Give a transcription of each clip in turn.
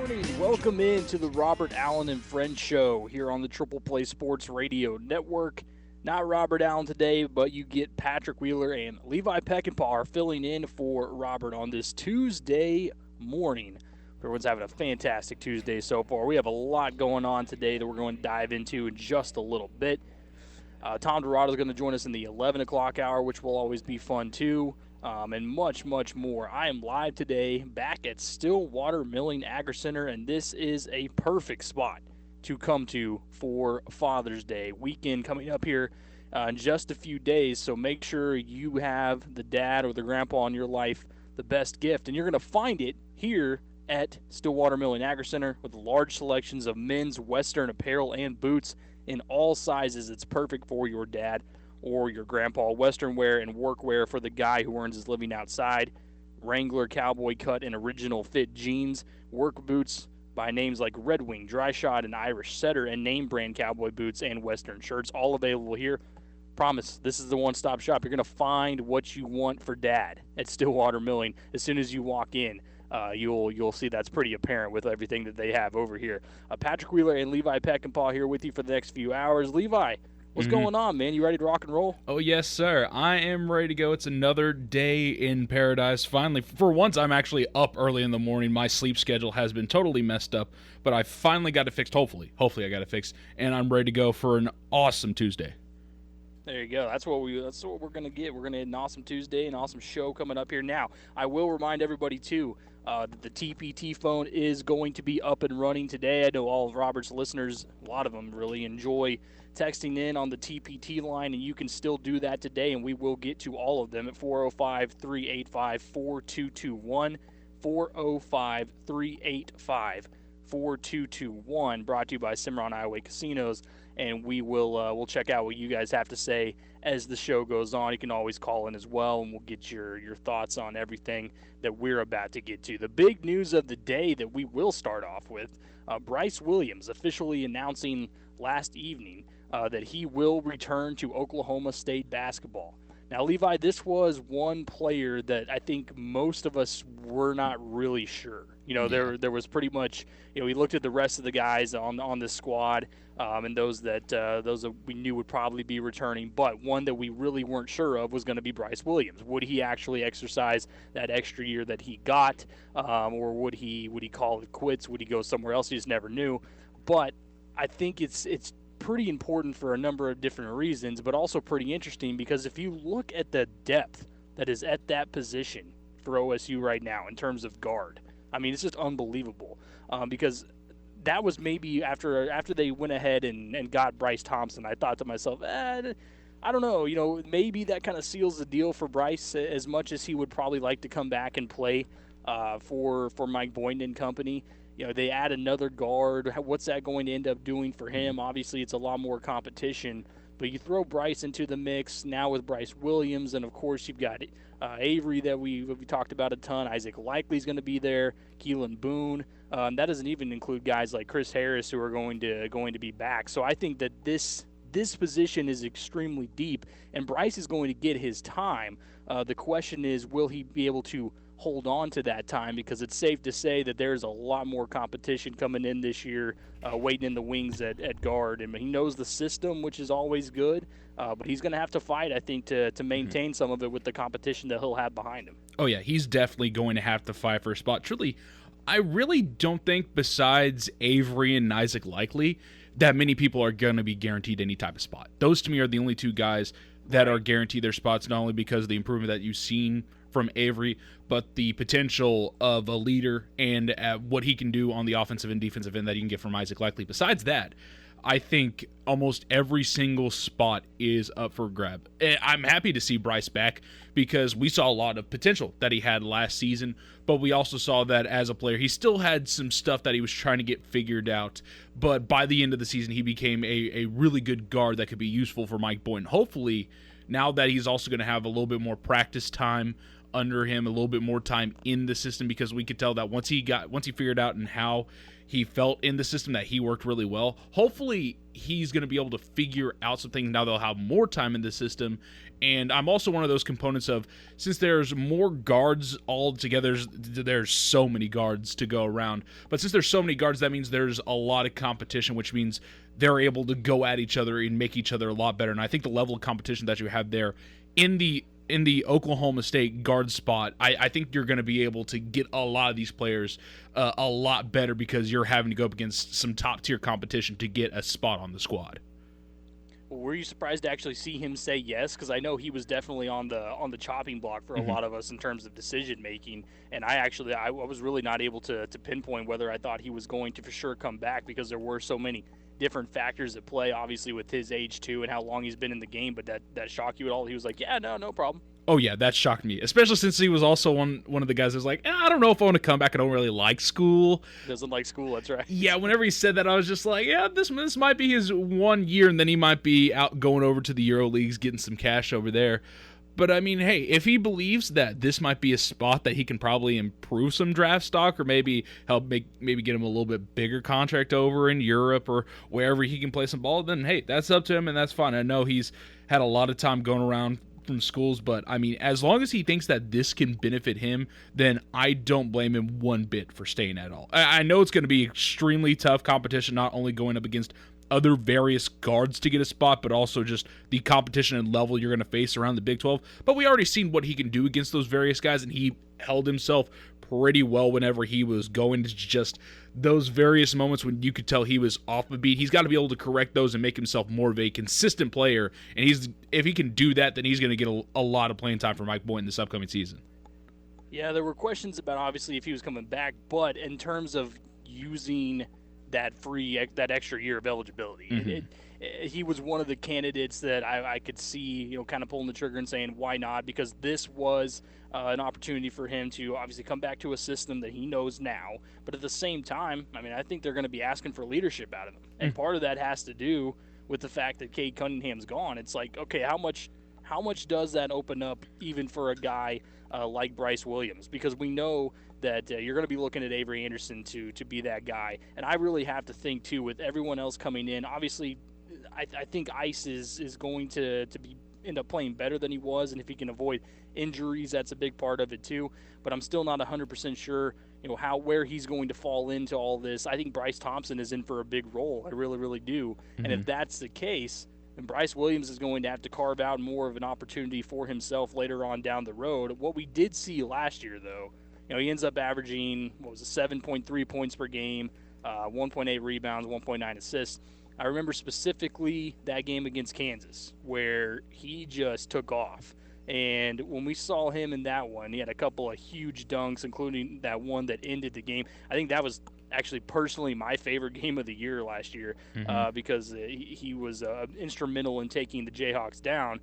morning. Welcome in to the Robert Allen and Friends Show here on the Triple Play Sports Radio Network. Not Robert Allen today, but you get Patrick Wheeler and Levi Peckinpah filling in for Robert on this Tuesday morning. Everyone's having a fantastic Tuesday so far. We have a lot going on today that we're going to dive into in just a little bit. Tom Dorado is going to join us in the 11 o'clock hour, which will always be fun too. And much, much more. I am live today back at Stillwater Milling Agri Center, and this is a perfect spot to come to for Father's Day weekend coming up here in just a few days. So make sure you have the dad or the grandpa in your life the best gift, and you're going to find it here at Stillwater Milling Agri Center with large selections of men's Western apparel and boots in all sizes. It's perfect for your dad or your grandpa. Western wear and work wear for the guy who earns his living outside. Wrangler cowboy cut and original fit jeans. Work boots by names like Red Wing, Dry Shot, and Irish Setter, and name brand cowboy boots and Western shirts, all available here. Promise, this is the one-stop shop. You're going to find what you want for dad at Stillwater Milling. As soon as you walk in, you'll see that's pretty apparent with everything that they have over here. Patrick Wheeler and Levi Peckinpah here with you for the next few hours. Levi, what's going on, man? You ready to rock and roll? Oh, yes, sir. I am ready to go. It's another day in paradise. Finally, for once, I'm actually up early in the morning. My sleep schedule has been totally messed up, but I finally got it fixed. Hopefully I got it fixed, and I'm ready to go for an awesome Tuesday. There you go. That's what we're going to get. We're going to get an awesome Tuesday, an awesome show coming up here. Now, I will remind everybody, too, that the TPT phone is going to be up and running today. I know all of Robert's listeners, a lot of them really enjoy texting in on the TPT line, and you can still do that today, and we will get to all of them at 405-385-4221, 405-385-4221, brought to you by Cimarron Iowa Casinos, and we'll check out what you guys have to say as the show goes on. You can always call in as well, and we'll get your thoughts on everything that we're about to get to. The big news of the day that we will start off with, Bryce Williams officially announcing last evening that he will return to Oklahoma State basketball. Now, Levi, this was one player that I think most of us were not really sure. There was pretty much, we looked at the rest of the guys on this squad, and those that we knew would probably be returning, but one that we really weren't sure of was going to be Bryce Williams. Would he actually exercise that extra year that he got, or would he call it quits? Would he go somewhere else? You just never knew. But I think it's pretty important for a number of different reasons, but also pretty interesting because if you look at the depth that is at that position for OSU right now in terms of guard, I mean, it's just unbelievable because that was maybe after they went ahead and got Bryce Thompson, I thought to myself, I don't know, maybe that kind of seals the deal for Bryce as much as he would probably like to come back and play for Mike Boynton and company. They add another guard. What's that going to end up doing for him? Obviously, it's a lot more competition. But you throw Bryce into the mix now with Bryce Williams, and, of course, you've got Avery that we talked about a ton. Isaac Likely's going to be there. Keelan Boone. That doesn't even include guys like Chris Harris who are going to be back. So I think that this position is extremely deep, and Bryce is going to get his time. The question is, will he be able to hold on to that time, because it's safe to say that there's a lot more competition coming in this year, waiting in the wings at guard. And he knows the system, which is always good, but he's going to have to fight, I think, to maintain some of it with the competition that he'll have behind him. Oh, yeah, he's definitely going to have to fight for a spot. Truly, I really don't think besides Avery and Isaac Likely that many people are going to be guaranteed any type of spot. Those, to me, are the only two guys that are guaranteed their spots, not only because of the improvement that you've seen from Avery, but the potential of a leader and what he can do on the offensive and defensive end that you can get from Isaac Likely. Besides that, I think almost every single spot is up for grab. I'm happy to see Bryce back because we saw a lot of potential that he had last season, but we also saw that as a player, he still had some stuff that he was trying to get figured out. But by the end of the season, he became a really good guard that could be useful for Mike Boynton. Hopefully, now that he's also going to have a little bit more practice time under him, a little bit more time in the system, because we could tell that once he figured out and how he felt in the system, that he worked really well. Hopefully he's going to be able to figure out some things now. They'll have more time in the system. And I'm also one of those components of, since there's more guards all together, there's so many guards to go around. But since there's so many guards, that means there's a lot of competition, which means they're able to go at each other and make each other a lot better. And I think the level of competition that you have there in the Oklahoma State guard spot, I think you're going to be able to get a lot of these players a lot better, because you're having to go up against some top-tier competition to get a spot on the squad. Well, were you surprised to actually see him say yes? Because I know he was definitely on the chopping block for a lot of us in terms of decision making, and I was really not able to pinpoint whether I thought he was going to for sure come back, because there were so many different factors at play, obviously with his age too and how long he's been in the game. But that shocked you at all? He was like, yeah, no problem. Oh yeah, that shocked me, especially since he was also one of the guys that was like, I don't know if I want to come back. I don't really like school. Doesn't like school, that's right. Yeah, whenever he said that, I was just like, yeah, this might be his 1 year, and then he might be out going over to the Euro Leagues, getting some cash over there. But I mean, hey, if he believes that this might be a spot that he can probably improve some draft stock, or maybe help maybe get him a little bit bigger contract over in Europe or wherever he can play some ball, then hey, that's up to him, and that's fine. I know he's had a lot of time going around from schools, but I mean, as long as he thinks that this can benefit him, then I don't blame him one bit for staying at all. I know it's going to be extremely tough competition, not only going up against other various guards to get a spot, but also just the competition and level you're going to face around the Big 12. But we already seen what he can do against those various guys, and he held himself pretty well whenever he was going. It's just those various moments when you could tell he was off the beat. He's got to be able to correct those and make himself more of a consistent player. And if he can do that, then he's going to get a lot of playing time for Mike Boynton this upcoming season. Yeah, there were questions about obviously if he was coming back, but in terms of using that extra year of eligibility, he was one of the candidates that I could see, kind of pulling the trigger and saying, why not? Because this was an opportunity for him to obviously come back to a system that he knows now. But at the same time, I mean, I think they're going to be asking for leadership out of him. And part of that has to do with the fact that Cade Cunningham's gone. It's like, okay, how much does that open up even for a guy like Bryce Williams? Because we know that you're going to be looking at Avery Anderson to be that guy. And I really have to think, too, with everyone else coming in, obviously I think Ice is going to end up playing better than he was, and if he can avoid injuries, that's a big part of it too. But I'm still not 100% sure, where he's going to fall into all this. I think Bryce Thompson is in for a big role. I really, really do. And if that's the case, then Bryce Williams is going to have to carve out more of an opportunity for himself later on down the road. What we did see last year, though, he ends up averaging 7.3 points per game, 1.8 rebounds, 1.9 assists. I remember specifically that game against Kansas where he just took off. And when we saw him in that one, he had a couple of huge dunks, including that one that ended the game. I think that was actually personally my favorite game of the year last year because he was instrumental in taking the Jayhawks down.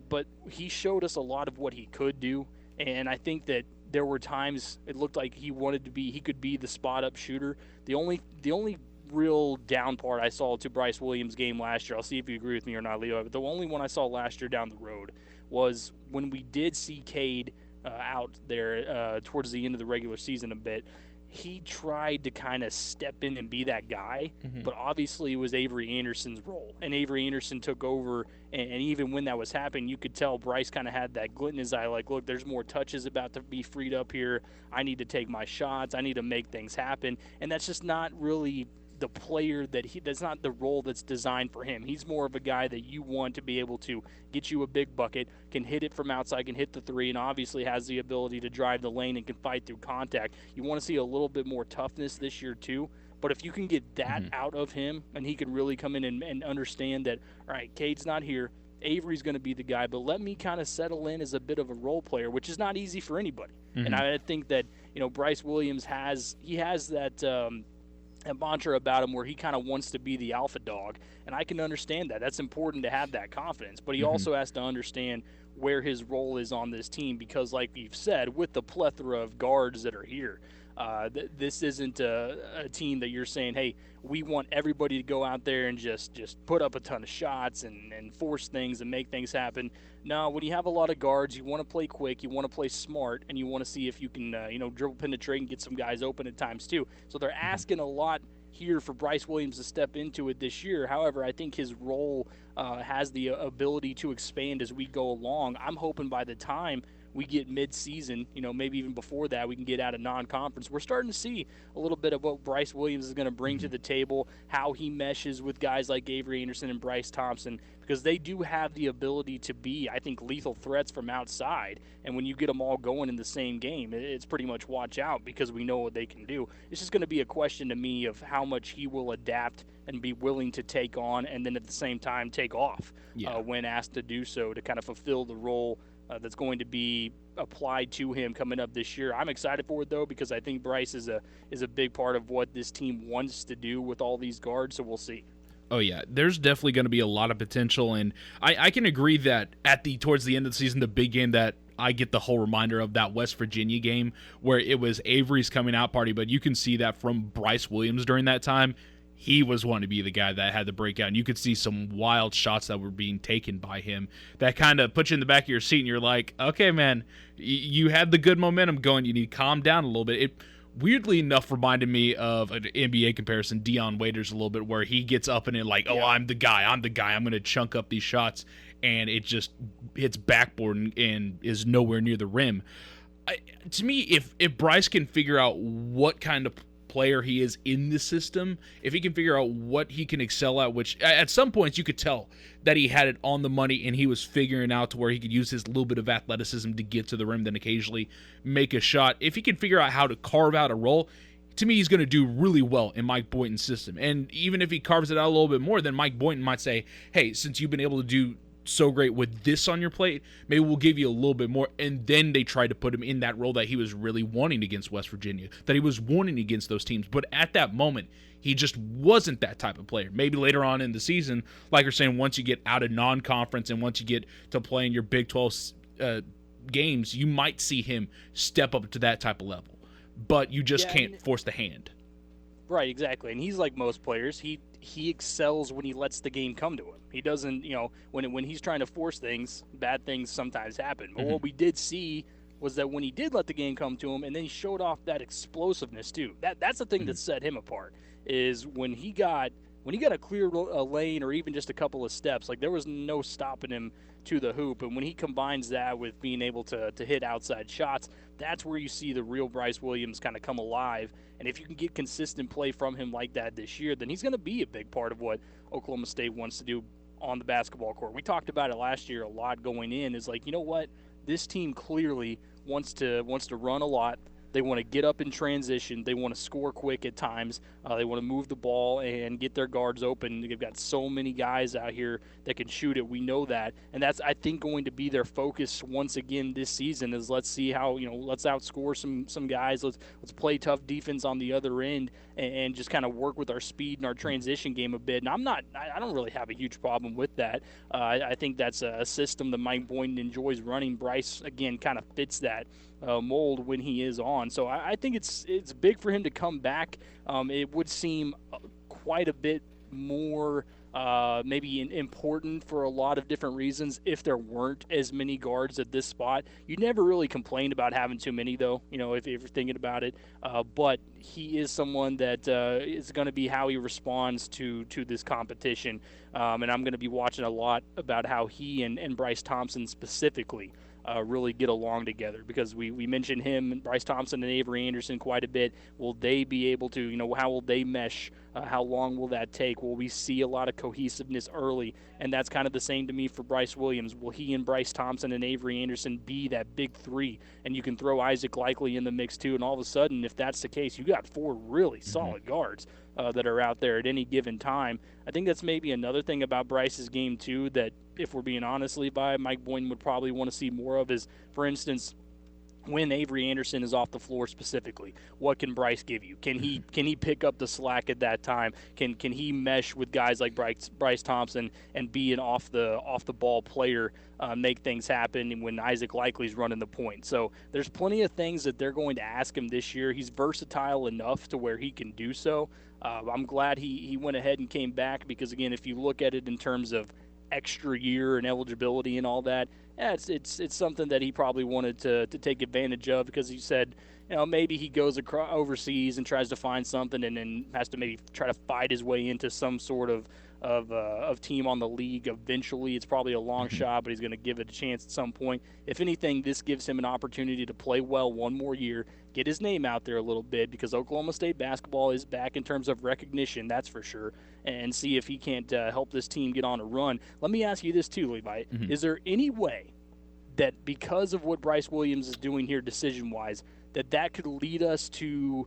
But he showed us a lot of what he could do. And I think that there were times it looked like he could be the spot-up shooter. The only real down part I saw to Bryce Williams' game last year, I'll see if you agree with me or not, Leo, but the only one I saw last year down the road was when we did see Cade out there towards the end of the regular season a bit. He tried to kind of step in and be that guy, but obviously it was Avery Anderson's role, and Avery Anderson took over, and even when that was happening, you could tell Bryce kind of had that glint in his eye, like, look, there's more touches about to be freed up here. I need to take my shots. I need to make things happen, and that's just not really the player that's not the role that's designed for him. He's more of a guy that you want to be able to get you a big bucket, can hit it from outside, can hit the three, and obviously has the ability to drive the lane and can fight through contact. You want to see a little bit more toughness this year too. But if you can get that out of him and he can really come in and understand that, all right, Cade's not here, Avery's going to be the guy, but let me kind of settle in as a bit of a role player, which is not easy for anybody. And I think that, Bryce Williams has that a mantra about him where he kind of wants to be the alpha dog, and I can understand that. That's important to have that confidence, but he also has to understand where his role is on this team because, like you've said, with the plethora of guards that are here, This isn't a team that you're saying, hey, we want everybody to go out there and just put up a ton of shots and force things and make things happen. No, when you have a lot of guards, you want to play quick, you want to play smart, and you want to see if you can, dribble penetrate and get some guys open at times too. So they're asking a lot here for Bryce Williams to step into it this year. However, I think his role has the ability to expand as we go along. I'm hoping by the time we get mid-season, maybe even before that, we can get out of non-conference. We're starting to see a little bit of what Bryce Williams is going to bring to the table, how he meshes with guys like Avery Anderson and Bryce Thompson, because they do have the ability to be, I think, lethal threats from outside. And when you get them all going in the same game, it's pretty much watch out because we know what they can do. It's just going to be a question to me of how much he will adapt and be willing to take on, and then at the same time take off when asked to do so to kind of fulfill the role that's going to be applied to him coming up this year. I'm excited for it though because I think Bryce is a big part of what this team wants to do with all these guards. So we'll see. Oh yeah, there's definitely going to be a lot of potential, and I can agree that towards the end of the season, the big game that I get the whole reminder of that West Virginia game where it was Avery's coming out party, but you can see that from Bryce Williams during that time. He was wanting to be the guy that had the breakout, and you could see some wild shots that were being taken by him that kind of put you in the back of your seat, and you're like, okay, man, you had the good momentum going. You need to calm down a little bit. It weirdly enough reminded me of an NBA comparison, Deion Waiters a little bit, where he gets up and it like, oh, I'm the guy, I'm going to chunk up these shots, and it just hits backboard and is nowhere near the rim. To me, if Bryce can figure out what kind of player he is in the system, if he can figure out what he can excel at, which at some points you could tell that he had it on the money and he was figuring out to where he could use his little bit of athleticism to get to the rim, then occasionally make a shot. If he can figure out how to carve out a role, to me, he's going to do really well in Mike Boynton's system. And even if he carves it out a little bit more, then Mike Boynton might say, hey, since you've been able to do so great with this on your plate, maybe we'll give you a little bit more. And then they tried to put him in that role that he was really wanting against West Virginia, that he was wanting against those teams. But at that moment, he just wasn't that type of player. Maybe later on in the season, like you're saying, once you get out of non-conference and once you get to playing your Big 12 games, you might see him step up to that type of level. But you just can't force the hand. Right, exactly. And he's like most players. He excels when he lets the game come to him. He doesn't, when he's trying to force things, bad things sometimes happen. But what we did see was that when he did let the game come to him, and then he showed off that explosiveness too. That's the thing that set him apart. Is when he got a clear lane or even just a couple of steps, like there was no stopping him to the hoop. And when he combines that with being able to hit outside shots, that's where you see the real Bryce Williams kind of come alive. And if you can get consistent play from him like that this year, then he's going to be a big part of what Oklahoma State wants to do on the basketball court. We talked about it last year a lot going in. Is like, you know what? This team clearly wants to run a lot. They want to get up in transition. They want to score quick at times. They want to move the ball and get their guards open. They've got so many guys out here that can shoot it. We know that. And that's, I think, going to be their focus once again this season is let's see how, let's outscore some guys. Let's play tough defense on the other end and just kind of work with our speed and our transition game a bit. And I don't really have a huge problem with that. I think that's a system that Mike Boynton enjoys running. Bryce, again, kind of fits that mold when he is on. So I think it's big for him to come back. It would seem quite a bit more maybe important for a lot of different reasons if there weren't as many guards at this spot. You never really complained about having too many, though, if you're thinking about it. But he is someone that is going to be how he responds to this competition. And I'm going to be watching a lot about how he and Bryce Thompson specifically really get along together, because we mentioned him and Bryce Thompson and Avery Anderson quite a bit. Will they be able to, how will they mesh? How long will that take? Will we see a lot of cohesiveness early? And that's kind of the same to me for Bryce Williams. Will he and Bryce Thompson and Avery Anderson be that big three? And you can throw Isaac Likely in the mix too, and all of a sudden, if that's the case, you got four really solid guards that are out there at any given time. I think that's maybe another thing about Bryce's game too that, if we're being honest, Levi, Mike Boynton would probably want to see more of is, for instance, when Avery Anderson is off the floor specifically, what can Bryce give you? Can he pick up the slack at that time? Can he mesh with guys like Bryce Thompson and be an off the ball player, make things happen when Isaac Likely's running the point? So there's plenty of things that they're going to ask him this year. He's versatile enough to where he can do so. I'm glad he went ahead and came back because, again, if you look at it in terms of extra year and eligibility and all that, yeah, it's something that he probably wanted to take advantage of because he said, maybe he goes overseas and tries to find something and then has to maybe try to fight his way into some sort of team on the league eventually. It's probably a long shot, but he's going to give it a chance at some point. If anything, this gives him an opportunity to play well one more year, get his name out there a little bit because Oklahoma State basketball is back in terms of recognition, that's for sure, and see if he can't help this team get on a run. Let me ask you this too, Levi. Is there any way that because of what Bryce Williams is doing here decision-wise, that could lead us to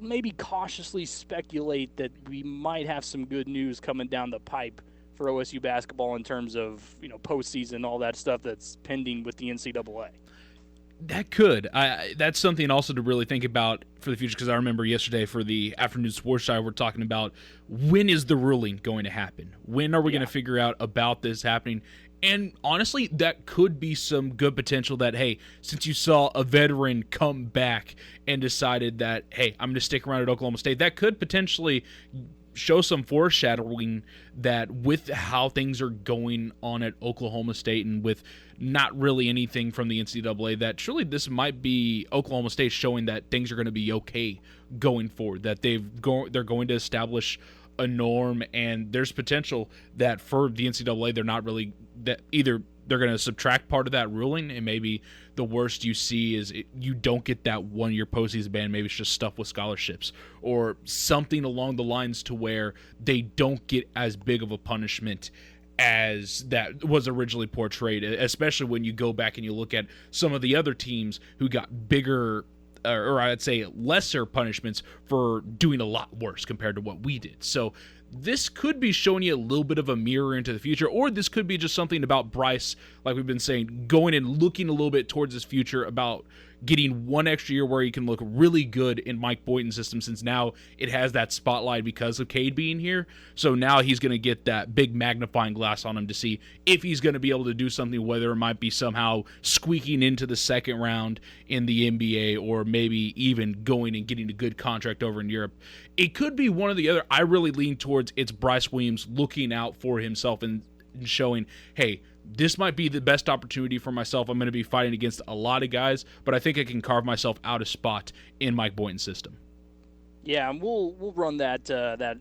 maybe cautiously speculate that we might have some good news coming down the pipe for OSU basketball in terms of, postseason, all that stuff that's pending with the NCAA? That could. That's something also to really think about for the future, because I remember yesterday for the afternoon sports show, we're talking about when is the ruling going to happen? When are we going to figure out about this happening? And honestly, that could be some good potential that, hey, since you saw a veteran come back and decided that, hey, I'm going to stick around at Oklahoma State, that could potentially show some foreshadowing that with how things are going on at Oklahoma State and with not really anything from the NCAA, that truly this might be Oklahoma State showing that things are going to be okay going forward, that they're going to establish a norm, and there's potential that for the NCAA they're not really that either they're going to subtract part of that ruling, and maybe the worst you see is you don't get that 1 year postseason ban. Maybe it's just stuff with scholarships or something along the lines to where they don't get as big of a punishment as that was originally portrayed, especially when you go back and you look at some of the other teams who got bigger, or I'd say lesser punishments for doing a lot worse compared to what we did. So this could be showing you a little bit of a mirror into the future, or this could be just something about Bryce, like we've been saying, going and looking a little bit towards his future about getting one extra year where he can look really good in Mike Boynton's system, since now it has that spotlight because of Cade being here. So now he's going to get that big magnifying glass on him to see if he's going to be able to do something, whether it might be somehow squeaking into the second round in the NBA or maybe even going and getting a good contract over in Europe. It could be one or the other. I really lean towards it's Bryce Williams looking out for himself and showing, hey, this might be the best opportunity for myself. I'm going to be fighting against a lot of guys, but I think I can carve myself out a spot in Mike Boynton's system. Yeah, and we'll run that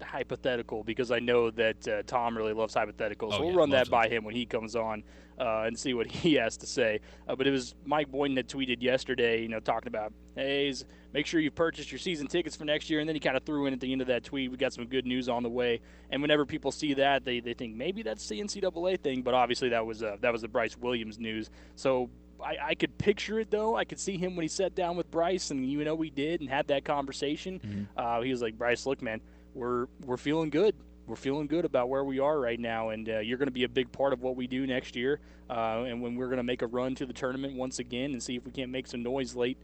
hypothetical because I know that Tom really loves hypotheticals. So we'll run that by him when he comes on and see what he has to say. But it was Mike Boynton that tweeted yesterday, talking about, hey, make sure you purchase your season tickets for next year. And then he kind of threw in at the end of that tweet, we got some good news on the way. And whenever people see that, they think maybe that's the NCAA thing. But obviously that was the Bryce Williams news. So I could picture it, though. I could see him when he sat down with Bryce, and we did and had that conversation. He was like, Bryce, look, man, we're feeling good. We're feeling good about where we are right now, and you're going to be a big part of what we do next year. And when we're going to make a run to the tournament once again and see if we can't make some noise late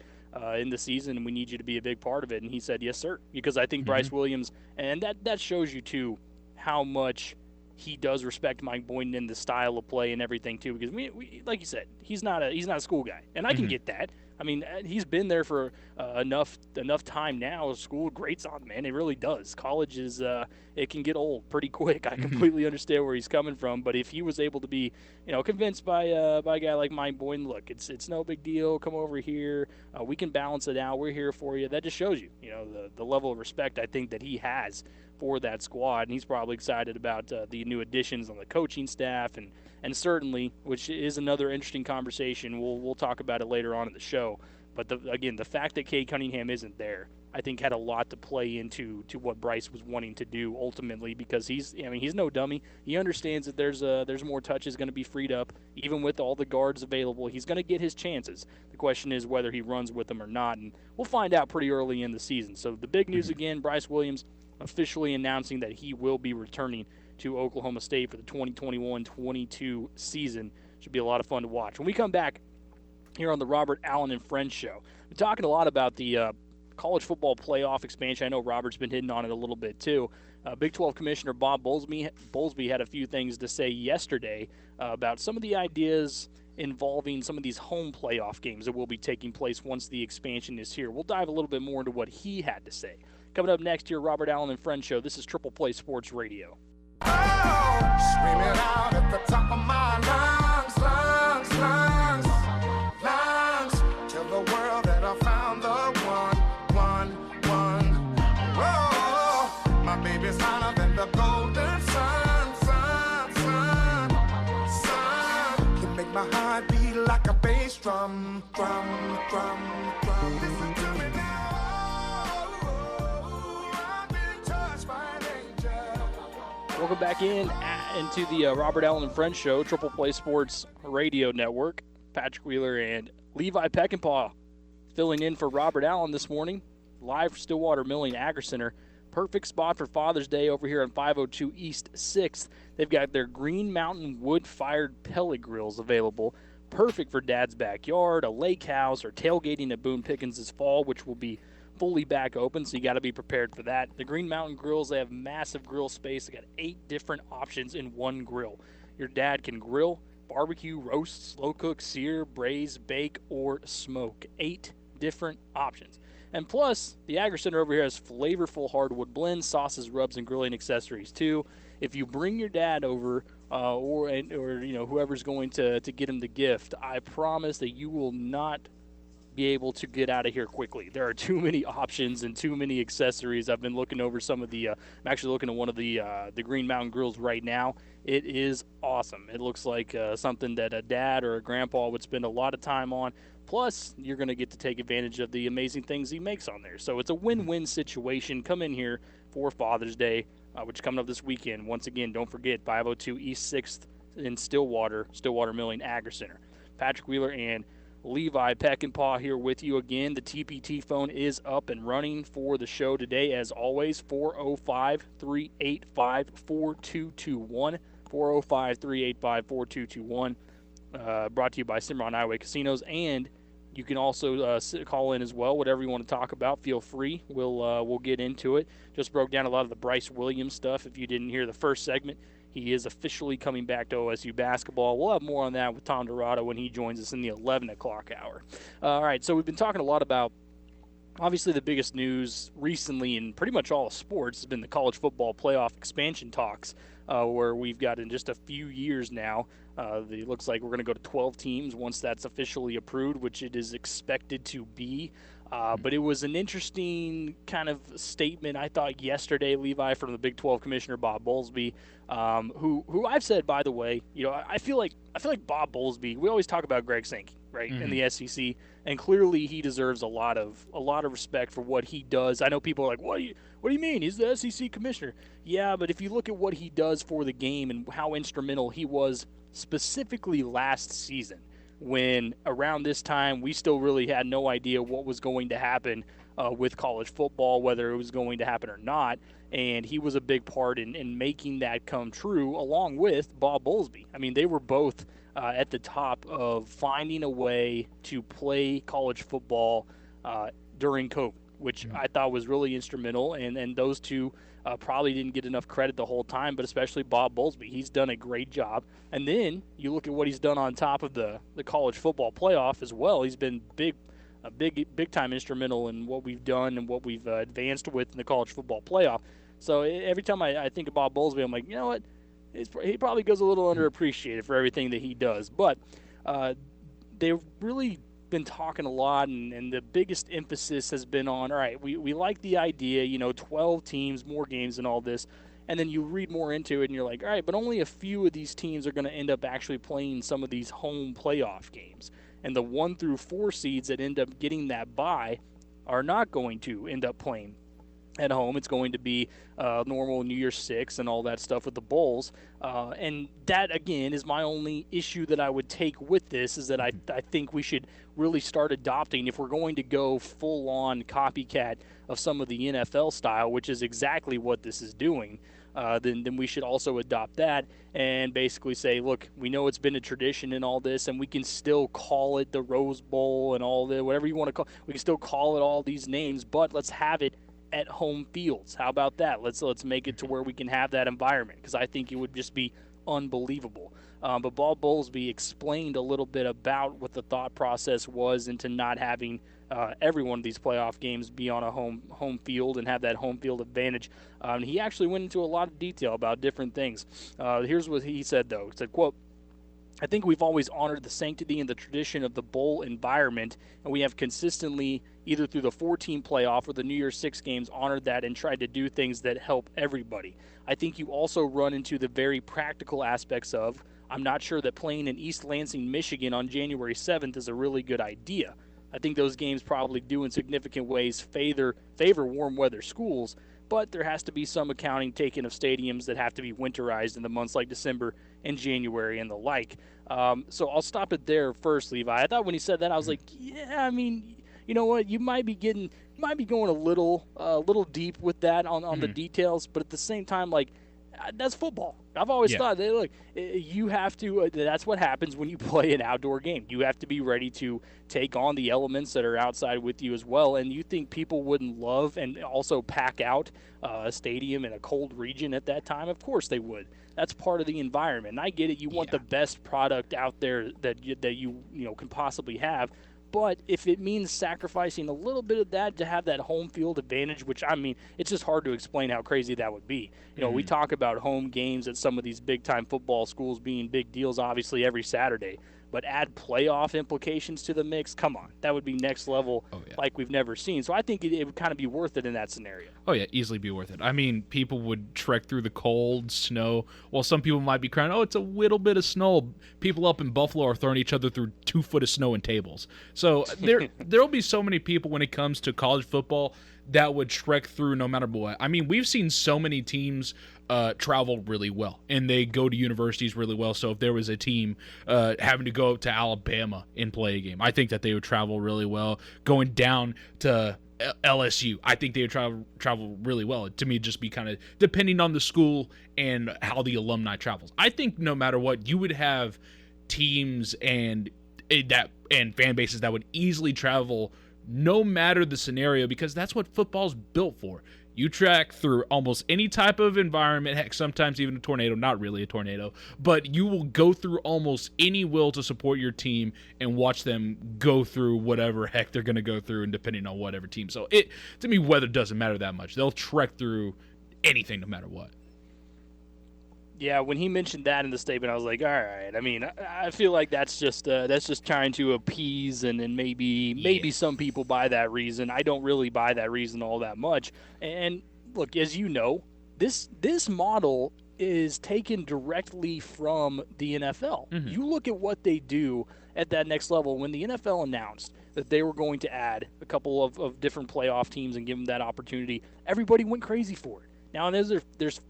in the season, and we need you to be a big part of it. And he said, yes, sir, because I think Bryce Williams, and that shows you, too, how much he does respect Mike Boynton and the style of play and everything too, because we like you said, he's not a school guy, and I can get that. I mean, he's been there for enough time now. School grates on him, man. It really does. College is it can get old pretty quick. I completely understand where he's coming from, but if he was able to be, convinced by a guy like Mike Boynton, look, it's no big deal. Come over here. We can balance it out. We're here for you. That just shows you, the level of respect I think that he has for that squad, and he's probably excited about the new additions on the coaching staff, and certainly, which is another interesting conversation. We'll talk about it later on in the show. But the fact that Cade Cunningham isn't there, I think had a lot to play into what Bryce was wanting to do ultimately, because he's no dummy. He understands that there's more touches going to be freed up, even with all the guards available. He's going to get his chances. The question is whether he runs with them or not, and we'll find out pretty early in the season. So the big news again, Bryce Williams officially announcing that he will be returning to Oklahoma State for the 2021-22 season. Should be a lot of fun to watch. When we come back, here on the Robert Allen and Friends Show. We're talking a lot about the college football playoff expansion. I know Robert's been hitting on it a little bit too. Big 12 Commissioner Bob Bowlesby had a few things to say yesterday about some of the ideas involving some of these home playoff games that will be taking place once the expansion is here. We'll dive a little bit more into what he had to say. Coming up next here, Robert Allen and Friends Show. This is Triple Play Sports Radio. Oh, screaming out at the top of my lungs, lungs, lungs, lungs, tell the world that I found the one. Whoa, my baby's hotter than the golden sun, sun. You make my heart beat like a bass drum. Listen to me now. I've been touched by an angel. Welcome back into the Robert Allen and Friends Show, Triple Play Sports Radio Network. Patrick Wheeler and Levi Peckinpah filling in for Robert Allen this morning, live from Stillwater Milling Agri Center. Perfect spot for Father's Day over here on 502 East 6th. They've got their Green Mountain wood-fired pellet grills available. Perfect for Dad's backyard, a lake house, or tailgating at Boone Pickens this fall, which will be fully back open, so you got to be prepared for that. The Green Mountain grills, they have massive grill space. They got 8 different options in one grill. Your dad can grill, barbecue, roast, slow cook, sear, braise, bake, or smoke. 8 different options. And plus, the Agri Center over here has flavorful hardwood blends, sauces, rubs, and grilling accessories too. If you bring your dad over, or you know, whoever's going to get him the gift, I promise that you will not be able to get out of here quickly. There are too many options and too many accessories. I've been looking over some of the I'm actually looking at one of the Green Mountain grills right now. It is awesome. It looks like something that a dad or a grandpa would spend a lot of time on. Plus, you're going to get to take advantage of the amazing things he makes on there. So it's a win-win situation. Come in here for Father's Day, which is coming up this weekend. Once again, don't forget, 502 East 6th in Stillwater Milling Agri Center. Patrick Wheeler and Levi Peckinpah here with you again. The TPT phone is up and running for the show today, as always. 405-385-4221. 405-385-4221. Brought to you by Cimarron Highway Casinos. And you can also call in as well. Whatever you want to talk about, feel free. We'll get into it. Just broke down a lot of the Bryce Williams stuff. If you didn't hear the first segment, he is officially coming back to OSU basketball. We'll have more on that with Tom Dorado when he joins us in the 11 o'clock hour. All right, so we've been talking a lot about, obviously the biggest news recently in pretty much all sports has been the college football playoff expansion talks, where we've got in just a few years now, it looks like we're going to go to 12 teams once that's officially approved, which it is expected to be. But it was an interesting kind of statement, I thought, yesterday, Levi, from the Big 12 Commissioner Bob Bowlesby, who I've said, by the way, you know, I feel like Bob Bowlesby. We always talk about Greg Sankey, right, in the SEC, and clearly he deserves a lot of respect for what he does. I know people are like, what do you mean? He's the SEC commissioner. Yeah, but if you look at what he does for the game and how instrumental he was specifically last season, when around this time we still really had no idea what was going to happen with college football, whether it was going to happen or not, and he was a big part in making that come true, along with Bob Bowlesby. I mean, they were both at the top of finding a way to play college football during COVID, which I thought was really instrumental, and those two probably didn't get enough credit the whole time, but especially Bob Bowlesby. He's done a great job. And then you look at what he's done on top of the college football playoff as well. He's been big time instrumental in what we've done and what we've advanced with in the college football playoff. So every time I think of Bob Bowlesby, I'm like, you know what? He probably goes a little underappreciated for everything that he does. But they've really been talking a lot, and the biggest emphasis has been on, all right, we like the idea, 12 teams, more games and all this, and then you read more into it and you're like, all right, but only a few of these teams are going to end up actually playing some of these home playoff games, and the 1 through 4 seeds that end up getting that bye are not going to end up playing at home. It's going to be normal New Year's Six and all that stuff with the bowls. And that, again, is my only issue that I would take with this, is that I think we should really start adopting, if we're going to go full-on copycat of some of the NFL style, which is exactly what this is doing, then we should also adopt that and basically say, look, we know it's been a tradition and all this, and we can still call it the Rose Bowl and all the, whatever you want to call, we can still call it all these names, but let's have it at home fields. How about that? Let's make it to where we can have that environment, because I think it would just be unbelievable. But Bob Bowlesby explained a little bit about what the thought process was into not having every one of these playoff games be on a home field and have that home field advantage. He actually went into a lot of detail about different things. Here's what he said, though. He said, quote, I think we've always honored the sanctity and the tradition of the bowl environment, and we have consistently, either through the 4-team playoff or the New Year's Six games, honored that and tried to do things that help everybody. I think you also run into the very practical aspects of, I'm not sure that playing in East Lansing, Michigan on January 7th is a really good idea. I think those games probably do in significant ways favor warm weather schools, but there has to be some accounting taken of stadiums that have to be winterized in the months like December and January and the like. So I'll stop it there first, Levi. I thought when he said that, I was like, yeah, I mean, you know what? You might be going a little deep with that on the details, but at the same time, like, that's football. I've always thought that, look, you have to, that's what happens when you play an outdoor game. You have to be ready to take on the elements that are outside with you as well. And you think people wouldn't love and also pack out a stadium in a cold region at that time? Of course they would. That's part of the environment. And I get it. You want the best product out there that you can possibly have. But if it means sacrificing a little bit of that to have that home field advantage, which, I mean, it's just hard to explain how crazy that would be. You know, we talk about home games at some of these big-time football schools being big deals, obviously, every Saturday. But add playoff implications to the mix, come on. That would be next level like we've never seen. So I think it would kind of be worth it in that scenario. Oh, yeah, easily be worth it. I mean, people would trek through the cold, snow. Well, some people might be crying, oh, it's a little bit of snow. People up in Buffalo are throwing each other through 2 foot of snow and tables. So there'll be so many people when it comes to college football that would trek through no matter what. I mean, we've seen so many teams travel really well, and they go to universities really well. So if there was a team having to go to Alabama and play a game, I think that they would travel really well. Going down to LSU, I think they would travel really well. To me, it'd just be kind of depending on the school and how the alumni travels. I think no matter what, you would have teams and fan bases that would easily travel no matter the scenario, because that's what football's built for. You track through almost any type of environment, heck, sometimes even a tornado, not really a tornado, but you will go through almost any will to support your team and watch them go through whatever heck they're going to go through, and depending on whatever team. So to me, weather doesn't matter that much. They'll trek through anything no matter what. Yeah, when he mentioned that in the statement, I was like, all right. I mean, I feel like that's just trying to appease, and maybe some people buy that reason. I don't really buy that reason all that much. And look, as you know, this model is taken directly from the NFL. Mm-hmm. You look at what they do at that next level. When the NFL announced that they were going to add a couple of different playoff teams and give them that opportunity, everybody went crazy for it. Now, there's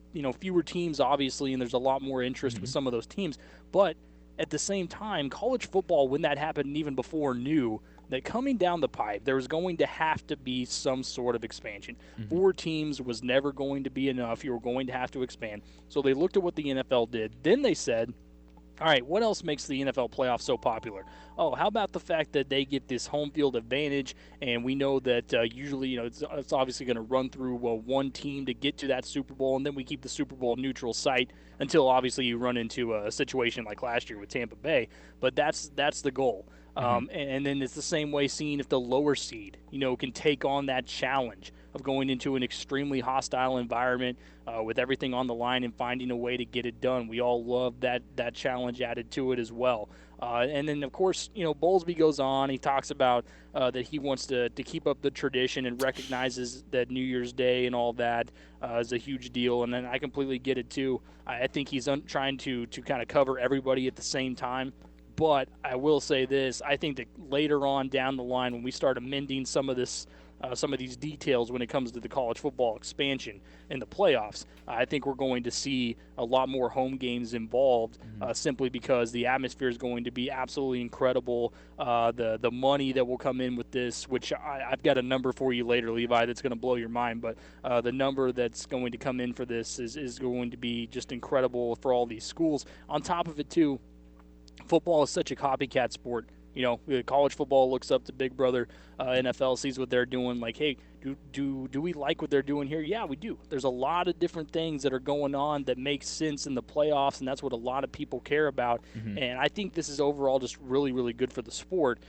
fewer teams, obviously, and there's a lot more interest with some of those teams. But at the same time, college football, when that happened, and even before, knew that coming down the pipe, there was going to have to be some sort of expansion. 4 teams was never going to be enough. You were going to have to expand. So they looked at what the NFL did. Then they said, all right, what else makes the NFL playoffs so popular? Oh, how about the fact that they get this home field advantage, and we know that usually, it's obviously going to run through one team to get to that Super Bowl, and then we keep the Super Bowl neutral site until obviously you run into a situation like last year with Tampa Bay. But that's the goal. And then it's the same way, seeing if the lower seed, can take on that challenge of going into an extremely hostile environment with everything on the line and finding a way to get it done. We all love that challenge added to it as well. And then, of course, Bowlesby goes on. He talks about that he wants to keep up the tradition and recognizes that New Year's Day and all that is a huge deal. And then I completely get it, too. I think he's trying to kind of cover everybody at the same time. But I will say this. I think that later on down the line, when we start amending some of this some of these details when it comes to the college football expansion and the playoffs. I think we're going to see a lot more home games involved, simply because the atmosphere is going to be absolutely incredible. The money that will come in with this, which I've got a number for you later, Levi, that's going to blow your mind, but the number that's going to come in for this is going to be just incredible for all these schools. On top of it, too, football is such a copycat sport. College football looks up to Big Brother. NFL sees what they're doing. Like, hey, do we like what they're doing here? Yeah, we do. There's a lot of different things that are going on that make sense in the playoffs, and that's what a lot of people care about. And I think this is overall just really, really good for the sport.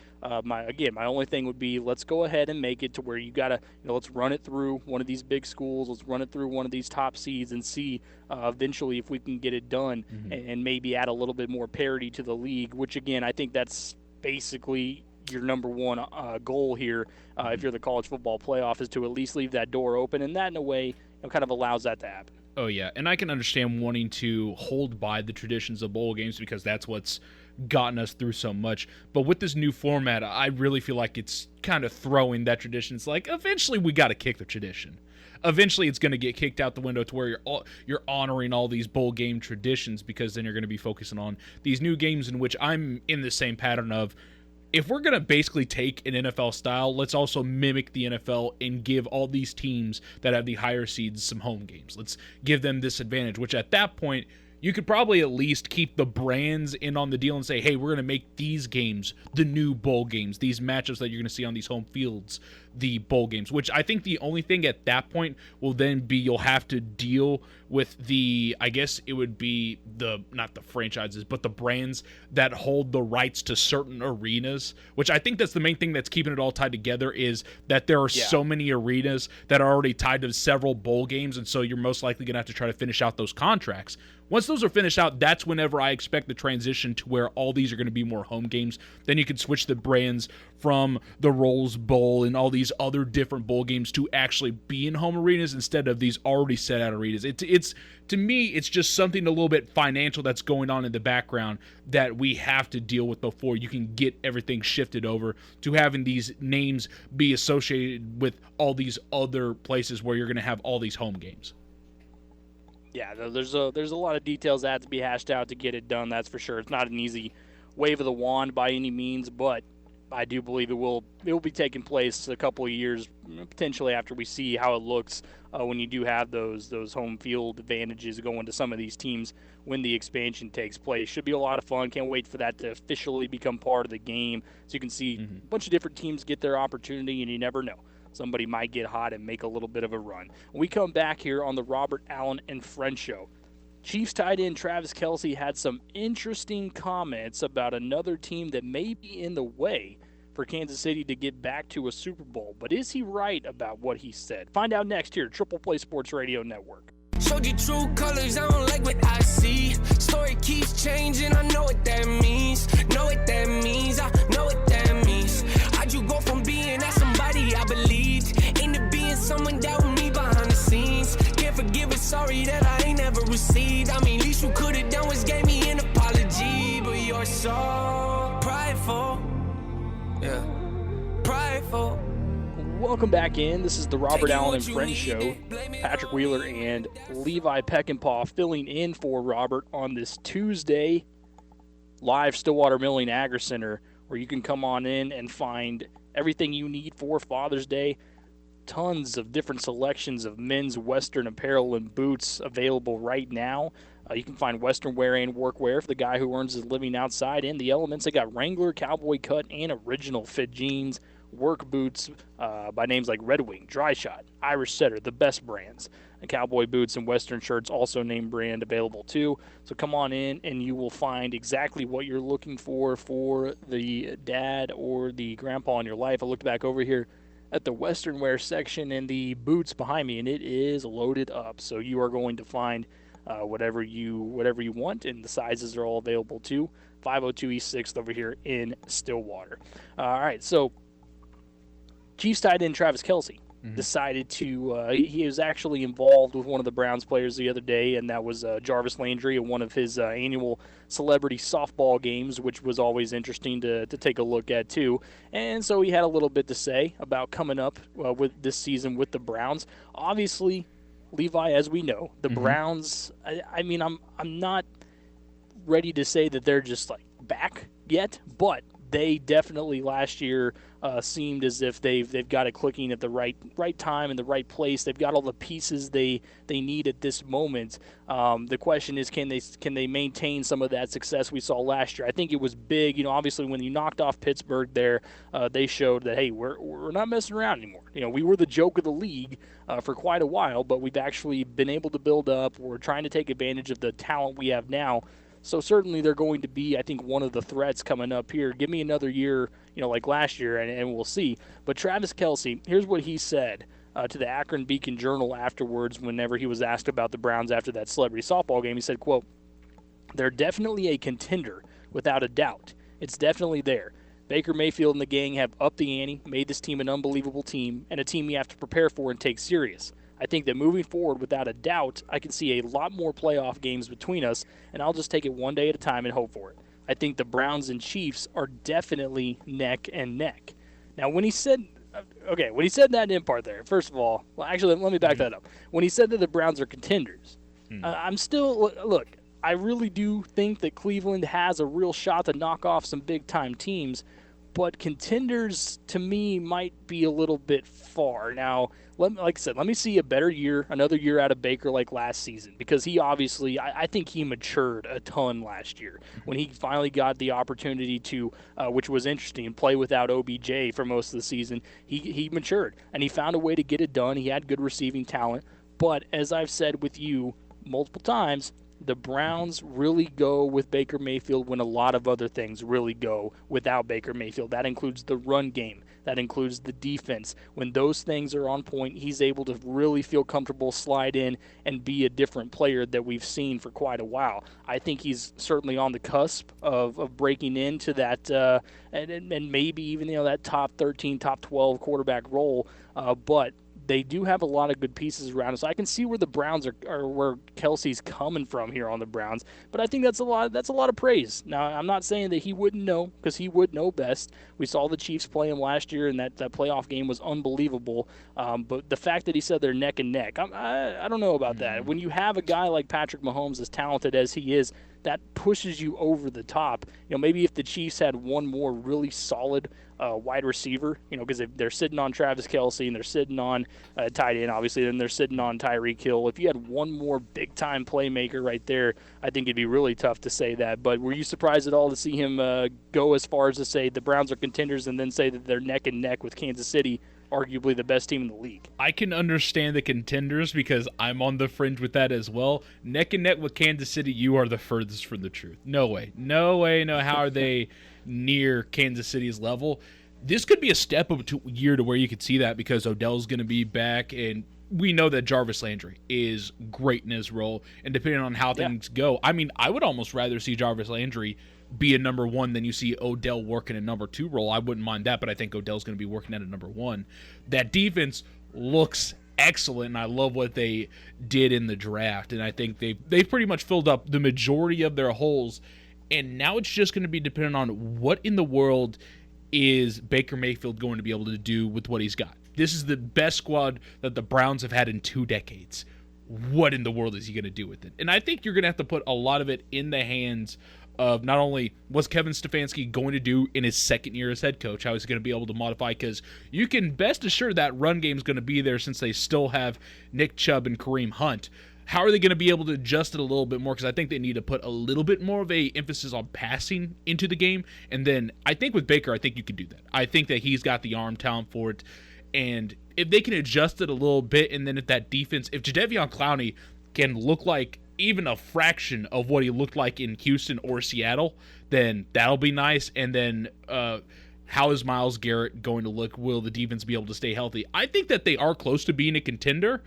My only thing would be, let's go ahead and make it to where you gotta, let's run it through one of these big schools. Let's run it through one of these top seeds and see eventually if we can get it done, and maybe add a little bit more parity to the league. Which again, I think that's basically your number one goal here, if you're the college football playoff, is to at least leave that door open, and that in a way kind of allows that to happen. Oh yeah, and I can understand wanting to hold by the traditions of bowl games because that's what's gotten us through so much. But with this new format, I really feel like it's kind of throwing that tradition. It's like, eventually we got to kick the tradition. Eventually it's going to get kicked out the window to where you're honoring all these bowl game traditions, because then you're going to be focusing on these new games, in which I'm in the same pattern of, if we're going to basically take an NFL style, let's also mimic the NFL and give all these teams that have the higher seeds some home games. Let's give them this advantage, which at that point, you could probably at least keep the brands in on the deal and say, hey, we're going to make these games the new bowl games, these matchups that you're going to see on these home fields, the bowl games, which I think the only thing at that point will then be, you'll have to deal with the, I guess it would be not the franchises, but the brands that hold the rights to certain arenas, which I think that's the main thing that's keeping it all tied together, is that there are so many arenas that are already tied to several bowl games, and so you're most likely going to have to try to finish out those contracts. Once those are finished out, that's whenever I expect the transition to where all these are going to be more home games. Then you can switch the brands from the Rose Bowl and all these other different bowl games to actually be in home arenas instead of these already set out arenas. It's to me, it's just something a little bit financial that's going on in the background that we have to deal with before you can get everything shifted over to having these names be associated with all these other places where you're going to have all these home games. Yeah, there's a lot of details that have to be hashed out to get it done, that's for sure. It's not an easy wave of the wand by any means, but I do believe it will be taking place a couple of years, potentially after we see how it looks when you do have those home field advantages going to some of these teams when the expansion takes place. Should be a lot of fun. Can't wait for that to officially become part of the game, so you can see a bunch of different teams get their opportunity, and you never know. Somebody might get hot and make a little bit of a run. When we come back here on the Robert Allen and Friends Show, Chiefs tight end Travis Kelce had some interesting comments about another team that may be in the way for Kansas City to get back to a Super Bowl. But is he right about what he said? Find out next here, Triple Play Sports Radio Network. Showed you true colors, I don't like what I see. Story keeps changing, I know what that means. Know what that means, I know what that means. How'd you go from being that somebody I believed into being someone doubting me behind the scenes? Can't forgive it, sorry that I ain't never received. I mean, least you could've done was gave me an apology. But you're so prideful, yeah, prideful. Welcome back in. This is the Robert Allen and Friends Show. Patrick Wheeler and Levi Peckinpah filling in for Robert on this Tuesday, live Stillwater Milling Agri Center, where you can come on in and find everything you need for Father's Day. Tons of different selections of men's Western apparel and boots available right now. You can find Western wear and workwear for the guy who earns his living outside in the elements. They got Wrangler, Cowboy Cut, and Original Fit jeans. Work boots by names like Red Wing, Dry Shot, Irish Setter, the best brands. And cowboy boots and Western shirts, also name brand, available too. So come on in and you will find exactly what you're looking for the dad or the grandpa in your life. I looked back over here at the Western wear section and the boots behind me, and it is loaded up. So you are going to find whatever you want, and the sizes are all available too. 502 East 6th over here in Stillwater. All right, so Chiefs tight end Travis Kelce decided to he was actually involved with one of the Browns players the other day, and that was Jarvis Landry at one of his annual celebrity softball games, which was always interesting to take a look at too. And so he had a little bit to say about coming up with this season with the Browns. Obviously, Levi, as we know, the Browns, I mean, I'm not ready to say that they're just like back yet, but they definitely last year seemed as if they've got it clicking at the right time and the right place. They've got all the pieces they need at this moment. The question is, can they maintain some of that success we saw last year? I think it was big. You know, obviously when you knocked off Pittsburgh there, they showed that, hey, we're not messing around anymore. You know, we were the joke of the league for quite a while, but we've actually been able to build up. We're trying to take advantage of the talent we have now. So certainly they're going to be, I think, one of the threats coming up here. Give me another year, you know, like last year, and we'll see. But Travis Kelce, here's what he said to the Akron Beacon Journal afterwards whenever he was asked about the Browns after that celebrity softball game. He said, quote, "They're definitely a contender, without a doubt. It's definitely there. Baker Mayfield and the gang have upped the ante, made this team an unbelievable team, and a team you have to prepare for and take serious. I think that moving forward, without a doubt, I can see a lot more playoff games between us, and I'll just take it one day at a time and hope for it. I think the Browns and Chiefs are definitely neck and neck." Now, when he said that in part there, first of all, well, actually, let me back that up. When he said that the Browns are contenders, I'm still, look, I really do think that Cleveland has a real shot to knock off some big-time teams, but contenders, to me, might be a little bit far. Now, like I said, let me see a better year, another year out of Baker like last season, because he obviously, I think he matured a ton last year when he finally got the opportunity to, which was interesting, play without OBJ for most of the season. He matured, and he found a way to get it done. He had good receiving talent, but as I've said with you multiple times, the Browns really go with Baker Mayfield when a lot of other things really go without Baker Mayfield. That includes the run game. That includes the defense. When those things are on point, he's able to really feel comfortable, slide in, and be a different player that we've seen for quite a while. I think he's certainly on the cusp of breaking into that and maybe even that top 13, top 12 quarterback role, but they do have a lot of good pieces around us. I can see where the Browns are where Kelce's coming from here on the Browns, but I think that's a lot of praise. Now, I'm not saying that he wouldn't know, because he would know best. We saw the Chiefs play him last year, and that playoff game was unbelievable. But the fact that he said they're neck and neck, I don't know about that. When you have a guy like Patrick Mahomes, as talented as he is, that pushes you over the top. Maybe if the Chiefs had one more really solid wide receiver, because they're sitting on Travis Kelce and they're sitting on tight end, obviously, then they're sitting on Tyreek Hill. If you had one more big-time playmaker right there, I think it'd be really tough to say that. But were you surprised at all to see him go as far as to say the Browns are contenders and then say that they're neck and neck with Kansas City, arguably the best team in the league? I can understand the contenders because I'm on the fringe with that as well. Neck and neck with Kansas City, you are the furthest from the truth. No way. No how are they near Kansas City's level? This could be a step of a year to where you could see that, because Odell's going to be back, and we know that Jarvis Landry is great in his role, and depending on how things go, I mean, I would almost rather see Jarvis Landry be a number one than you see Odell working a number two role. I wouldn't mind that, but I think Odell's going to be working at a number one. That defense looks excellent, and I love what they did in the draft, and I think they've pretty much filled up the majority of their holes, and now it's just going to be dependent on what in the world is Baker Mayfield going to be able to do with what he's got. This is the best squad that the Browns have had in 2 decades. What in the world is he going to do with it? And I think you're going to have to put a lot of it in the hands of not only what's Kevin Stefanski going to do in his second year as head coach, how he's going to be able to modify, because you can best assure that run game is going to be there since they still have Nick Chubb and Kareem Hunt. How are they going to be able to adjust it a little bit more? Because I think they need to put a little bit more of a emphasis on passing into the game. And then I think with Baker, I think you can do that. I think that he's got the arm talent for it. And if they can adjust it a little bit, and then if that defense, if Jadeveon Clowney can look like even a fraction of what he looked like in Houston or Seattle, then that'll be nice. And then how is Myles Garrett going to look? Will the defense be able to stay healthy? I think that they are close to being a contender,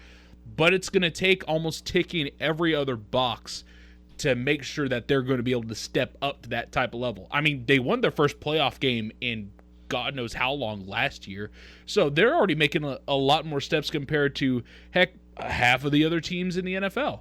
but it's going to take almost ticking every other box to make sure that they're going to be able to step up to that type of level. I mean, they won their first playoff game in God knows how long last year. So they're already making a lot more steps compared to, heck, half of the other teams in the NFL.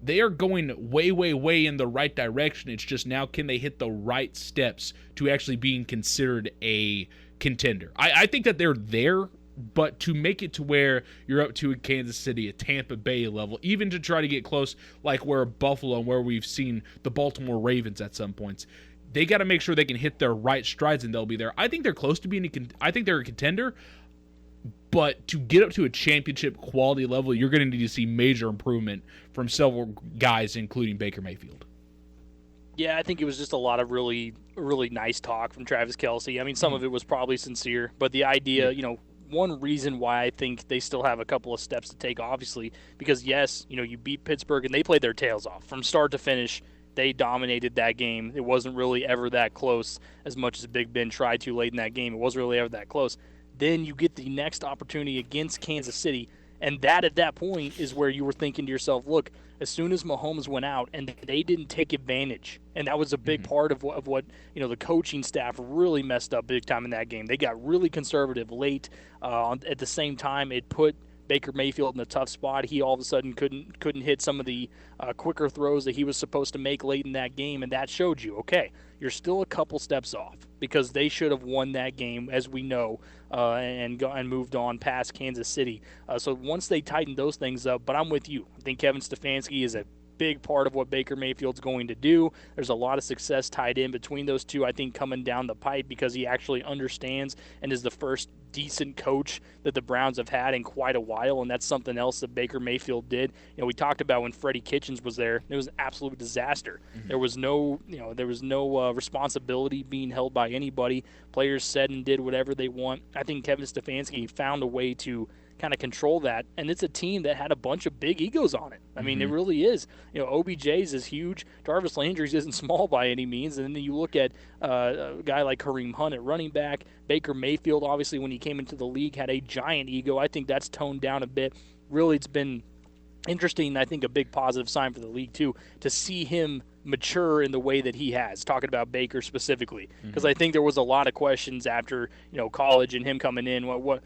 They are going way, way, way in the right direction. It's just now, can they hit the right steps to actually being considered a contender? I think that they're there, but to make it to where you're up to a Kansas City, a Tampa Bay level, even to try to get close like where Buffalo and where we've seen the Baltimore Ravens at some points, they got to make sure they can hit their right strides and they'll be there. I think they're close to being I think they're a contender, but to get up to a championship quality level, you're going to need to see major improvement from several guys, including Baker Mayfield. Yeah, I think it was just a lot of really, really nice talk from Travis Kelce. I mean, some of it was probably sincere, but the idea, one reason why I think they still have a couple of steps to take, obviously, because yes, you beat Pittsburgh and they played their tails off from start to finish. They dominated that game. It wasn't really ever that close, as much as Big Ben tried to late in that game. It wasn't really ever that close. Then you get the next opportunity against Kansas City, and that at that point is where you were thinking to yourself, look, as soon as Mahomes went out and they didn't take advantage, and that was a big part of what the coaching staff really messed up big time in that game. They got really conservative late. At the same time, it put Baker Mayfield in a tough spot. He all of a sudden couldn't hit some of the quicker throws that he was supposed to make late in that game, and that showed you, okay, you're still a couple steps off, because they should have won that game, as we know, and moved on past Kansas City. So once they tightened those things up, but I'm with you. I think Kevin Stefanski is a big part of what Baker Mayfield's going to do. There's a lot of success tied in between those two, I think, coming down the pipe, because he actually understands and is the first decent coach that the Browns have had in quite a while, and that's something else that Baker Mayfield did. We talked about when Freddie Kitchens was there, it was an absolute disaster. There was no responsibility being held by anybody. Players said and did whatever they want. I think Kevin Stefanski found a way to kind of control that, and it's a team that had a bunch of big egos on it. I mean, it really is. OBJ's is huge. Jarvis Landry's isn't small by any means, and then you look at a guy like Kareem Hunt at running back. Baker Mayfield, obviously, when he came into the league, had a giant ego. I think that's toned down a bit. Really, it's been interesting, I think a big positive sign for the league, too, to see him mature in the way that he has, talking about Baker specifically, because I think there was a lot of questions after college and him coming in. What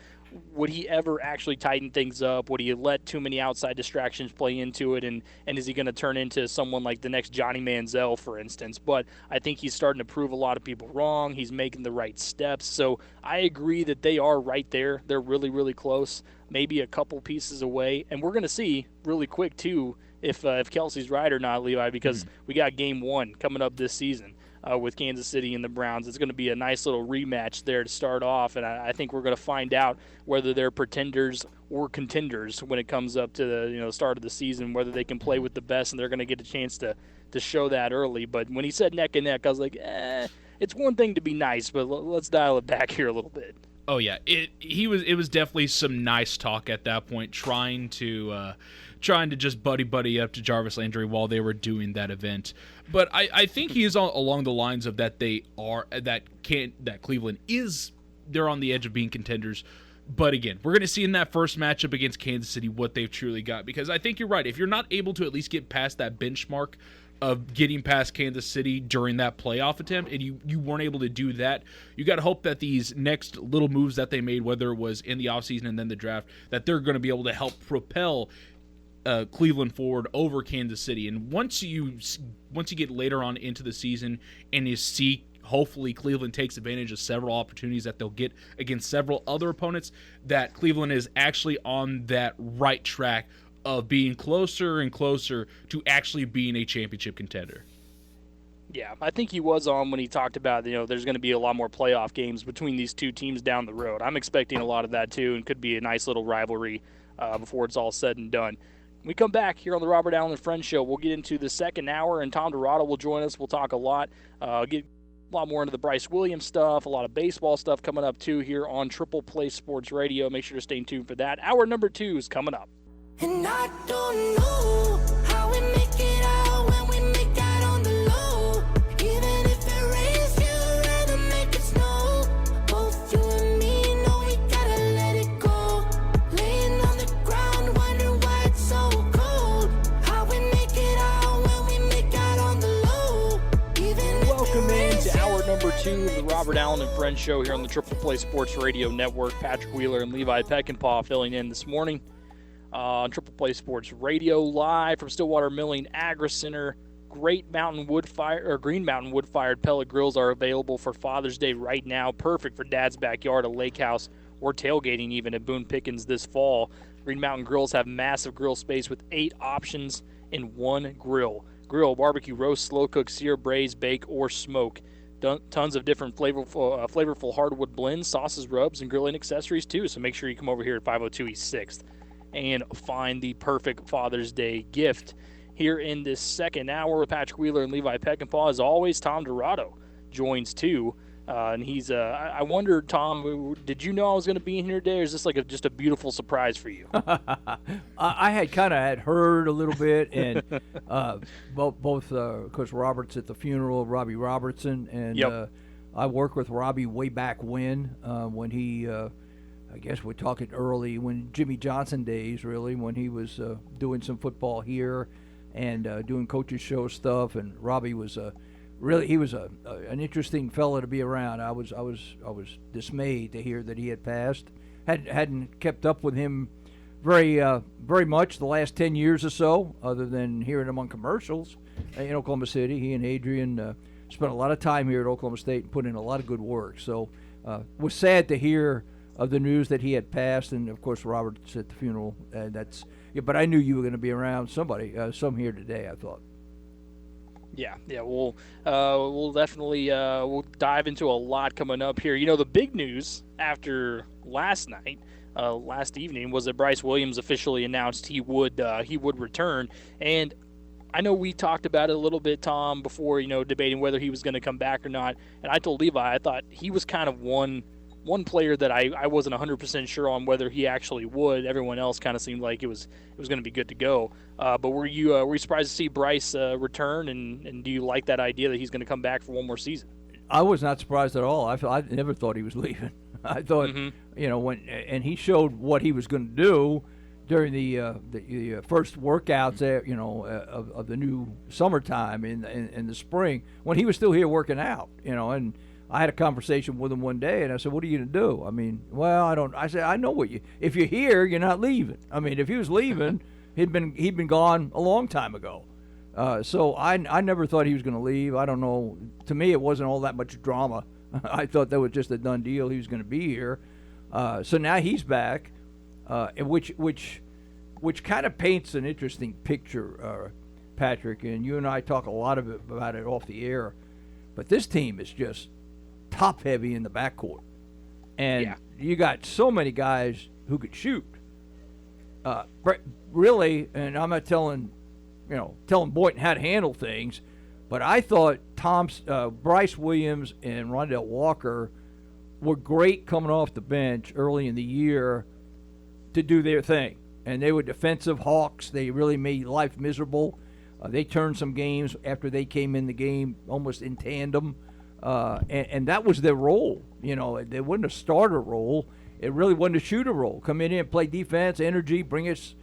would he ever actually tighten things up? Would he let too many outside distractions play into it? And is he going to turn into someone like the next Johnny Manziel, for instance? But I think he's starting to prove a lot of people wrong. He's making the right steps. So I agree that they are right there. They're really, really close, maybe a couple pieces away. And we're going to see really quick, too, if Kelce's right or not, Levi, because we got game one coming up this season. With Kansas City and the Browns. It's going to be a nice little rematch there to start off, and I think we're going to find out whether they're pretenders or contenders when it comes up to the start of the season, whether they can play with the best, and they're going to get a chance to show that early. But when he said neck and neck, I was like, it's one thing to be nice, but let's dial it back here a little bit. Oh yeah, it was definitely some nice talk at that point, trying to just buddy up to Jarvis Landry while they were doing that event. But I think he is along the lines of that Cleveland they're on the edge of being contenders. But again, we're going to see in that first matchup against Kansas City what they've truly got, because I think you're right. If you're not able to at least get past that benchmark of getting past Kansas City during that playoff attempt, and you weren't able to do that, you got to hope that these next little moves that they made, whether it was in the offseason and then the draft, that they're going to be able to help propel Cleveland forward over Kansas City. And once you get later on into the season and you see hopefully Cleveland takes advantage of several opportunities that they'll get against several other opponents, that Cleveland is actually on that right track of being closer and closer to actually being a championship contender. Yeah, I think he was on when he talked about, there's going to be a lot more playoff games between these two teams down the road. I'm expecting a lot of that too, and could be a nice little rivalry before it's all said and done. When we come back here on the Robert Allen and Friends Show, we'll get into the second hour, and Tom Dorado will join us. We'll talk a lot, get a lot more into the Bryce Williams stuff, a lot of baseball stuff coming up too here on Triple Play Sports Radio. Make sure to stay tuned for that. Hour number 2 is coming up. And I don't know how we make it out when we make out on the low. Even if it rains, you'd rather make it snow. Both you and me know we gotta let it go. Laying on the ground, wondering why it's so cold. How we make it out when we make out on the low. Even Welcome in to hour number 2 of the Robert Allen and Friends show here on the Triple Play Sports Radio Network. Patrick Wheeler and Levi Peckinpah filling in this morning on Triple Play Sports Radio, live from Stillwater Milling Agri Center. Green Mountain wood-fired pellet grills are available for Father's Day right now. Perfect for Dad's backyard, a lake house, or tailgating even at Boone Pickens this fall. Green Mountain grills have massive grill space with 8 options in one grill. Grill, barbecue, roast, slow cook, sear, braise, bake, or smoke. Tons of different flavorful hardwood blends, sauces, rubs, and grilling accessories too. So make sure you come over here at 502 East 6th and find the perfect Father's Day gift. Here in this second hour with Patrick Wheeler and Levi Peckinpah, as always, Tom Dorado joins too. And he's, I wondered, Tom, did you know I was going to be in here today, or is this like just a beautiful surprise for you? I had heard a little bit, and both of course, Robert's at the funeral of Robbie Robertson, and I worked with Robbie way back when he, I guess we're talking early, when Jimmy Johnson days, really, when he was doing some football here and doing coaches show stuff, and Robbie was really, he was an interesting fellow to be around. I was dismayed to hear that he had passed. Hadn't kept up with him very much the last 10 years or so, other than hearing him on commercials in Oklahoma City. He and Adrian spent a lot of time here at Oklahoma State and put in a lot of good work. So was sad to hear of the news that he had passed, and of course Robert's at the funeral. But I knew you were going to be around. Some here today, I thought. Yeah, we'll definitely we'll dive into a lot coming up here. You know, the big news after last evening, was that Bryce Williams officially announced he would return. And I know we talked about it a little bit, Tom, before, debating whether he was going to come back or not. And I told Levi I thought he was kind of one player that I wasn't 100% sure on whether he actually would. Everyone else kind of seemed like it was going to be good to go. But were you surprised to see Bryce return, and do you like that idea that he's going to come back for one more season? I was not surprised at all. I never thought he was leaving. I thought, when he showed what he was going to do during the first workouts there, of the new summertime in the spring, when he was still here working out, and I had a conversation with him one day, and I said, "What are you going to do?" I mean, I said, "I know if you're here, you're not leaving." I mean, if he was leaving, he'd been gone a long time ago. So I never thought he was going to leave. I don't know. To me, it wasn't all that much drama. I thought that was just a done deal. He was going to be here. So now he's back, which kind of paints an interesting picture, Patrick. And you and I talk a lot about it off the air. But this team is just top heavy in the backcourt, and you got so many guys who could shoot. Really, and I'm not telling Boynton how to handle things, but I thought Bryce Williams and Rondell Walker were great coming off the bench early in the year to do their thing, and they were defensive hawks. They really made life miserable. They turned some games after they came in the game almost in tandem. And that was their role. They wasn't a starter role. It really wasn't a shooter role. Come in here and play defense, energy, bring us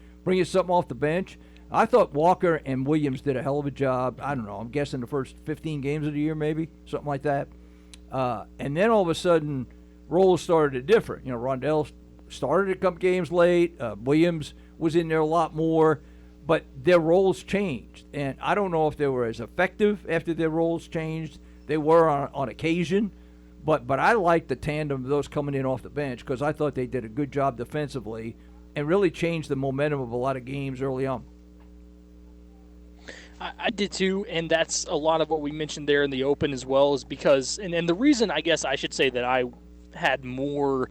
something off the bench. I thought Walker and Williams did a hell of a job. I don't know. I'm guessing the first 15 games of the year, maybe something like that. And then all of a sudden, roles started to differ. Rondell started a couple games late. Williams was in there a lot more, but their roles changed. And I don't know if they were as effective after their roles changed. They were on occasion, but I liked the tandem of those coming in off the bench because I thought they did a good job defensively and really changed the momentum of a lot of games early on. I did too, and that's a lot of what we mentioned there in the open as well, is because, and the reason I guess I should say that I had more,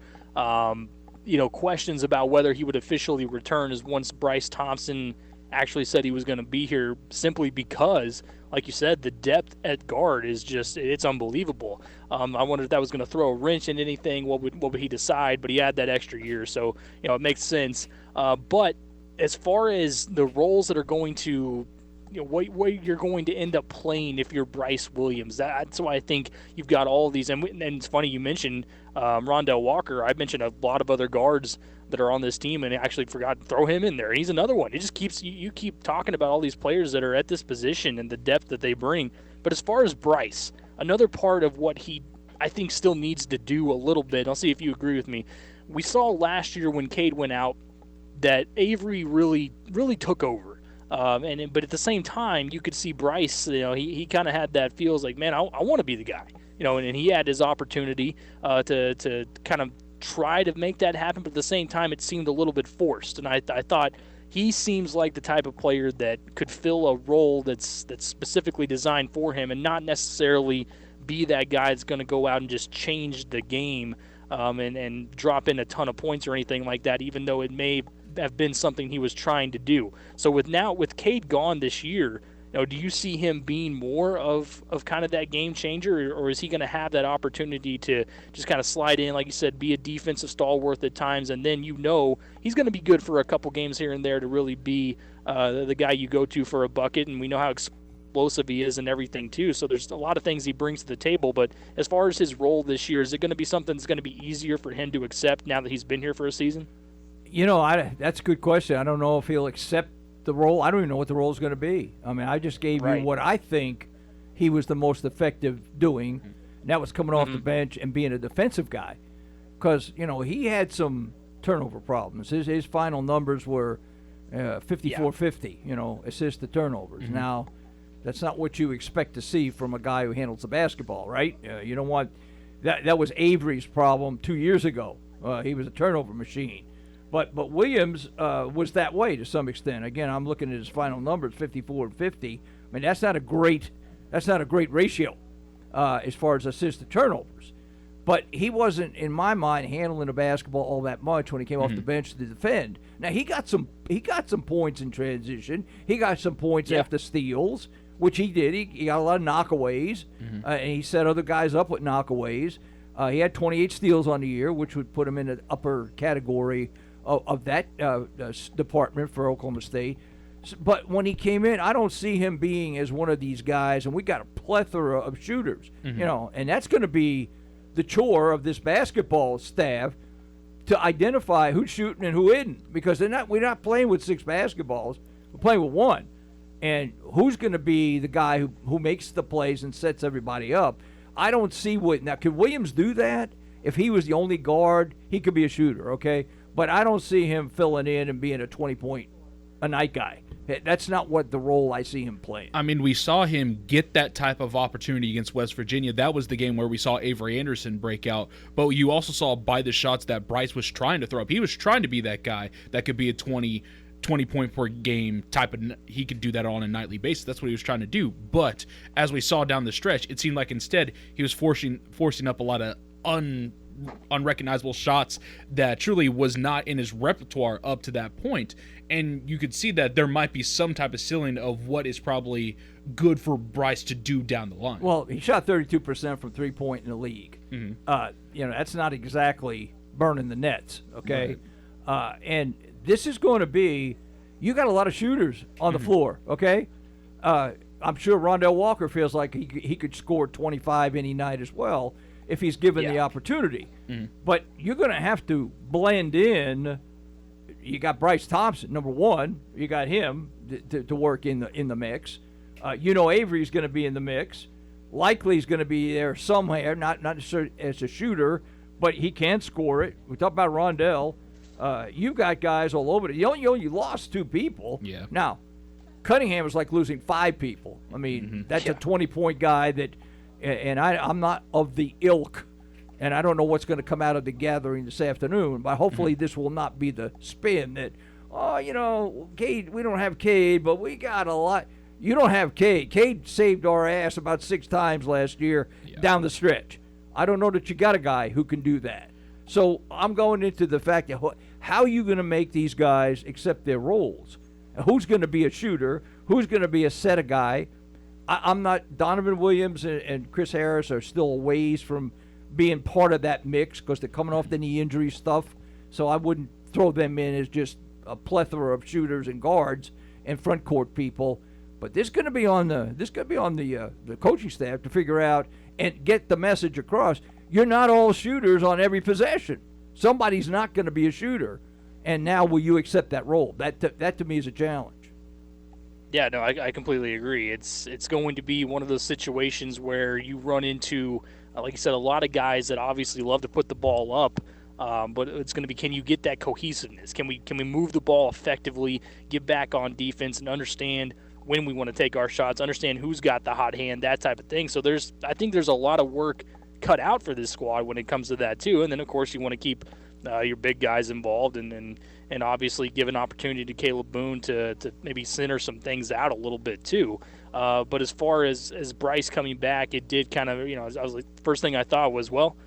questions about whether he would officially return is once Bryce Thompson actually said he was going to be here, simply because, like you said, the depth at guard is it's unbelievable. I wondered if that was going to throw a wrench in anything. What would he decide? But he had that extra year, so it makes sense. But as far as the roles that are going to, what you're going to end up playing if you're Bryce Williams, that's why I think you've got all of these. And it's funny you mentioned Rondell Walker. I mentioned a lot of other guards that are on this team, and I actually forgot to throw him in there. He's another one. It just keeps you keep talking about all these players that are at this position and the depth that they bring. But as far as Bryce, another part of what he I think still needs to do a little bit. I'll see if you agree with me. We saw last year when Cade went out that Avery really took over. But at the same time, you could see Bryce. He kind of had that feels like, man, I want to be the guy. And he had his opportunity to kind of try to make that happen. But at the same time, it seemed a little bit forced. And I thought he seems like the type of player that could fill a role that's specifically designed for him, and not necessarily be that guy that's going to go out and just change the game and drop in a ton of points or anything like that, even though it may have been something he was trying to do. So with Cade gone this year, do you see him being more of kind of that game changer, or is he going to have that opportunity to just kind of slide in, like you said, be a defensive stalwart at times, and then he's going to be good for a couple games here and there to really be the guy you go to for a bucket, and we know how explosive he is and everything too. So there's a lot of things he brings to the table, but as far as his role this year, is it going to be something that's going to be easier for him to accept now that he's been here for a season? That's a good question. I don't know if he'll accept the role. I don't even know what the role is going to be. I mean, I just gave you what I think he was the most effective doing, and that was coming off the bench and being a defensive guy. Because, he had some turnover problems. His final numbers were 54-50, assist to turnovers. Now, that's not what you expect to see from a guy who handles the basketball, right? You don't want that was Avery's problem 2 years ago. He was a turnover machine. But Williams was that way to some extent. Again, I'm looking at his final numbers, 54 and 50. I mean, that's not a great ratio as far as assists to turnovers. But he wasn't, in my mind, handling the basketball all that much when he came off the bench to defend. Now he got some points in transition. He got some points after steals, which he did. He got a lot of knockaways, and he set other guys up with knockaways. He had 28 steals on the year, which would put him in the upper category of that department for Oklahoma State. But when he came in, I don't see him being as one of these guys, and we got a plethora of shooters, and that's going to be the chore of this basketball staff to identify who's shooting and who isn't, because we're not playing with 6 basketballs, we're playing with 1. And who's going to be the guy who makes the plays and sets everybody up? I don't see now, could Williams do that? If he was the only guard, he could be a shooter, okay? But I don't see him filling in and being a 20-point-a-night guy. That's not what the role I see him playing. I mean, we saw him get that type of opportunity against West Virginia. That was the game where we saw Avery Anderson break out. But you also saw by the shots that Bryce was trying to throw up. He was trying to be that guy that could be a 20-point per game type of. He could do that on a nightly basis. That's what he was trying to do. But as we saw down the stretch, it seemed like instead he was forcing up a lot of unrecognizable shots that truly was not in his repertoire up to that point. And you could see that there might be some type of ceiling of what is probably good for Bryce to do down the line. Well, he shot 32% from three-point in the league. That's not exactly burning the nets, okay? Right. And this is going to be, you got a lot of shooters on the floor, okay? I'm sure Rondell Walker feels like he could score 25 any night as well if he's given the opportunity. But you're going to have to blend in. You got Bryce Thompson, number one. You got him to work in the mix. Avery's going to be in the mix. Likely he's going to be there somewhere, not necessarily as a shooter, but he can score it. We talk about Rondell. You've got guys all over it. You only lost 2 people. Yeah. Now, Cunningham was like losing 5 people. I mean, that's a 20-point guy that, and I'm not of the ilk, and I don't know what's going to come out of the gathering this afternoon, but hopefully this will not be the spin that, Cade, we don't have Cade, but we got a lot. You don't have Cade. Cade saved our ass about 6 times last year down the stretch. I don't know that you got a guy who can do that. So I'm going into the fact that how are you going to make these guys accept their roles? Who's going to be a shooter? Who's going to be a set of guy? I'm not. Donovan Williams and Chris Harris are still a ways from being part of that mix because they're coming off the knee injury stuff. So I wouldn't throw them in as just a plethora of shooters and guards and front court people. But this is going to be on the coaching staff to figure out and get the message across. You're not all shooters on every possession. Somebody's not going to be a shooter, and now will you accept that role? That to me is a challenge. Yeah, no, I completely agree. It's going to be one of those situations where you run into Like you said, a lot of guys that obviously love to put the ball up. But it's going to be, can you get that cohesiveness? Can we move the ball effectively, get back on defense, and understand when we want to take our shots, understand who's got the hot hand, that type of thing. So I think there's a lot of work cut out for this squad when it comes to that too. And then of course you want to keep your big guys involved and obviously give an opportunity to Caleb Boone to maybe center some things out a little bit too. But as far as Bryce coming back, it did kind of, I was like, first thing I thought was, well,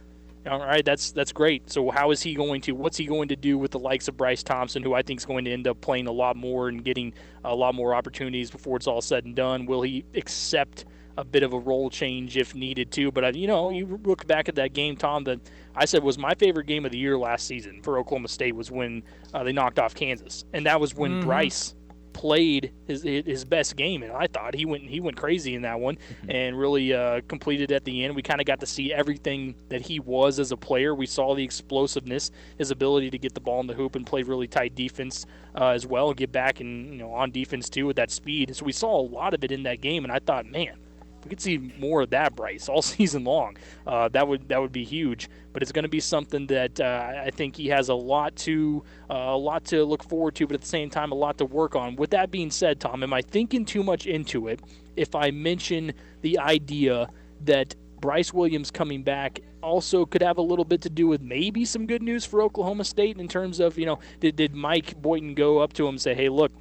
all right, that's great. So what's he going to do with the likes of Bryce Thompson, who I think is going to end up playing a lot more and getting a lot more opportunities before it's all said and done? Will he accept a bit of a role change if needed to? But, you look back at that game, Tom, that I said was my favorite game of the year last season for Oklahoma State was when they knocked off Kansas. And that was when Bryce played his best game, and I thought he went crazy in that one and really completed at the end. We kind of got to see everything that he was as a player. We saw the explosiveness, his ability to get the ball in the hoop and play really tight defense as well, and get back and on defense too with that speed. So we saw a lot of it in that game, and I thought, man, we could see more of that Bryce all season long. That would be huge. But it's going to be something that I think he has a lot to look forward to, but at the same time, a lot to work on. With that being said, Tom, am I thinking too much into it if I mention the idea that Bryce Williams coming back also could have a little bit to do with maybe some good news for Oklahoma State in terms of, did Mike Boynton go up to him and say, hey, look,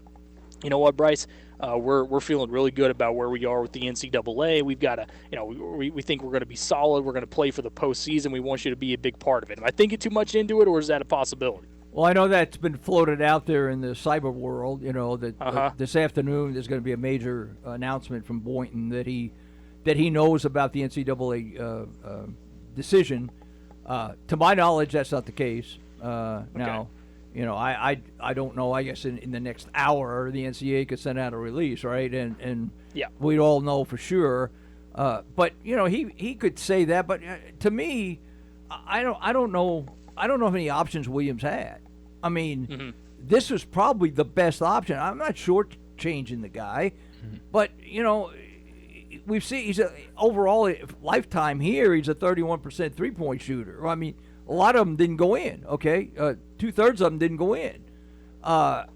you know what, Bryce? We're feeling really good about where we are with the NCAA. We've got to, we think we're going to be solid. We're going to play for the postseason. We want you to be a big part of it. Am I thinking too much into it, or is that a possibility? Well, I know that's been floated out there in the cyber world, that this afternoon there's going to be a major announcement from Boynton that he knows about the NCAA decision. To my knowledge, that's not the case. Now, I don't know. I guess in the next hour, the NCAA could send out a release, right? And yeah, we'd all know for sure. But he could say that. But to me, I don't know how many options Williams had. I mean, this was probably the best option. I'm not shortchanging the guy, but we've seen he's overall lifetime here. He's a 31% 3-point shooter. I mean, a lot of them didn't go in. Okay, 2/3 of them didn't go in.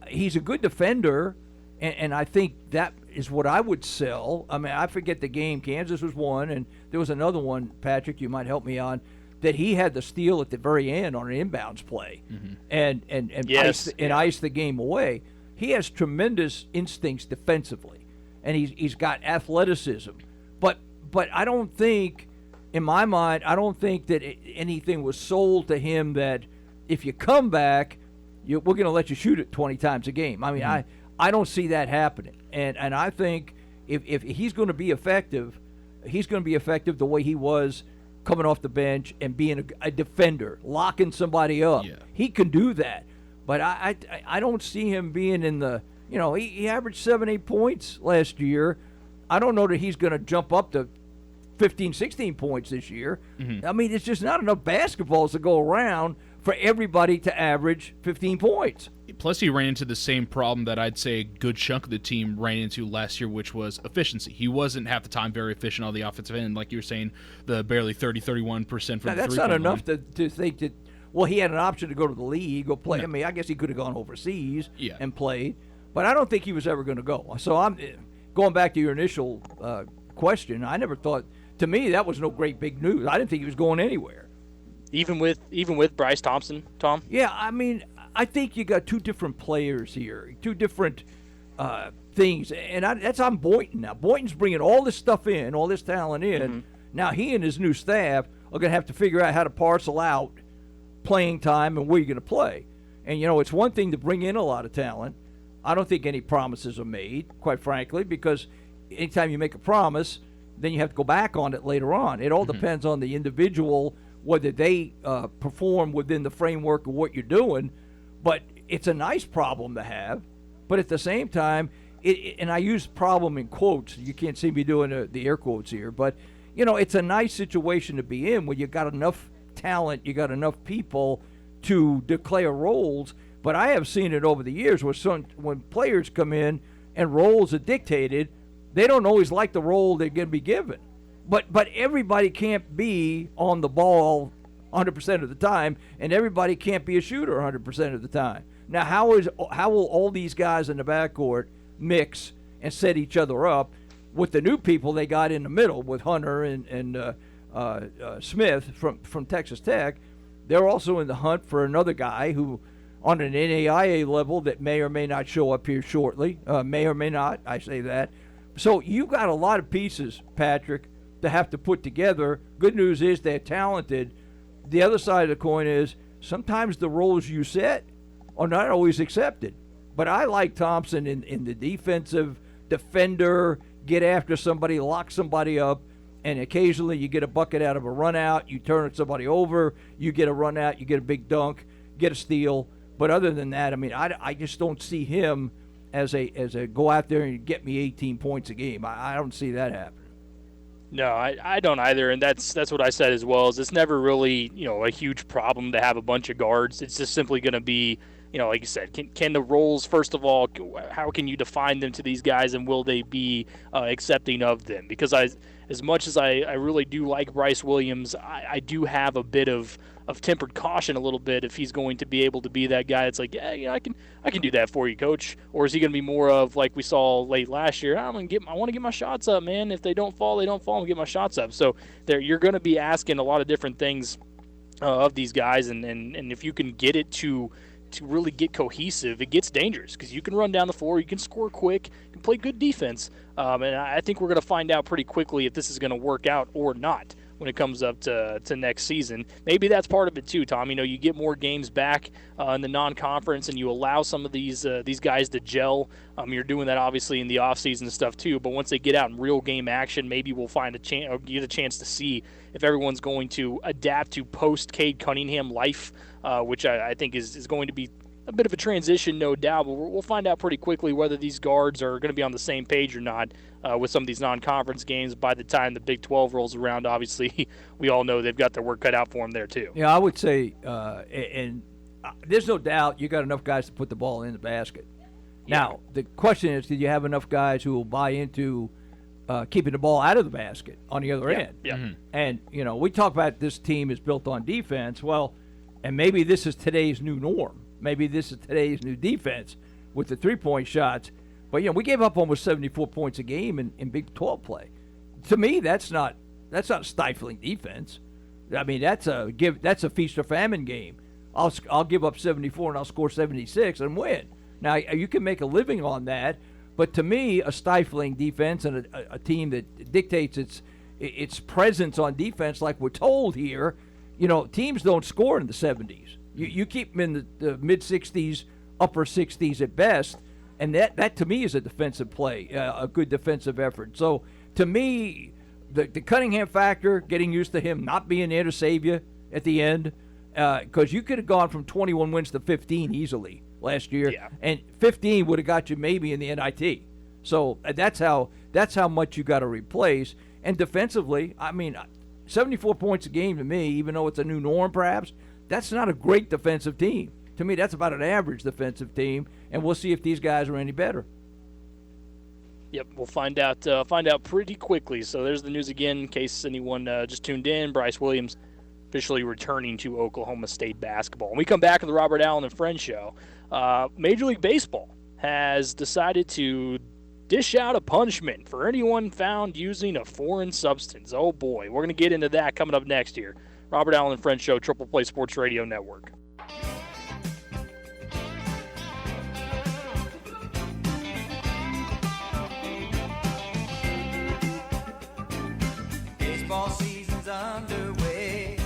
He's a good defender, and I think that is what I would sell. I mean, I forget the game. Kansas was one, and there was another one. Patrick, you might help me on. That he had the steal at the very end on an inbounds play, and iced the game away. He has tremendous instincts defensively, and he's got athleticism. But I don't think, in my mind, I don't think that anything was sold to him that if you come back, we're going to let you shoot it 20 times a game. I mean, I don't see that happening, and I think if he's going to be effective, he's going to be effective the way he was coming off the bench and being a defender, locking somebody up. Yeah. He can do that. But I don't see him being in the, he averaged 7-8 points last year. I don't know that he's going to jump up to 15, 16 points this year. I mean, it's just not enough basketballs to go around for everybody to average 15 points. Plus, he ran into the same problem that I'd say a good chunk of the team ran into last year, which was efficiency. He wasn't half the time very efficient on the offensive end, like you were saying, the barely 30-31% from the three-point That's not enough to think that, well, he had an option to go to the league or play. No. I mean, I guess he could have gone overseas and played, but I don't think he was ever going to go. So I'm going back to your initial question. I never thought, to me, that was no great big news. I didn't think he was going anywhere. Even with Bryce Thompson, Tom? Yeah, I mean, I think you got two different players here, two different things, and that's on Boynton now. Boynton's bringing all this stuff in, all this talent in. Now he and his new staff are going to have to figure out how to parcel out playing time and where you're going to play. And, it's one thing to bring in a lot of talent. I don't think any promises are made, quite frankly, because anytime you make a promise, then you have to go back on it later on. It all depends on the individual, whether they perform within the framework of what you're doing. But it's a nice problem to have. But at the same time, and I use problem in quotes. You can't see me doing the air quotes here. But, it's a nice situation to be in where you got enough talent, you got enough people to declare roles. But I have seen it over the years where when players come in and roles are dictated, they don't always like the role they're going to be given. But everybody can't be on the ball 100% of the time, and everybody can't be a shooter 100% of the time. Now, how will all these guys in the backcourt mix and set each other up with the new people they got in the middle with Hunter and Smith from Texas Tech? They're also in the hunt for another guy who, on an NAIA level, that may or may not show up here shortly. May or may not, I say that. So you got a lot of pieces, Patrick, to have to put together. Good news is they're talented. The other side of the coin is sometimes the roles you set are not always accepted. But I like Thompson in the defensive defender, get after somebody, lock somebody up, and occasionally you get a bucket out of a run out, you turn somebody over, you get a run out, you get a big dunk, get a steal. But other than that, I mean, I just don't see him as a go out there and get me 18 points a game. I don't see that happening. No, I don't either, and that's what I said as well. Is it's never really a huge problem to have a bunch of guards. It's just simply going to be like you said, can the roles, first of all, how can you define them to these guys, and will they be accepting of them? Because as much as I really do like Bryce Williams, I do have a bit of tempered caution a little bit if he's going to be able to be that guy. It's like, I can do that for you, coach. Or is he going to be more of, like we saw late last year, I want to get my shots up, man. If they don't fall, they don't fall. I'm going to get my shots up. So you're going to be asking a lot of different things of these guys, and if you can get it to really get cohesive, it gets dangerous because you can run down the floor, you can score quick, you can play good defense, and I think we're going to find out pretty quickly if this is going to work out or not when it comes up to next season. Maybe that's part of it too, Tom. You get more games back in the non-conference, and you allow some of these guys to gel. You're doing that obviously in the offseason and stuff too, but once they get out in real game action, maybe we'll find get a chance to see if everyone's going to adapt to post-Cade Cunningham life, which I think is going to be a bit of a transition, no doubt, but we'll find out pretty quickly whether these guards are going to be on the same page or not with some of these non-conference games by the time the Big 12 rolls around. Obviously, we all know they've got their work cut out for them there too. Yeah, I would say, and there's no doubt you got enough guys to put the ball in the basket. Yeah. Now, the question is, did you have enough guys who will buy into keeping the ball out of the basket on the other end? Yeah. Mm-hmm. And, we talk about this team is built on defense. Well, and maybe this is today's new norm. Maybe this is today's new defense with the three-point shots. But, we gave up almost 74 points a game in Big 12 play. To me, that's not stifling defense. I mean, that's a feast or famine game. I'll give up 74 and I'll score 76 and win. Now, you can make a living on that, but to me, a stifling defense and a team that dictates its presence on defense, like we're told here, teams don't score in the 70s. You keep them in the mid-60s, upper 60s at best, and that to me is a defensive play, a good defensive effort. So to me, the Cunningham factor, getting used to him not being there to save you at the end, because you could have gone from 21 wins to 15 easily last year, and 15 would have got you maybe in the NIT. So that's how much you got to replace. And defensively, I mean, 74 points a game to me, even though it's a new norm perhaps, that's not a great defensive team. To me, that's about an average defensive team, and we'll see if these guys are any better. Yep, we'll find out pretty quickly. So there's the news again, in case anyone just tuned in. Bryce Williams officially returning to Oklahoma State basketball. When we come back to the Robert Allen and Friends show, Major League Baseball has decided to dish out a punishment for anyone found using a foreign substance. Oh boy, we're going to get into that coming up next year. Robert Allen and Friends show, Triple Play Sports Radio Network. Baseball season's underway.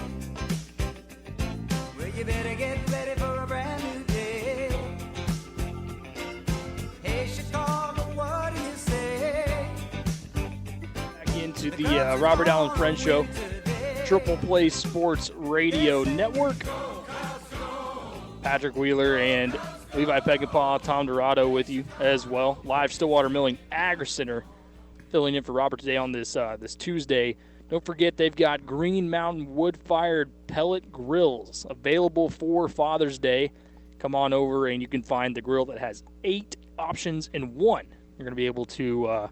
Well, you better get ready for a brand new day. Hey, Chicago, what do you say? Back into the Robert Allen Friends show, Triple Play Sports Radio Network. Patrick Wheeler and Levi Peckinpah, Tom Dorado with you as well. Live Stillwater Milling Agri Center, filling in for Robert today on this Tuesday. Don't forget they've got Green Mountain wood-fired pellet grills available for Father's Day. Come on over and you can find the grill that has 8 options in one. You're going to be able to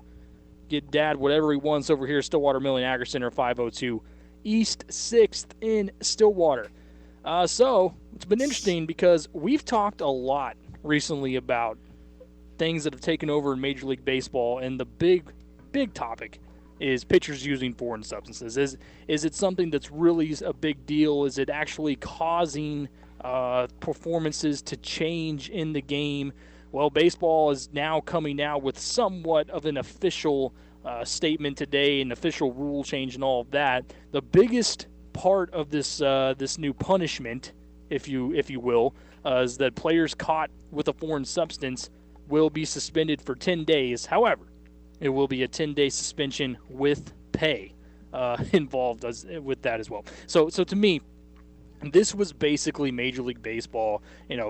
get Dad whatever he wants over here at Stillwater Milling Agri Center, 502 East 6th in Stillwater. So it's been interesting because we've talked a lot recently about things that have taken over in Major League Baseball, and the big topic is pitchers using foreign substances. Is it something that's really a big deal? Is it actually causing performances to change in the game? Well, baseball is now coming out with somewhat of an official statement today, an official rule change and all of that. The biggest part of this this new punishment, if you will, is that players caught with a foreign substance will be suspended for 10 days. However, it will be a 10-day suspension with pay involved with that as well. So to me, this was basically Major League Baseball,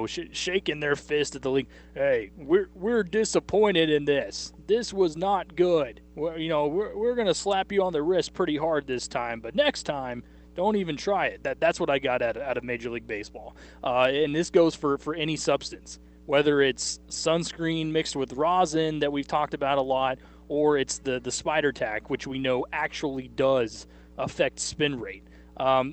shaking their fist at the league. Hey, we're disappointed in this. This was not good. We're going to slap you on the wrist pretty hard this time, but next time, don't even try it. That's what I got out of Major League Baseball. And this goes for any substance, whether it's sunscreen mixed with rosin that we've talked about a lot, or it's the spider tack, which we know actually does affect spin rate.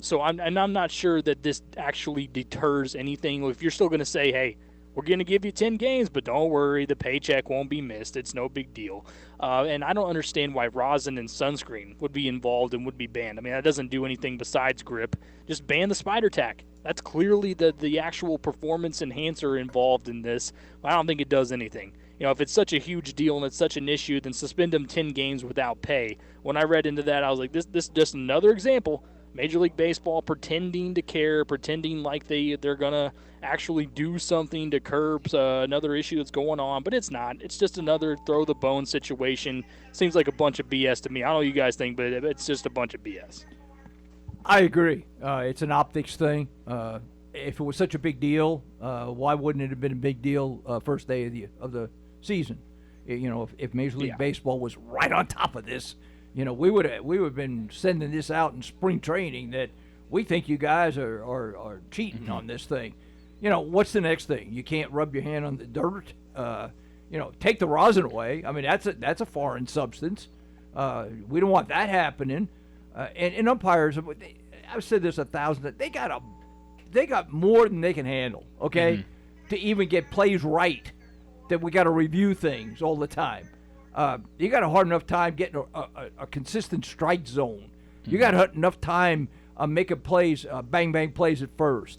So I'm not sure that this actually deters anything. If you're still going to say, hey, we're going to give you 10 games, but don't worry, the paycheck won't be missed. It's no big deal. And I don't understand why rosin and sunscreen would be involved and would be banned. I mean, that doesn't do anything besides grip. Just ban the spider tack. That's clearly the actual performance enhancer involved in this. I don't think it does anything. If it's such a huge deal and it's such an issue, then suspend them 10 games without pay. When I read into that, I was like, this is just another example. Major League Baseball pretending to care, pretending like they're going to actually do something to curb another issue that's going on, but it's not. It's just another throw-the-bone situation. Seems like a bunch of BS to me. I don't know what you guys think, but it's just a bunch of BS. I agree. It's an optics thing. If it was such a big deal, why wouldn't it have been a big deal first day of the season? If Major League Baseball was right on top of this, we would have been sending this out in spring training that we think you guys are cheating on this thing. What's the next thing? You can't rub your hand on the dirt. Take the rosin away. I mean, that's a foreign substance. We don't want that happening. And umpires, I've said this 1,000. They got more than they can handle. Okay, to even get plays right. That we got to review things all the time. You got a hard enough time getting a consistent strike zone. You got enough time making plays, bang plays at first,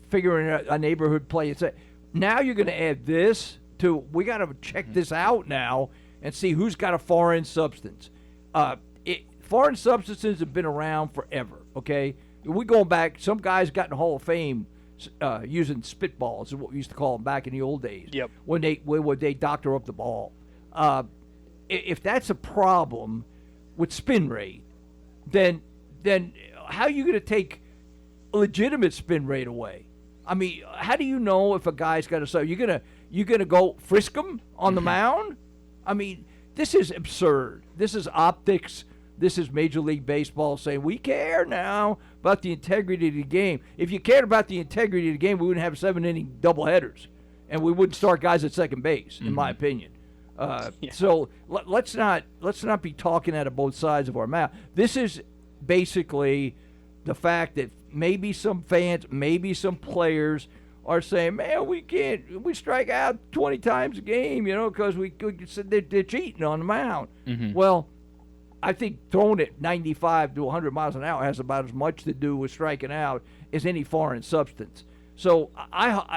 figuring out a neighborhood play. Now you're going to add this to. We got to check this out now and see who's got a foreign substance. Foreign substances have been around forever. Okay, we going back. Some guys got in the Hall of Fame. Using spitballs is what we used to call them back in the old days. Yep. When they doctor up the ball. If that's a problem with spin rate, then how are you going to take legitimate spin rate away? I mean, how do you know if a guy's got a you're gonna go frisk him on the mound? I mean, this is absurd. This is optics. This is Major League Baseball saying, we care now about the integrity of the game. If you cared about the integrity of the game, we wouldn't have 7-inning doubleheaders, and we wouldn't start guys at second base, in my opinion. So let's not be talking out of both sides of our mouth. This is basically the fact that maybe some fans, maybe some players are saying, man, we strike out 20 times a game, because they're cheating on the mound. Well, I think throwing it 95 to 100 miles an hour has about as much to do with striking out as any foreign substance. So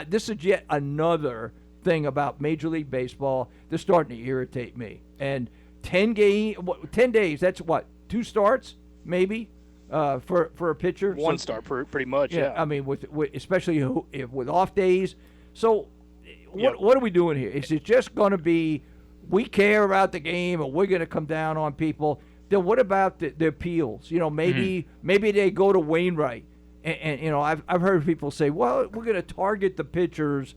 this is yet another thing about Major League Baseball that's starting to irritate me. And 10 days, that's what, 2 starts maybe for a pitcher? One start pretty much, yeah. I mean, with especially with off days. So what are we doing here? Is it just going to be we care about the game and we're going to come down on people? Then what about the appeals? Maybe they go to Wainwright, and I've heard people say, well, we're going to target the pitchers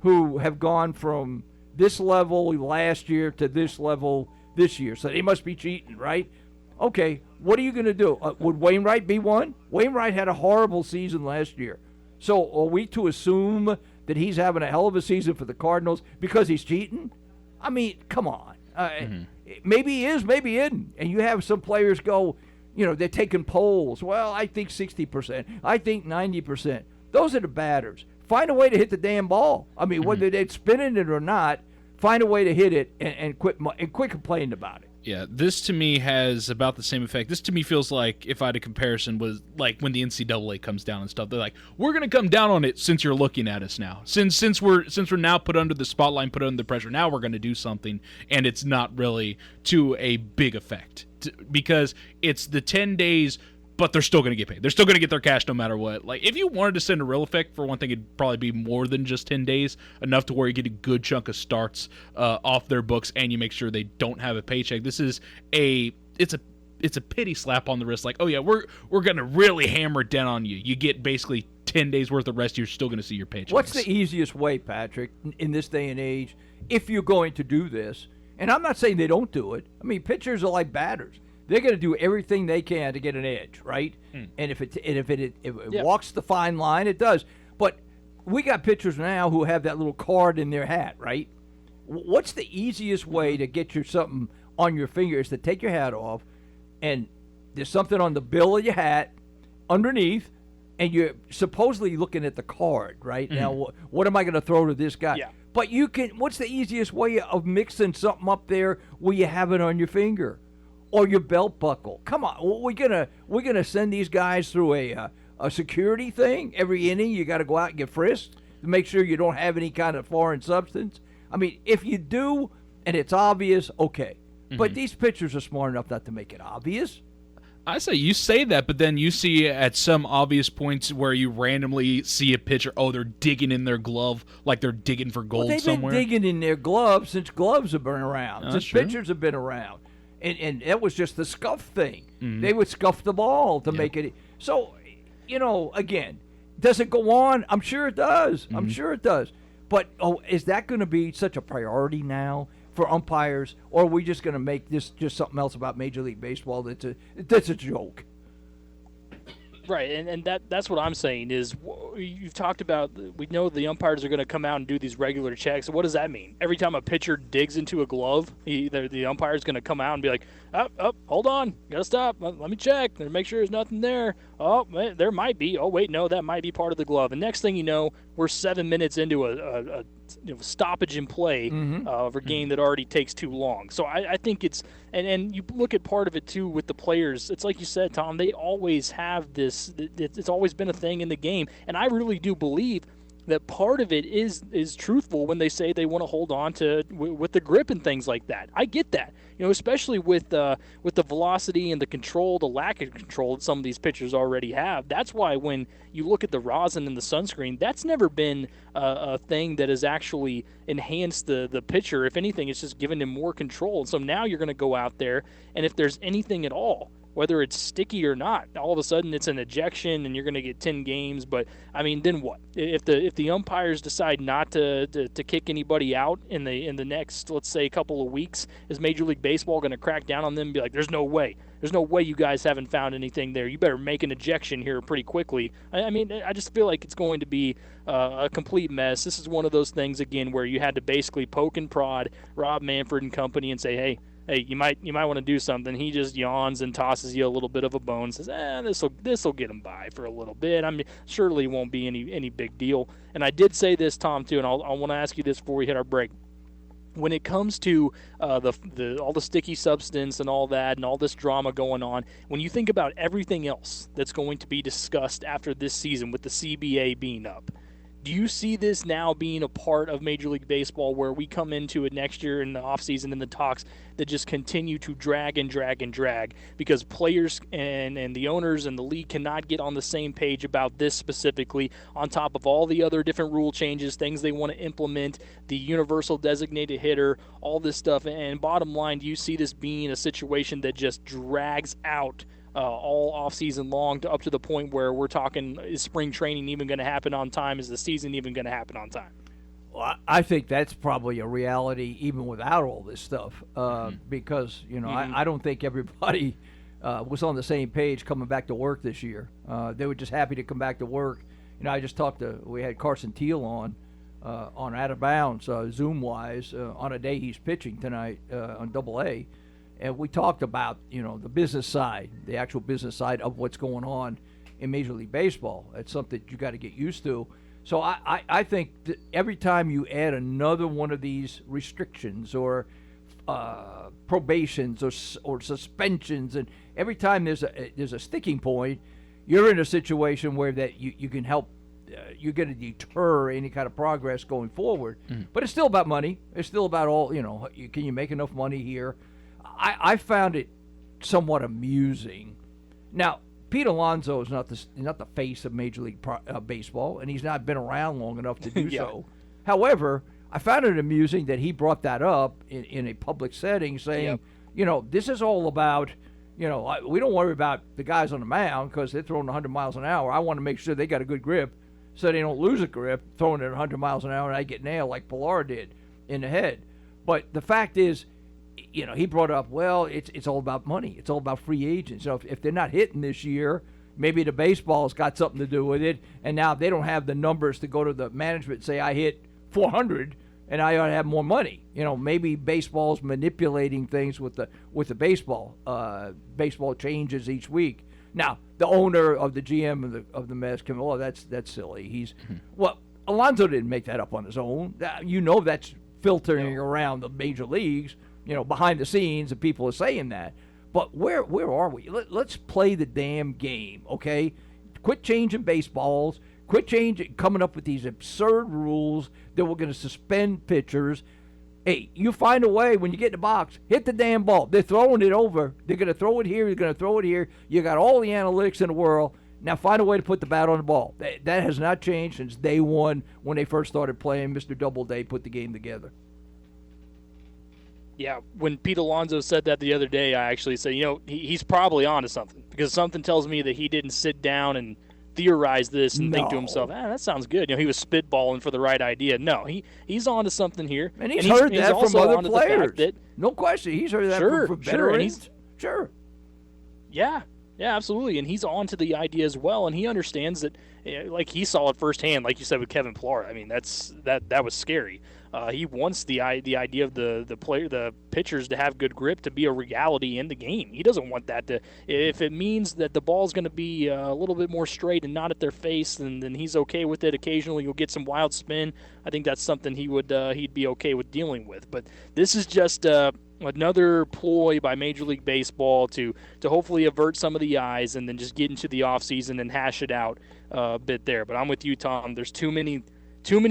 who have gone from this level last year to this level this year, so they must be cheating, right? Okay, what are you going to do? Would Wainwright be one? Wainwright had a horrible season last year, so are we to assume that he's having a hell of a season for the Cardinals because he's cheating? I mean, come on. Maybe he is, maybe he isn't. And you have some players go, they're taking polls. Well, I think 60%. I think 90%. Those are the batters. Find a way to hit the damn ball. I mean, whether they're spinning it or not, find a way to hit it and quit complaining about it. Yeah, this to me has about the same effect. This to me feels like, if I had a comparison, was like when the NCAA comes down and stuff. They're like, we're going to come down on it since you're looking at us now. Since we're now put under the spotlight, put under the pressure, now we're going to do something, and it's not really to a big effect because it's the 10 days, but they're still going to get paid. They're still going to get their cash no matter what. Like, if you wanted to send a real effect, for one thing, it'd probably be more than just 10 days, enough to where you get a good chunk of starts off their books, and you make sure they don't have a paycheck. This is it's a pity slap on the wrist. Like, oh yeah, we're going to really hammer it down on you. You get basically 10 days worth of rest. You're still going to see your paycheck. What's the easiest way, Patrick, in this day and age, if you're going to do this? And I'm not saying they don't do it. I mean, pitchers are like batters. They're going to do everything they can to get an edge, right? And if it walks the fine line, it does. But we got pitchers now who have that little card in their hat, right? What's the easiest way to get you something on your finger is to take your hat off, and there's something on the bill of your hat underneath, and you're supposedly looking at the card, right? Now, what am I going to throw to this guy? Yeah. But you can. What's the easiest way of mixing something up there where you have it on your finger? Or your belt buckle. Come on, we're gonna send these guys through a security thing every inning. You got to go out and get frisked to make sure you don't have any kind of foreign substance. I mean, if you do and it's obvious, okay. But these pitchers are smart enough not to make it obvious. I say you say that, but then you see at some obvious points where you randomly see a pitcher, they're digging in their glove like they're digging for gold They've somewhere. been digging in their gloves since gloves have been around, since true. pitchers have been around. And that was just the scuff thing. They would scuff the ball to make it. So, again, does it go on? I'm sure it does. I'm sure it does. But, is that going to be such a priority now for umpires? Or are we just going to make this just something else about Major League Baseball that's a joke? Right, and that's what I'm saying is you've talked about, we know the umpires are going to come out and do these regular checks. What does that mean? Every time a pitcher digs into a glove, the umpire is going to come out and be like, hold on, got to stop. Let me check. Make sure there's nothing there. Oh, there might be. Oh, wait, no, that might be part of the glove. And next thing you know, we're 7 minutes into a stoppage in play of a game that already takes too long. So I think it's – and you look at part of it, too, with the players. It's like you said, Tom, they always have this – it's always been a thing in the game. And I really do believe that part of it is truthful when they say they want to hold on to with the grip and things like that. I get that, especially with the velocity and the control, the lack of control that some of these pitchers already have. That's why when you look at the rosin and the sunscreen, that's never been a thing that has actually enhanced the pitcher. If anything, it's just given him more control. And so now you're going to go out there, and if there's anything at all, whether it's sticky or not, all of a sudden it's an ejection and you're going to get 10 games. But, I mean, then what? If the umpires decide not to kick anybody out in the next, let's say, couple of weeks, is Major League Baseball going to crack down on them and be like, there's no way. There's no way you guys haven't found anything there. You better make an ejection here pretty quickly. I mean, I just feel like it's going to be a complete mess. This is one of those things, again, where you had to basically poke and prod Rob Manfred and company and say, hey, you might want to do something. He just yawns and tosses you a little bit of a bone, says, this'll get him by for a little bit. I mean, surely it won't be any big deal. And I did say this, Tom, too, and I want to ask you this before we hit our break. When it comes to all the sticky substance and all that and all this drama going on, when you think about everything else that's going to be discussed after this season with the CBA being up, do you see this now being a part of Major League Baseball where we come into it next year in the offseason and the talks that just continue to drag and drag and drag because players and the owners and the league cannot get on the same page about this specifically, on top of all the other different rule changes, things they want to implement, the universal designated hitter, all this stuff? And bottom line, do you see this being a situation that just drags out all off-season long up to the point where we're talking, is spring training even going to happen on time? Is the season even going to happen on time? Well, I think that's probably a reality even without all this stuff because, I don't think everybody was on the same page coming back to work this year. They were just happy to come back to work. I just we had Carson Teal on on Out of Bounds, Zoom-wise, on a day he's pitching tonight on Double-A. And we talked about, the business side, the actual business side of what's going on in Major League Baseball. It's something you got to get used to. So I think that every time you add another one of these restrictions or probations or suspensions, and every time there's a sticking point, you're in a situation where that you can help. You're going to deter any kind of progress going forward. But it's still about money. It's still about all, can you make enough money here? I found it somewhat amusing. Now, Pete Alonso is not the face of Major League Baseball, and he's not been around long enough to do so. However, I found it amusing that he brought that up in a public setting, saying, this is all about, we don't worry about the guys on the mound because they're throwing 100 miles an hour. I want to make sure they got a good grip so they don't lose a grip throwing it 100 miles an hour and I get nailed like Pilar did in the head. But the fact is, he brought up, well, it's all about money. It's all about free agents. So if they're not hitting this year, maybe the baseball's got something to do with it. And now they don't have the numbers to go to the management and say, I hit 400 and I ought to have more money. Maybe baseball's manipulating things with the baseball. Baseball changes each week. Now, the owner of the GM of the Mets can, that's silly. Alonso didn't make that up on his own. That's filtering around the major leagues. Behind the scenes, and people are saying that. But where are we? Let's play the damn game, okay? Quit changing baseballs. Quit coming up with these absurd rules that we're going to suspend pitchers. Hey, you find a way when you get in the box, hit the damn ball. They're throwing it over. They're going to throw it here. They're going to throw it here. You got all the analytics in the world. Now find a way to put the bat on the ball. That has not changed since day one when they first started playing. Mr. Doubleday put the game together. Yeah, when Pete Alonso said that the other day, I actually said, he's probably onto something because something tells me that he didn't sit down and theorize this and think to himself, that sounds good. He was spitballing for the right idea. No, he's onto something here. And he's heard that from other players. No question. He's heard that from veterans. Sure. Yeah, absolutely. And he's on to the idea as well, and he understands that, like he saw it firsthand, like you said with Kevin Pilar. I mean, that was scary. He wants the idea of the pitchers to have good grip to be a reality in the game. He doesn't want that to. If it means that the ball's going to be a little bit more straight and not at their face, then he's okay with it. Occasionally, you'll get some wild spin. I think that's something he'd be okay with dealing with. But this is just another ploy by Major League Baseball to hopefully avert some of the eyes and then just get into the offseason and hash it out a bit there. But I'm with you, Tom. There's too many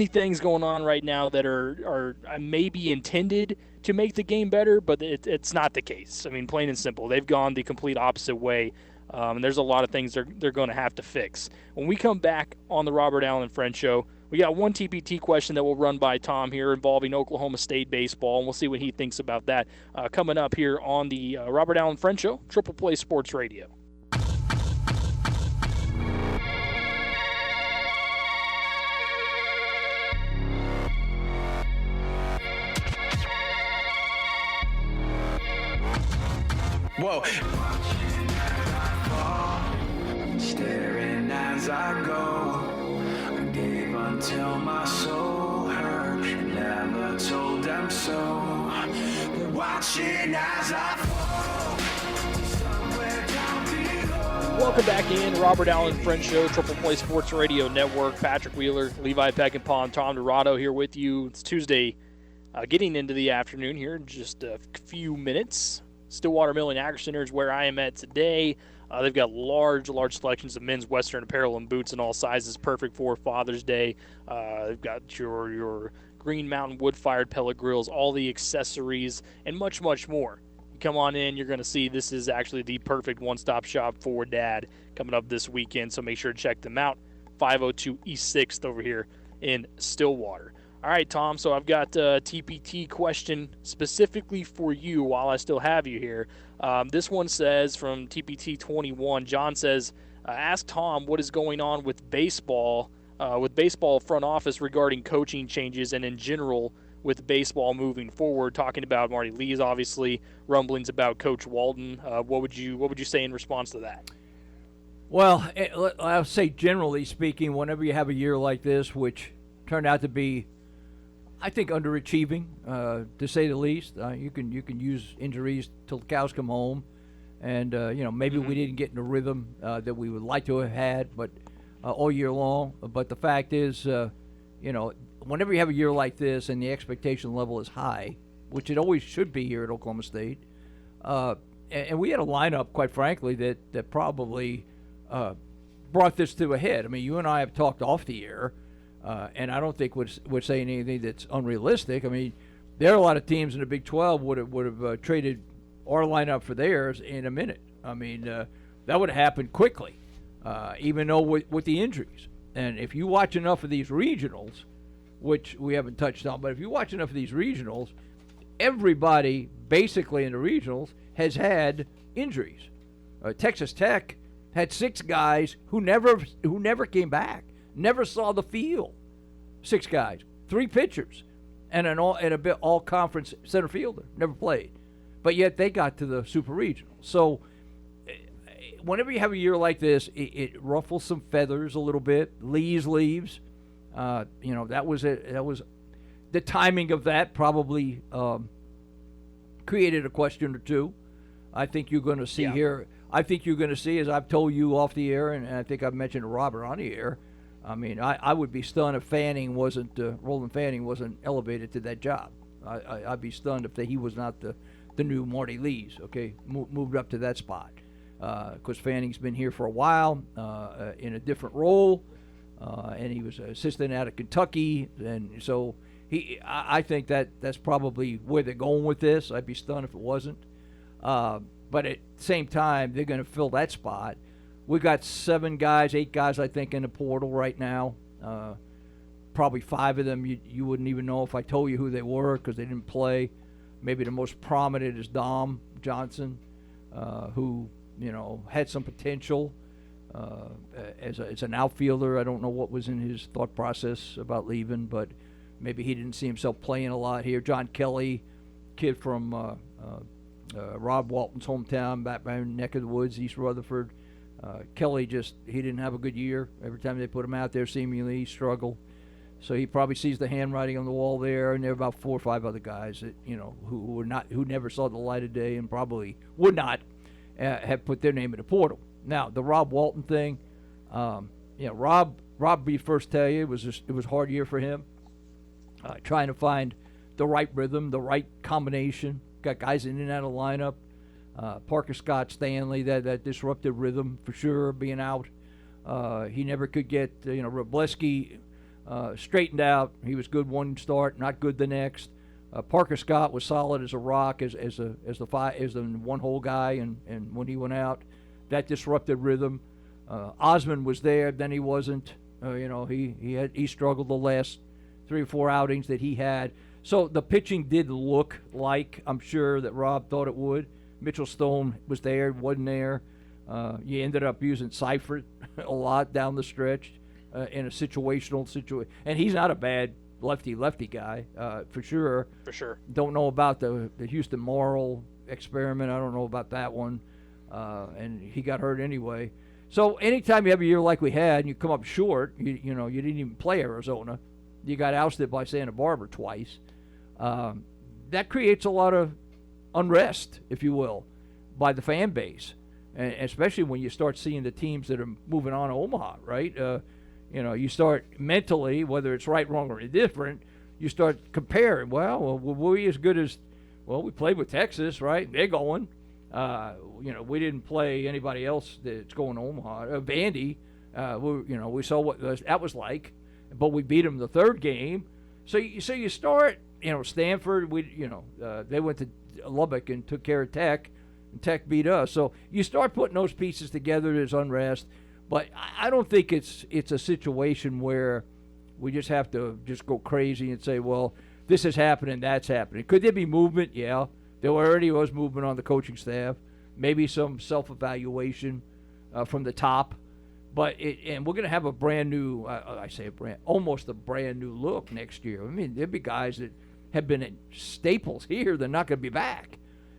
things going on right now that are maybe intended to make the game better, but it's not the case. I mean, plain and simple. They've gone the complete opposite way, and there's a lot of things they're going to have to fix. When we come back on the Robert Allen Friend Show, we got one TPT question that we'll run by Tom here involving Oklahoma State baseball, and we'll see what he thinks about that coming up here on the Robert Allen Friend Show, Triple Play Sports Radio. Whoa. Staring as I go, I gave until my soul hurt. Never told them so. They're watching as I fall. Somewhere down below. Welcome back in, Robert Allen Friend Show, Triple Play Sports Radio Network. Patrick Wheeler, Levi Peckinpah, Tom Dorado here with you. It's Tuesday, getting into the afternoon here in just a few minutes. Stillwater Mill and Agri Center is where I am at today. They've got large selections of men's Western apparel and boots in all sizes, perfect for Father's Day. They've got your Green Mountain wood-fired pellet grills, all the accessories, and much, much more. You come on in, you're going to see this is actually the perfect one-stop shop for Dad coming up this weekend, so make sure to check them out. 502 East 6th over here in Stillwater. All right, Tom, so I've got a TPT question specifically for you while I still have you here. This one says from TPT 21, John says, ask Tom what is going on with baseball front office regarding coaching changes and in general with baseball moving forward, talking about Marty Lee's obviously, rumblings about Coach Walden. What would you say in response to that? Well, I'll say generally speaking, whenever you have a year like this, which turned out to be I think underachieving, to say the least. You can use injuries till the cows come home, and maybe we didn't get in the rhythm that we would like to have had, but all year long. But the fact is, whenever you have a year like this and the expectation level is high, which it always should be here at Oklahoma State, and we had a lineup, quite frankly, that probably brought this to a head. I mean, you and I have talked off the air. And I don't think we're saying anything that's unrealistic. I mean, there are a lot of teams in the Big 12 would have traded our lineup for theirs in a minute. I mean, that would have happened quickly, even though with the injuries. And if you watch enough of these regionals, which we haven't touched on, but if you watch enough of these regionals, everybody basically in the regionals has had injuries. Texas Tech had 6 guys who never came back. Never saw the field. 6 guys, 3 pitchers, and an all conference center fielder. Never played, but yet they got to the super regional. So, whenever you have a year like this, it ruffles some feathers a little bit. Lees leaves. That was it. That was the timing of that probably created a question or two. I think you're going to see here. I think you're going to see, as I've told you off the air, and I think I've mentioned to Robert on the air. I mean, I would be stunned if Roland Fanning wasn't elevated to that job. I'd be stunned if he was not the new Marty Lees, okay, moved up to that spot. Because Fanning's been here for a while in a different role, and he was an assistant out of Kentucky, and so I think that's probably where they're going with this. I'd be stunned if it wasn't. But at the same time, they're going to fill that spot. We've got 8 guys, I think, in the portal right now. Probably 5 of them you wouldn't even know if I told you who they were because they didn't play. Maybe the most prominent is Dom Johnson, who had some potential as an outfielder. I don't know what was in his thought process about leaving, but maybe he didn't see himself playing a lot here. John Kelly, kid from Rob Walton's hometown, back by the neck of the woods, East Rutherford. Kelly he didn't have a good year. Every time they put him out there, seemingly he struggled. So he probably sees the handwriting on the wall there, and there are about 4 or 5 other guys that who never saw the light of day and probably would not have put their name in the portal. Now the Rob Walton thing, Rob be first tell you it was a hard year for him, trying to find the right rhythm, the right combination. Got guys in and out of the lineup. Parker Scott Stanley, that disrupted rhythm for sure, being out. He never could get, Robleski straightened out. He was good one start, not good the next. Parker Scott was solid as a rock as the one-hole guy, and when he went out, that disrupted rhythm. Osmond was there, then he wasn't. He struggled the last 3 or 4 outings that he had. So the pitching did look like, I'm sure, that Rob thought it would. Mitchell Stone was there, wasn't there. You ended up using Seifert a lot down the stretch in a situational situation. And he's not a bad lefty guy, for sure. For sure. Don't know about the Houston Morrill experiment. I don't know about that one. And he got hurt anyway. So anytime you have a year like we had and you come up short, you didn't even play Arizona. You got ousted by Santa Barbara twice. That creates a lot of unrest, if you will, by the fan base, and especially when you start seeing the teams that are moving on to Omaha, right? You start mentally, whether it's right, wrong, or indifferent, you start comparing. Well, were we as good as? Well, we played with Texas, right? They're going. We didn't play anybody else that's going to Omaha. Vandy, we saw what that was like, but we beat them the 3rd game. So you start, Stanford. They went to Lubbock and took care of Tech, and Tech beat us. So you start putting those pieces together. There's unrest, but I don't think it's a situation where we just have to just go crazy and say, well, this is happening, that's happening. Could there be movement? Yeah, there already was movement on the coaching staff. Maybe some self-evaluation from the top, and we're going to have a brand new, almost a brand new look next year. I mean, there'll be guys that have been at staples here. They're not going to be back,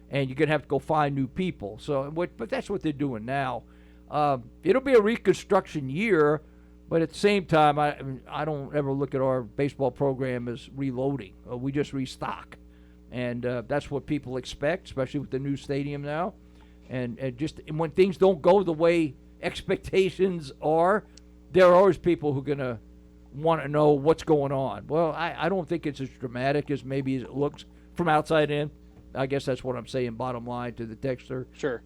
and you're going to have to go find new people. But that's what they're doing now. It'll be a reconstruction year, But at the same time, I don't ever look at our baseball program as reloading. We just restock. And that's what people expect, especially with the new stadium now. And when things don't go the way expectations are, there are always people who are going to want to know what's going on. Well, I don't think it's as dramatic as maybe as it looks from outside in. I guess that's what I'm saying, bottom line, to the texter. Sure.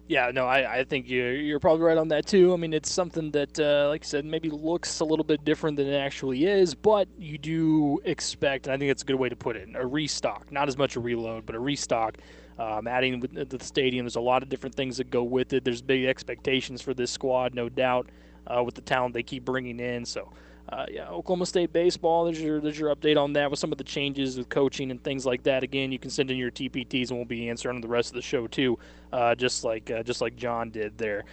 Yeah, no, I think you're probably right on that too. I mean, it's something that, like I said, maybe looks a little bit different than it actually is, but you do expect, and I think that's a good way to put it, a restock. Not as much a reload, but a restock. Adding to the stadium, there's a lot of different things that go with it. There's big expectations for this squad, no doubt, with the talent they keep bringing in. So, yeah, Oklahoma State baseball, there's your update on that with some of the changes with coaching and things like that. Again, you can send in your TPTs and we'll be answering the rest of the show too, just like John did there.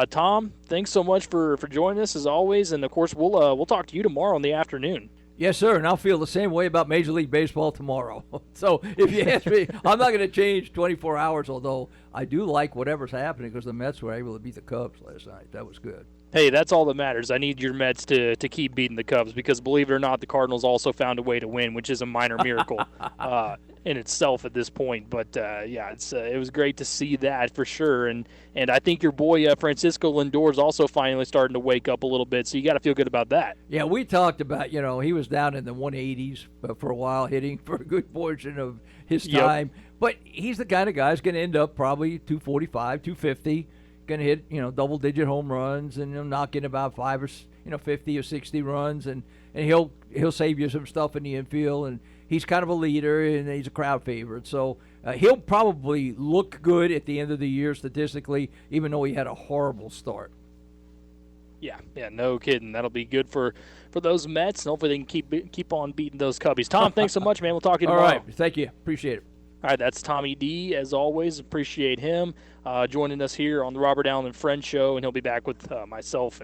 Tom, thanks so much for joining us as always, and of course we'll talk to you tomorrow in the afternoon. Yes, sir, and I'll feel the same way about Major League Baseball tomorrow. So if you ask me, I'm not going to change 24 hours, although I do like whatever's happening because the Mets were able to beat the Cubs last night. That was good. Hey, that's all that matters. I need your Mets to keep beating the Cubs because, believe it or not, the Cardinals also found a way to win, which is a minor miracle in itself at this point. But, yeah, it was great to see that for sure. And I think your boy Francisco Lindor is also finally starting to wake up a little bit, so you got to feel good about that. Yeah, we talked about, he was down in the 180s for a while, hitting for a good portion of his time. Yep. But he's the kind of guy who's going to end up probably 245, 250. Going to hit double-digit home runs and knock in about 50 or 60 runs, and he'll save you some stuff in the infield. And he's kind of a leader and he's a crowd favorite, so he'll probably look good at the end of the year statistically, even though he had a horrible start. Yeah, no kidding. That'll be good for those Mets, and hopefully they can keep on beating those Cubbies. Tom, thanks so much, man. We'll talk to you tomorrow. All right, thank you. Appreciate it. All right, that's Tommy D, as always. Appreciate him joining us here on the Robert Allen and Friends Show, and he'll be back with myself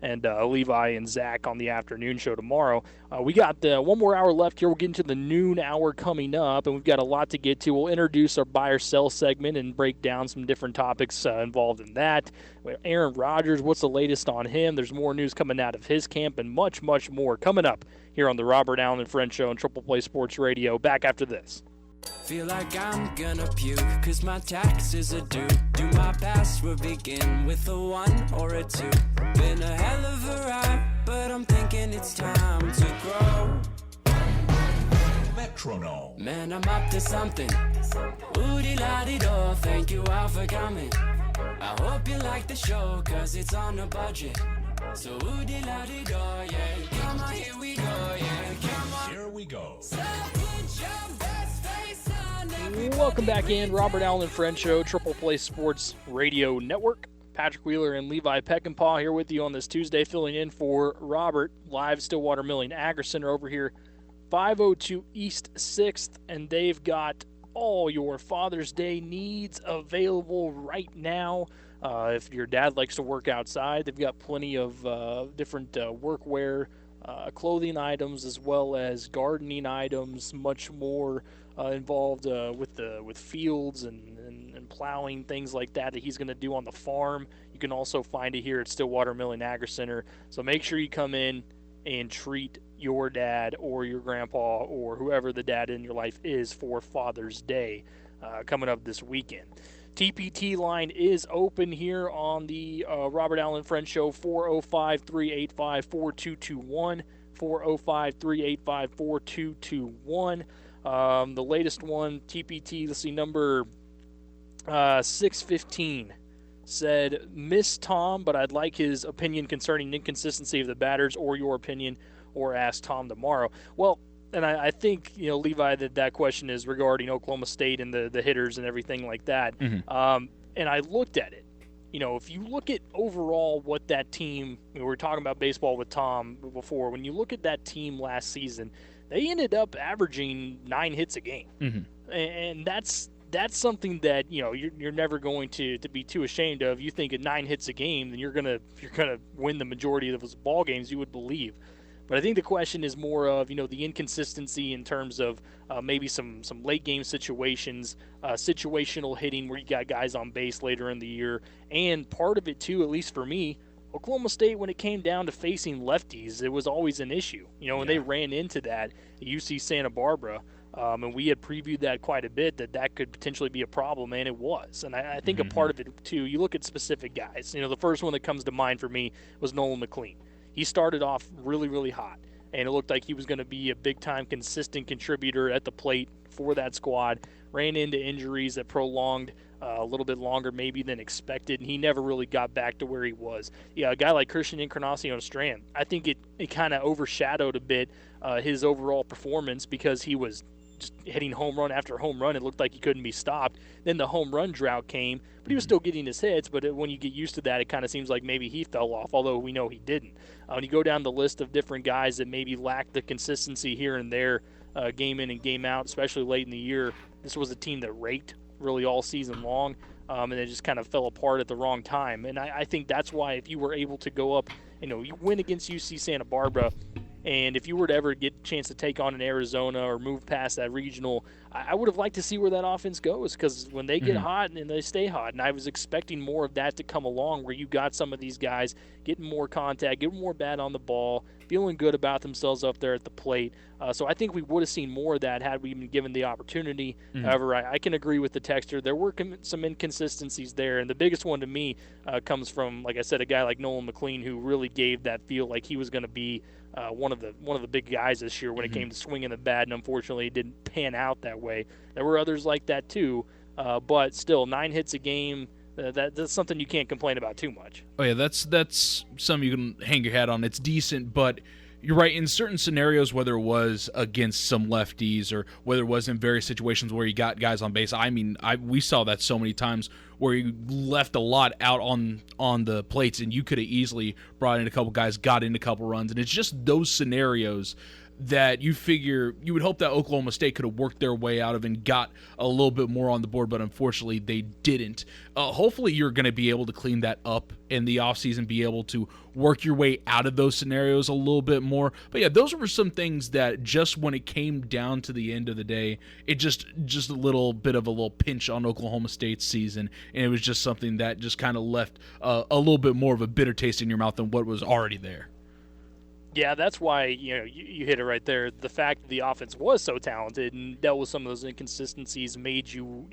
and Levi and Zach on the afternoon show tomorrow. We got one more hour left here. We'll get into the noon hour coming up, and we've got a lot to get to. We'll introduce our buy or sell segment and break down some different topics involved in that. Aaron Rodgers, what's the latest on him? There's more news coming out of his camp and much, much more coming up here on the Robert Allen and Friends Show on Triple Play Sports Radio. Back after this. Feel like I'm gonna puke, cause my taxes are due. Do my best, we'll begin with a 1 or a 2. Been a hell of a ride, but I'm thinking it's time to grow. Metronome. Man, I'm up to something. Ooh-dee-la-dee-do, thank you all for coming. I hope you like the show, cause it's on a budget. So ooh-dee-la-dee-do, yeah. Come on, here we go, yeah. Come on. Here we go. So put your best face on everybody. Welcome back in, Robert Allen and Friends Show, Triple Play Sports Radio Network. Patrick Wheeler and Levi Peckinpah here with you on this Tuesday, filling in for Robert. Live Stillwater Milling Agri Center over here, 502 East 6th, and they've got all your Father's Day needs available right now. If your dad likes to work outside, they've got plenty of different workwear, clothing items, as well as gardening items, much more involved with fields and plowing, things like that he's going to do on the farm. You can also find it here at Stillwater Milling Agri Center. So make sure you come in and treat your dad or your grandpa or whoever the dad in your life is for Father's Day coming up this weekend. TPT line is open here on the Robert Allen Friends Show, 405-385-4221, 405-385-4221. The latest one, TPT, let's see, number 615, said, "Miss Tom, but I'd like his opinion concerning inconsistency of the batters or your opinion, or ask Tom tomorrow." Well, and I think, Levi, that question is regarding Oklahoma State and the hitters and everything like that. Mm-hmm. And I looked at it. If you look at overall what that team, we were talking about baseball with Tom before, when you look at that team last season, they ended up averaging 9 hits a game. Mm-hmm. And that's something that you're never going to be too ashamed of. You think at 9 hits a game, then you're gonna win the majority of those ball games, you would believe. But I think the question is more of the inconsistency in terms of maybe some late game situations, situational hitting where you got guys on base later in the year, and part of it too, at least for me, Oklahoma State, when it came down to facing lefties, it was always an issue. When they ran into that at UC Santa Barbara, and we had previewed that quite a bit, that could potentially be a problem, and it was. And I think a part of it, too, you look at specific guys. The first one that comes to mind for me was Nolan McLean. He started off really, really hot, and it looked like he was going to be a big-time consistent contributor at the plate for that squad. Ran into injuries that prolonged a little bit longer maybe than expected, and he never really got back to where he was. Yeah, a guy like Christian Encarnacion Strand, I think it kind of overshadowed a bit his overall performance because he was just hitting home run after home run. It looked like he couldn't be stopped. Then the home run drought came, but he was still getting his hits. But when you get used to that, it kind of seems like maybe he fell off, although we know he didn't. When you go down the list of different guys that maybe lacked the consistency here and there, game in and game out, especially late in the year, this was a team that raked really all season long, and it just kind of fell apart at the wrong time. And I think that's why if you were able to go up, you win against UC Santa Barbara, and if you were to ever get a chance to take on an Arizona or move past that regional, I would have liked to see where that offense goes, because when they get hot and they stay hot, and I was expecting more of that to come along, where you got some of these guys getting more contact, getting more bat on the ball, feeling good about themselves up there at the plate. So I think we would have seen more of that had we been given the opportunity. However, I can agree with the texter. There were some inconsistencies there, and the biggest one to me comes from, like I said, a guy like Nolan McLean, who really gave that feel like he was going to be one of the big guys this year when it came to swinging the bat, and unfortunately it didn't pan out that way. There were others like that too, but still, 9 hits a game, that's something you can't complain about too much. Oh yeah, that's something you can hang your hat on. It's decent, but you're right. In certain scenarios, whether it was against some lefties or whether it was in various situations where you got guys on base, we saw that so many times where you left a lot out on the plates, and you could have easily brought in a couple guys, got in a couple runs, and it's just those scenarios that you would hope that Oklahoma State could have worked their way out of and got a little bit more on the board, but unfortunately they didn't. Hopefully you're going to be able to clean that up in the offseason, be able to work your way out of those scenarios a little bit more. But yeah, those were some things that just when it came down to the end of the day, it just a little bit of a little pinch on Oklahoma State's season, and it was just something that just kind of left a little bit more of a bitter taste in your mouth than what was already there. Yeah, that's why you hit it right there. The fact that the offense was so talented and dealt with some of those inconsistencies made you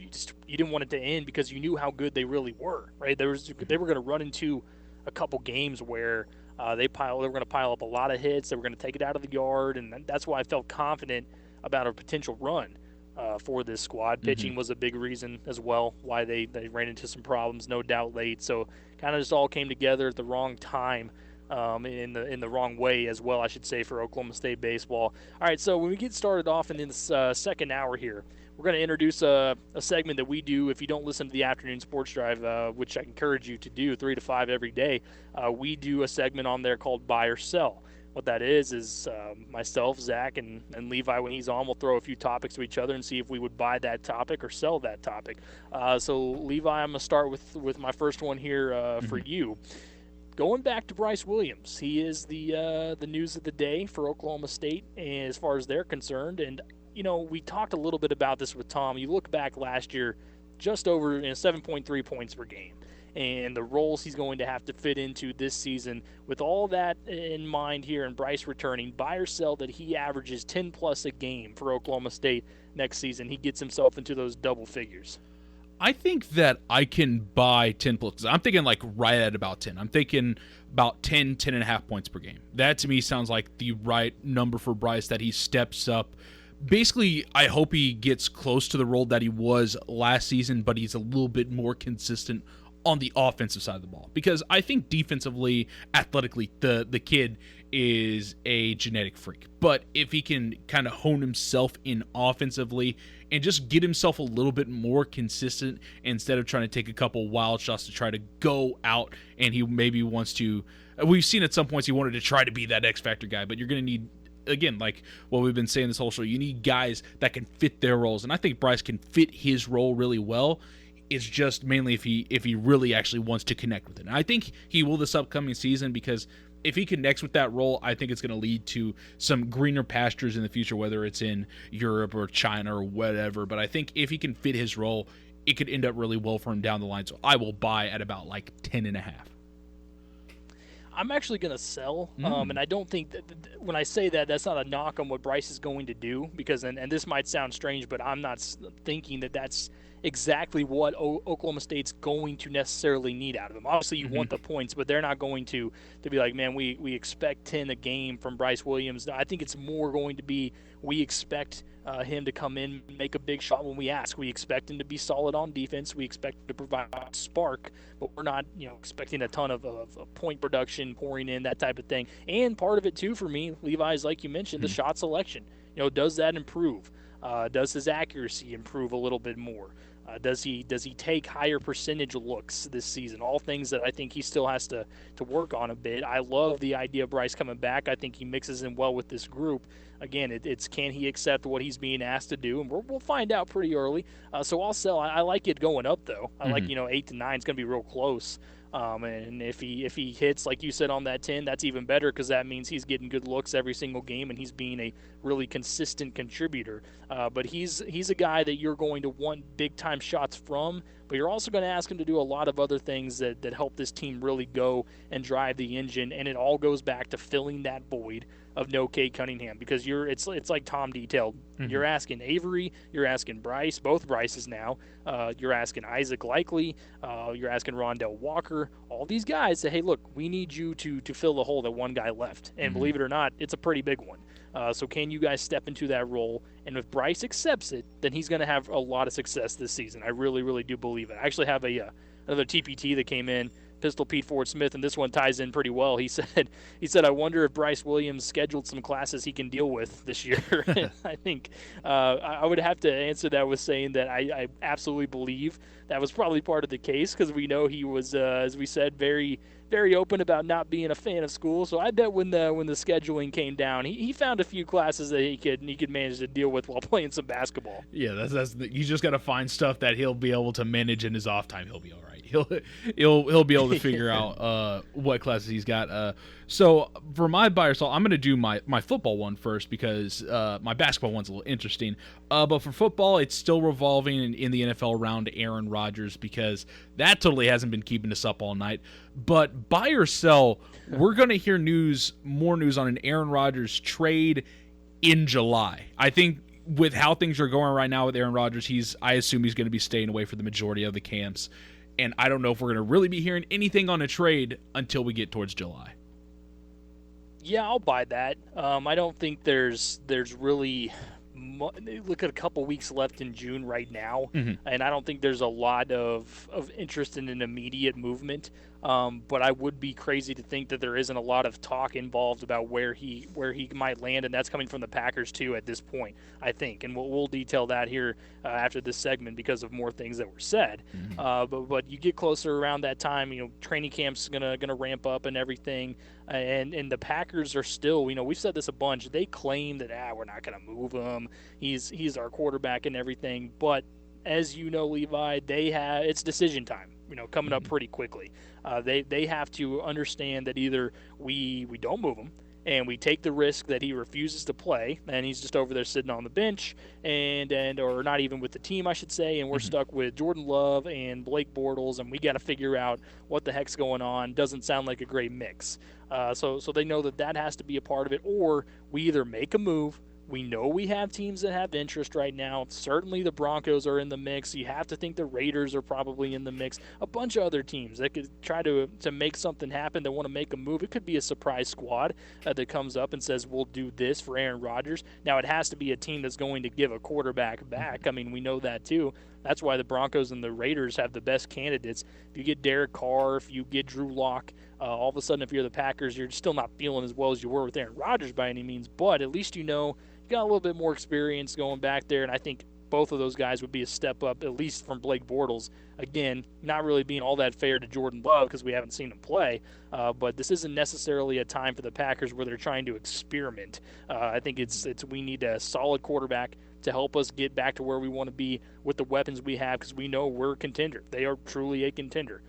didn't want it to end, because you knew how good they really were. Right? They were going to run into a couple games where they were going to pile up a lot of hits. They were going to take it out of the yard, and that's why I felt confident about a potential run for this squad. Pitching was a big reason as well why they ran into some problems, no doubt, late. So kind of just all came together at the wrong time. In the wrong way as well, I should say, for Oklahoma State baseball. All right, so when we get started off in this second hour here, we're going to introduce a segment that we do if you don't listen to the Afternoon Sports Drive, which I encourage you to do 3 to 5 every day. We do a segment on there called Buy or Sell. What that is myself, Zach, and Levi, when he's on, we'll throw a few topics to each other and see if we would buy that topic or sell that topic. So, Levi, I'm going to start with my first one here for you. Going back to Bryce Williams, he is the news of the day for Oklahoma State as far as they're concerned. And, we talked a little bit about this with Tom. You look back last year, just over 7.3 points per game. And the roles he's going to have to fit into this season. With all that in mind here and Bryce returning, buy or sell that he averages 10-plus a game for Oklahoma State next season. He gets himself into those double figures. I think that I can buy 10 plus. I'm thinking like right at about 10. I'm thinking about 10.5 points per game. That to me sounds like the right number for Bryce, that he steps up. Basically, I hope he gets close to the role that he was last season, but he's a little bit more consistent on the offensive side of the ball. Because I think defensively, athletically, the kid is a genetic freak. But if he can kind of hone himself in offensively and just get himself a little bit more consistent instead of trying to take a couple wild shots to try to go out, and he maybe wants to, we've seen at some points he wanted to try to be that X Factor guy, but you're going to need, again, like what we've been saying this whole show, you need guys that can fit their roles, and I think Bryce can fit his role really well. It's just mainly if he really actually wants to connect with it. And I think he will this upcoming season, because if he connects with that role, I think it's going to lead to some greener pastures in the future, whether it's in Europe or China or whatever. But I think if he can fit his role, it could end up really well for him down the line. So I will buy at about like 10.5. I'm actually going to sell, and I don't think that when I say that, that's not a knock on what Bryce is going to do, because and this might sound strange, but I'm not thinking that that's exactly what Oklahoma State's going to necessarily need out of him. Obviously, you want the points, but they're not going to be like, man, we expect 10 a game from Bryce Williams. I think it's more going to be we expect him to come in, make a big shot when we ask. We expect him to be solid on defense. We expect him to provide a spark, but we're not, expecting a ton of point production pouring in, that type of thing. And part of it too for me, Levi, is like you mentioned, the shot selection. Does that improve? Does his accuracy improve a little bit more? Does he take higher percentage looks this season? All things that I think he still has to work on a bit. I love the idea of Bryce coming back. I think he mixes in well with this group. Again, it's can he accept what he's being asked to do, and we'll find out pretty early. So I'll sell. I like it going up though. I like 8 to 9 is going to be real close. And if he hits, like you said, on that 10, that's even better, because that means he's getting good looks every single game and he's being a really consistent contributor. But he's a guy that you're going to want big time shots from, but you're also going to ask him to do a lot of other things that help this team really go and drive the engine. And it all goes back to filling that void of no Cade Cunningham, because it's like Tom detailed. You're asking Avery, you're asking Bryce, both Bryces now. You're asking Isaac Likely, you're asking Rondell Walker. All these guys say, hey, look, we need you to fill the hole that one guy left. And believe it or not, it's a pretty big one. So can you guys step into that role? And if Bryce accepts it, then he's going to have a lot of success this season. I really, really do believe it. I actually have another TPT that came in, Pistol Pete Ford Smith, and this one ties in pretty well. He said, I wonder if Bryce Williams scheduled some classes he can deal with this year. I think I would have to answer that with saying that I absolutely believe that was probably part of the case, because we know he was, as we said, very, very open about not being a fan of school. So I bet when the scheduling came down, he found a few classes that he could manage to deal with while playing some basketball. Yeah, that's you just got to find stuff that he'll be able to manage in his off time. He'll be all right. He'll be able to figure out what classes he's got. So for my buy or sell, I'm going to do my football one first, because my basketball one's a little interesting. But for football, it's still revolving in the NFL around Aaron Rodgers, because that totally hasn't been keeping us up all night. But buy or sell, we're going to hear more news on an Aaron Rodgers trade in July. I think with how things are going right now with Aaron Rodgers, I assume he's going to be staying away for the majority of the camps. And I don't know if we're going to really be hearing anything on a trade until we get towards July. Yeah, I'll buy that. I don't think there's really look at a couple weeks left in June right now, and I don't think there's a lot of interest in an immediate movement. But I would be crazy to think that there isn't a lot of talk involved about where he might land, and that's coming from the Packers too at this point, I think. And we'll detail that here after this segment, because of more things that were said. But you get closer around that time, training camp's gonna ramp up and everything, and the Packers are still, we've said this a bunch. They claim that we're not gonna move him. He's our quarterback and everything, but as you know, Levi, it's decision time. Coming up pretty quickly. They have to understand that either we don't move him and we take the risk that he refuses to play and he's just over there sitting on the bench or not even with the team, I should say, and we're stuck with Jordan Love and Blake Bortles, and we got to figure out what the heck's going on. Doesn't sound like a great mix. So they know that has to be a part of it, or we either make a move. We know we have teams that have interest right now. Certainly the Broncos are in the mix. You have to think the Raiders are probably in the mix. A bunch of other teams that could try to make something happen, that want to make a move. It could be a surprise squad that comes up and says, we'll do this for Aaron Rodgers. Now, it has to be a team that's going to give a quarterback back. I mean, we know that too. That's why the Broncos and the Raiders have the best candidates. If you get Derek Carr, if you get Drew Lock, all of a sudden if you're the Packers, you're still not feeling as well as you were with Aaron Rodgers by any means, but at least you got a little bit more experience going back there, and I think both of those guys would be a step up, at least from Blake Bortles. Again, not really being all that fair to Jordan Love because we haven't seen him play, but this isn't necessarily a time for the Packers where they're trying to experiment. I think it's we need a solid quarterback to help us get back to where we want to be with the weapons we have, because we know we're a contender. They are truly a contender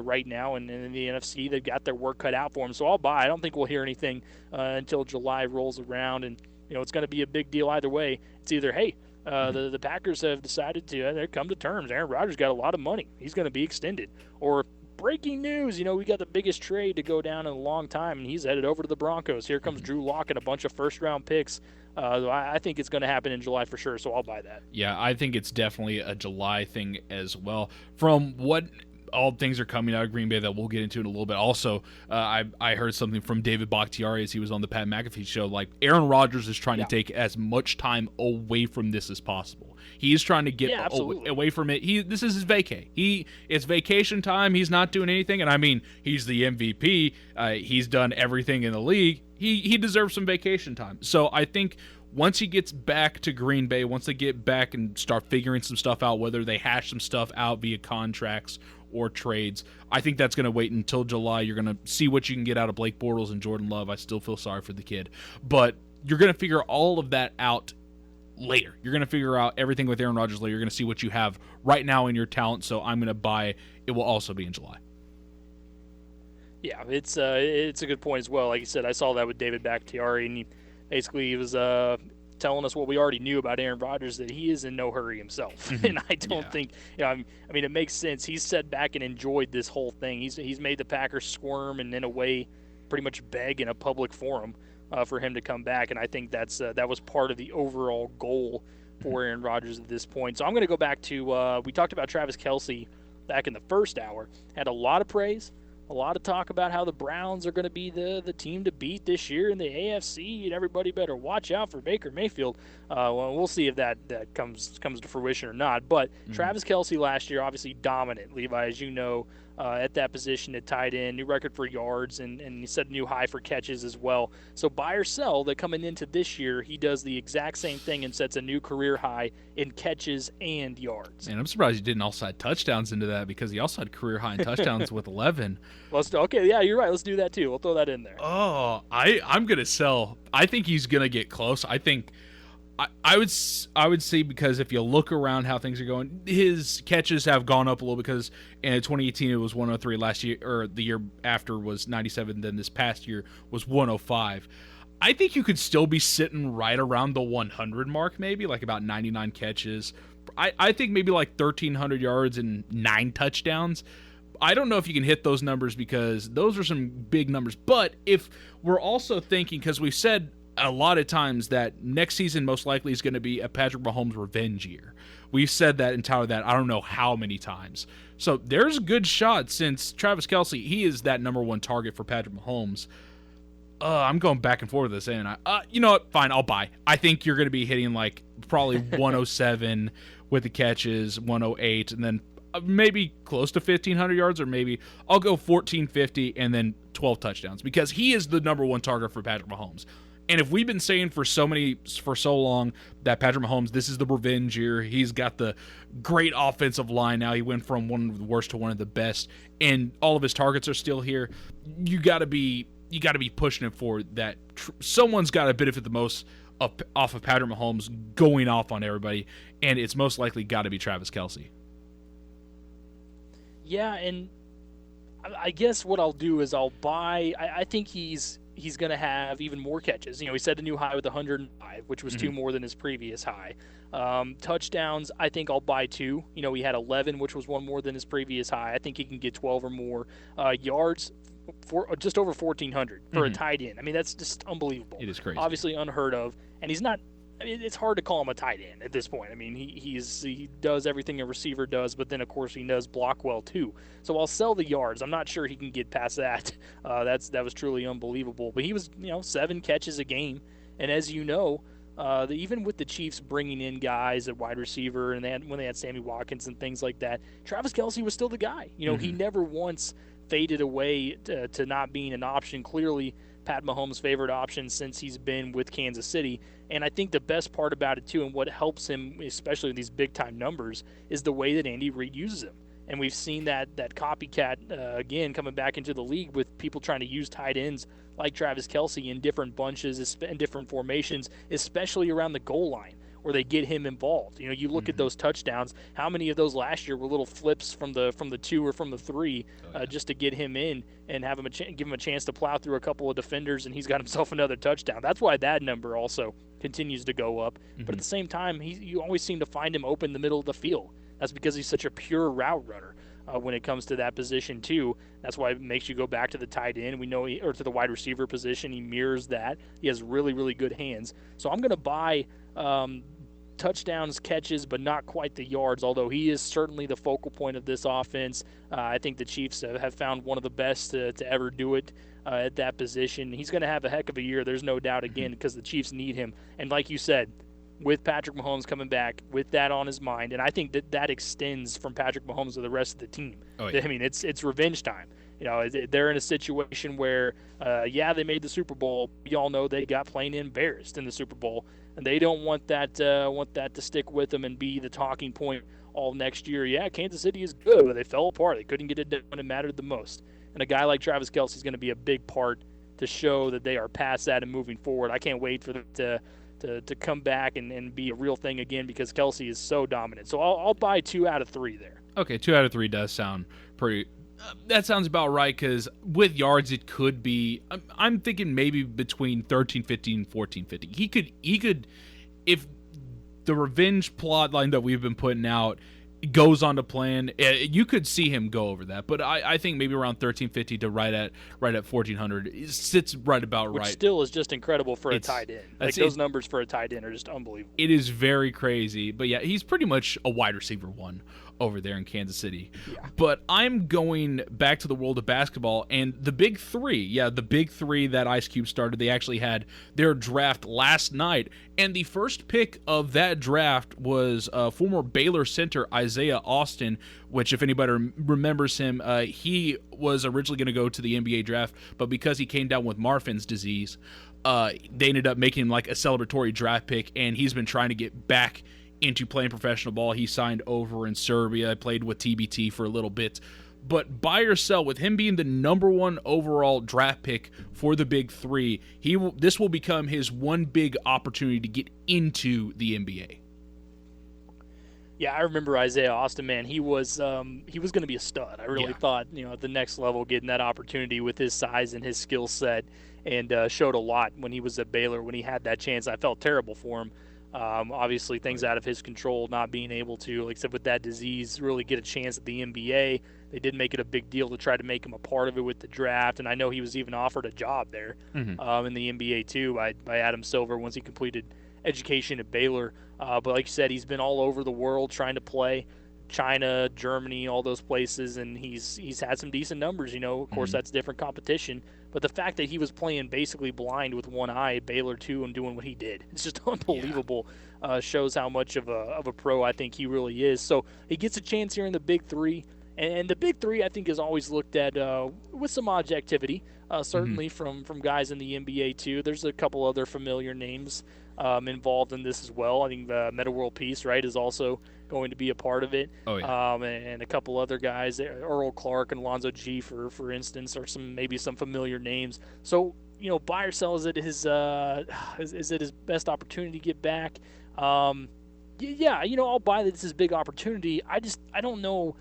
right now, and in the NFC, they've got their work cut out for them. So I'll buy. I don't think we'll hear anything until July rolls around, and it's going to be a big deal either way. It's either, hey, the Packers have decided to come to terms. Aaron Rodgers got a lot of money. He's going to be extended. Or breaking news. We got the biggest trade to go down in a long time, and he's headed over to the Broncos. Here comes Drew Lock and a bunch of first-round picks. I think it's going to happen in July for sure, so I'll buy that. Yeah, I think it's definitely a July thing as well. From what all things are coming out of Green Bay that we'll get into in a little bit. Also, I heard something from David Bakhtiari as he was on the Pat McAfee show. Like, Aaron Rodgers is trying to take as much time away from this as possible. He's trying to get away from it. This is his vacay. It's vacation time. He's not doing anything. And I mean, he's the MVP. He's done everything in the league. He deserves some vacation time. So I think once he gets back to Green Bay, once they get back and start figuring some stuff out, whether they hash some stuff out via contracts or trades, I think that's going to wait until July. You're going to see what you can get out of Blake Bortles and Jordan Love. I still feel sorry for the kid. But you're going to figure all of that out later. You're going to figure out everything with Aaron Rodgers later. You're going to see what you have right now in your talent. So I'm going to buy it will also be in July. Yeah, it's a good point as well. Like you said, I saw that with David Bakhtiari, and he was telling us what we already knew about Aaron Rodgers, that he is in no hurry himself. And I don't think, I mean, it makes sense. He's sat back and enjoyed this whole thing. He's made the Packers squirm and in a way pretty much beg in a public forum for him to come back. And I think that was part of the overall goal for Aaron Rodgers at this point. So I'm going to go back to we talked about Travis Kelce back in the first hour. Had a lot of praise. A lot of talk about how the Browns are going to be the team to beat this year in the AFC, and everybody better watch out for Baker Mayfield. Well, we'll see if that comes to fruition or not. But Travis Kelce last year, obviously dominant, Levi, as you know, at that position at tight end, new record for yards, and he set a new high for catches as well. So buy or sell that coming into this year, he does the exact same thing and sets a new career high in catches and yards. And I'm surprised he didn't also add touchdowns into that, because he also had career high in touchdowns with 11. Okay, yeah, you're right. Let's do that too. We'll throw that in there. Oh, I'm going to sell. I think he's going to get close. I think I would say, because if you look around how things are going, his catches have gone up a little, because in 2018 it was 103, last year or the year after was 97, then this past year was 105. I think you could still be sitting right around the 100 mark, maybe like about 99 catches. I think maybe like 1,300 yards and 9 touchdowns. I don't know if you can hit those numbers, because those are some big numbers. But if we're also thinking, because we've said a lot of times that next season most likely is going to be a Patrick Mahomes revenge year. We've said that and touted that I don't know how many times. So there's a good shot, since Travis Kelce, he is that number one target for Patrick Mahomes. I'm going back and forth with this, and you know what? Fine, I'll buy. I think you're going to be hitting like probably 107 with the catches, 108, and then maybe close to 1,500 yards, or maybe I'll go 1,450 and then 12 touchdowns, because he is the number one target for Patrick Mahomes. And if we've been saying for so long that Patrick Mahomes, this is the revenge year, he's got the great offensive line now, he went from one of the worst to one of the best, and all of his targets are still here, you got to be pushing it forward that someone's got to benefit the most off of Patrick Mahomes going off on everybody, and it's most likely got to be Travis Kelce. Yeah, and I guess what I'll do is I'll buy. I think he's going to have even more catches. He set a new high with 105, which was 2 more than his previous high. Touchdowns, I think I'll buy 2. He had 11, which was 1 more than his previous high. I think he can get 12 or more. Yards, just over 1,400 for a tight end. I mean, that's just unbelievable. It is crazy. Obviously unheard of, and he's not. I mean, it's hard to call him a tight end at this point. I mean, he does everything a receiver does, but then of course he does block well too. So I'll sell the yards. I'm not sure he can get past that. That was truly unbelievable. But he was 7 catches a game, and as you know, even with the Chiefs bringing in guys at wide receiver, and when they had Sammy Watkins and things like that, Travis Kelce was still the guy. He never once faded away to not being an option. Clearly, Pat Mahomes' favorite option since he's been with Kansas City. And I think the best part about it, too, and what helps him, especially with these big-time numbers, is the way that Andy Reid uses him. And we've seen that copycat, again, coming back into the league with people trying to use tight ends like Travis Kelce in different bunches, in different formations, especially around the goal line, where they get him involved. You look at those touchdowns, how many of those last year were little flips from the 2 or from the 3 just to get him in and have him give him a chance to plow through a couple of defenders, and he's got himself another touchdown. That's why that number also continues to go up. But at the same time, you always seem to find him open the middle of the field. That's because he's such a pure route runner. when it comes to that position too. That's why it makes you go back to the tight end. We know or to the wide receiver position. He mirrors that. He has really, really good hands. So I'm going to buy touchdowns, catches, but not quite the yards, although he is certainly the focal point of this offense. I think the Chiefs have found one of the best to ever do it at that position. He's going to have a heck of a year, there's no doubt, again, because the Chiefs need him. And like you said, with Patrick Mahomes coming back, with that on his mind, and I think that extends from Patrick Mahomes to the rest of the team. Oh, yeah. I mean, it's revenge time. They're in a situation where, they made the Super Bowl. We all know they got plain embarrassed in the Super Bowl, and they don't want that to stick with them and be the talking point all next year. Yeah, Kansas City is good, but they fell apart. They couldn't get it done when it mattered the most. And a guy like Travis Kelce is going to be a big part to show that they are past that and moving forward. I can't wait for them to come back and be a real thing again, because Kelce is so dominant. So I'll buy 2 out of 3 there. Okay, 2 out of 3 does sound pretty. That sounds about right, because with yards it could be. I'm thinking maybe between 1350 and 1450. He could, if the revenge plot line that we've been putting out goes on to plan, you could see him go over that. But I think maybe around 1350 to right at 1400 sits right about right. Which still is just incredible for a tight end. Like, those numbers for a tight end are just unbelievable. It is very crazy. But yeah, he's pretty much a wide receiver one over there in Kansas City. Yeah. But I'm going back to the world of basketball, and the big three that Ice Cube started, they actually had their draft last night, and the first pick of that draft was former Baylor center Isaiah Austin, which, if anybody remembers him, he was originally going to go to the NBA draft, but because he came down with Marfan's disease, they ended up making him like a celebratory draft pick, and he's been trying to get back into playing professional ball. He signed over in Serbia, played with TBT for a little bit. But buy or sell, with him being the number 1 overall draft pick for the big three, this will become his one big opportunity to get into the NBA. Yeah, I remember Isaiah Austin, man. He was going to be a stud. I really thought, at the next level, getting that opportunity with his size and his skill set, and showed a lot when he was at Baylor. When he had that chance, I felt terrible for him. Obviously, things out of his control, not being able to, like I said, with that disease, really get a chance at the NBA. They did make it a big deal to try to make him a part of it with the draft, and I know he was even offered a job there in the NBA too by Adam Silver once he completed education at Baylor. But like you said, he's been all over the world trying to play. China, Germany, all those places, and he's had some decent numbers. Of course, that's different competition. But the fact that he was playing basically blind with one eye at Baylor too and doing what he did, it's just unbelievable. Shows how much of a pro I think he really is. So he gets a chance here in the big three. And the big three, I think, is always looked at with some objectivity, certainly from guys in the NBA too. There's a couple other familiar names involved in this as well. I think Meta World Peace, right, is also going to be a part of it. Oh, yeah. And a couple other guys, Earl Clark and Lonzo G, for instance, are maybe some familiar names. So, buy or sell, is it his best opportunity to get back? Yeah, I'll buy that it's his big opportunity. I don't know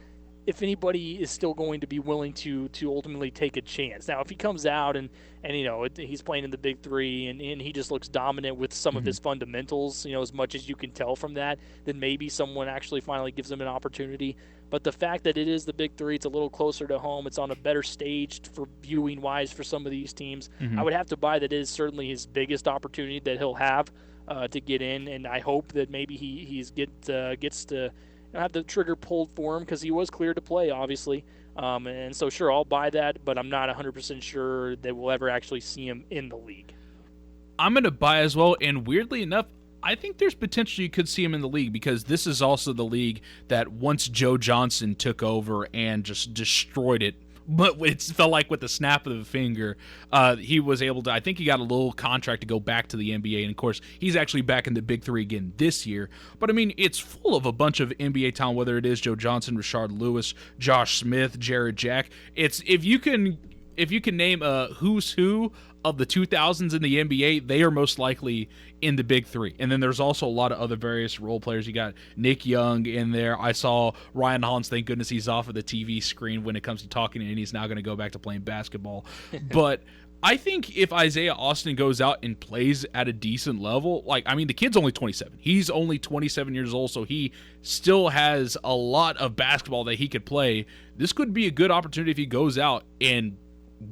if anybody is still going to be willing to ultimately take a chance. Now, if he comes out and he's playing in the big three and he just looks dominant with some of his fundamentals, as much as you can tell from that, then maybe someone actually finally gives him an opportunity. But the fact that it is the big three, it's a little closer to home, it's on a better stage for viewing-wise for some of these teams, I would have to buy that it is certainly his biggest opportunity that he'll have to get in, and I hope that maybe he gets to have the trigger pulled for him, because he was cleared to play, obviously. And so, sure, I'll buy that, but I'm not 100% sure that we'll ever actually see him in the league. I'm going to buy as well, and weirdly enough, I think there's potential you could see him in the league, because this is also the league that once Joe Johnson took over and just destroyed it, but it felt like with the snap of the finger, he was able to, I think he got a little contract to go back to the NBA, and of course, he's actually back in the Big Three again this year. But I mean, it's full of a bunch of NBA talent, whether it is Joe Johnson, Rashard Lewis, Josh Smith, Jared Jack. It's if you can name a who's who of the 2000s in the NBA, they are most likely in the Big Three. And then there's also a lot of other various role players. You got Nick Young in there. I saw Ryan Hollins, thank goodness he's off of the TV screen when it comes to talking, and he's now going to go back to playing basketball. But I think if Isaiah Austin goes out and plays at a decent level, the kid's only 27. He's only 27 years old, so he still has a lot of basketball that he could play. This could be a good opportunity if he goes out, and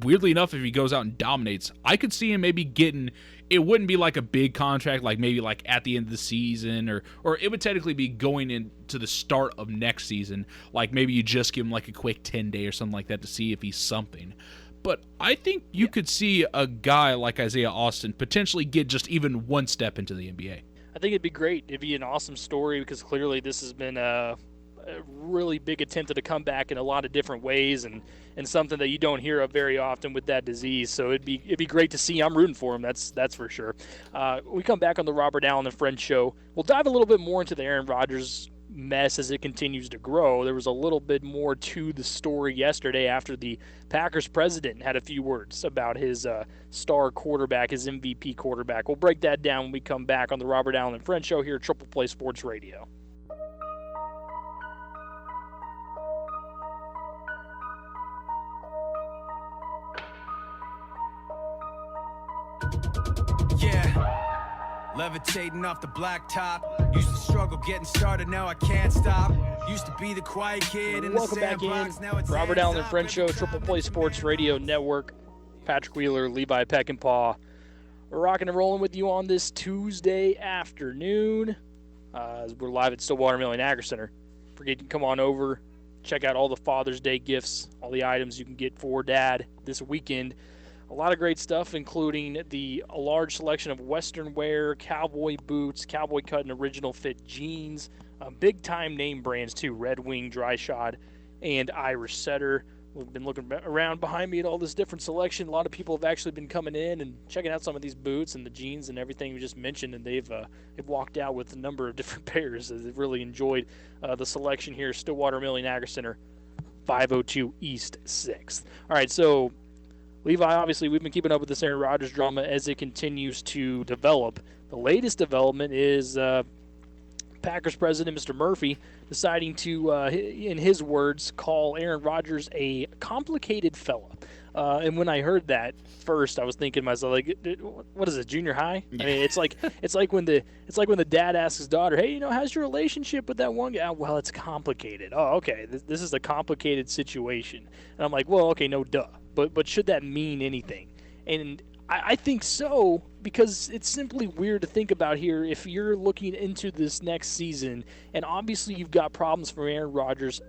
weirdly enough, if he goes out and dominates, I could see him maybe getting, it wouldn't be like a big contract, like maybe like at the end of the season, or it would technically be going into the start of next season. Like maybe you just give him like a quick 10-day or something like that to see if he's something. But I think you could see a guy like Isaiah Austin potentially get just even one step into the NBA. I think it'd be great. It'd be an awesome story because clearly this has been a really big attempt at a comeback in a lot of different ways, and something that you don't hear of very often with that disease. So it'd be great to see. I'm rooting for him. That's for sure. We come back on the Robert Allen and Friends show. We'll dive a little bit more into the Aaron Rodgers mess as it continues to grow. There was a little bit more to the story yesterday after the Packers president had a few words about his star quarterback, his MVP quarterback. We'll break that down when we come back on the Robert Allen and Friends show here at Triple Play Sports Radio. Levitating off the blacktop. Used to struggle getting started, now I can't stop. Used to be the quiet kid in Welcome the back sandbox, in. now it's Robert Allen and Friends show, Triple Play Sports Radio Network. Patrick Wheeler, Levi Peckinpah. We're rocking and rolling with you on this Tuesday afternoon. As we're live at Stillwater Milling Agri Center. Forget to come on over, check out all the Father's Day gifts, all the items you can get for Dad this weekend. A lot of great stuff, including a large selection of Western wear, cowboy boots, cowboy cut and original fit jeans, big-time name brands too, Red Wing, Dry Shod, and Irish Setter. We've been looking around behind me at all this different selection. A lot of people have actually been coming in and checking out some of these boots and the jeans and everything we just mentioned, and they've walked out with a number of different pairs. They've really enjoyed the selection here, Stillwater Milling Agri Center, 502 East 6th. All right, so Levi, obviously, we've been keeping up with this Aaron Rodgers drama as it continues to develop. The latest development is Packers president, Mr. Murphy, deciding to, in his words, call Aaron Rodgers a complicated fella. And when I heard that first, I was thinking to myself, like, what is it, junior high? I mean, it's like when the dad asks his daughter, hey, how's your relationship with that one guy? Well, it's complicated. Oh, okay, this is a complicated situation. And I'm like, well, okay, no, duh. But should that mean anything? And I think so, because it's simply weird to think about here if you're looking into this next season, and obviously you've got problems from Aaron Rodgers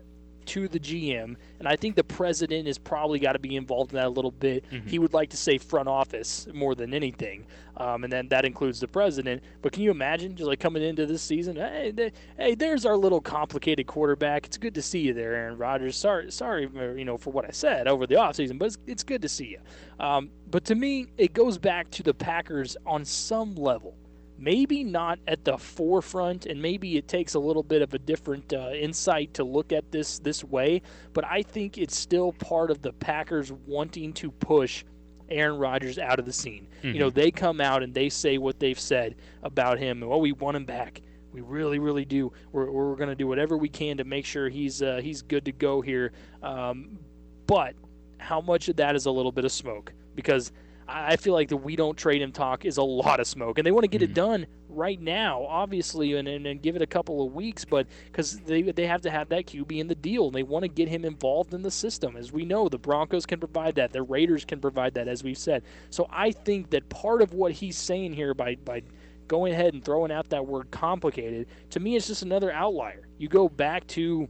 to the GM, and I think the president has probably got to be involved in that a little bit. Mm-hmm. He would like to say front office more than anything, and then that includes the president. But can you imagine just like coming into this season, hey, there's our little complicated quarterback. It's good to see you there, Aaron Rodgers. Sorry, for what I said over the offseason, but it's good to see you. But to me, it goes back to the Packers on some level. Maybe not at the forefront, and maybe it takes a little bit of a different insight to look at this way, but I think it's still part of the Packers wanting to push Aaron Rodgers out of the scene. Mm-hmm. They come out and they say what they've said about him. Oh, we want him back. We really, really do. We're going to do whatever we can to make sure he's good to go here. But how much of that is a little bit of smoke? Because I feel like the we don't trade him talk is a lot of smoke, and they want to get it done right now, obviously, and give it a couple of weeks, but because they have to have that QB in the deal, and they want to get him involved in the system. As we know, the Broncos can provide that, the Raiders can provide that, as we've said. So I think that part of what he's saying here by going ahead and throwing out that word complicated, to me, it's just another outlier. You go back to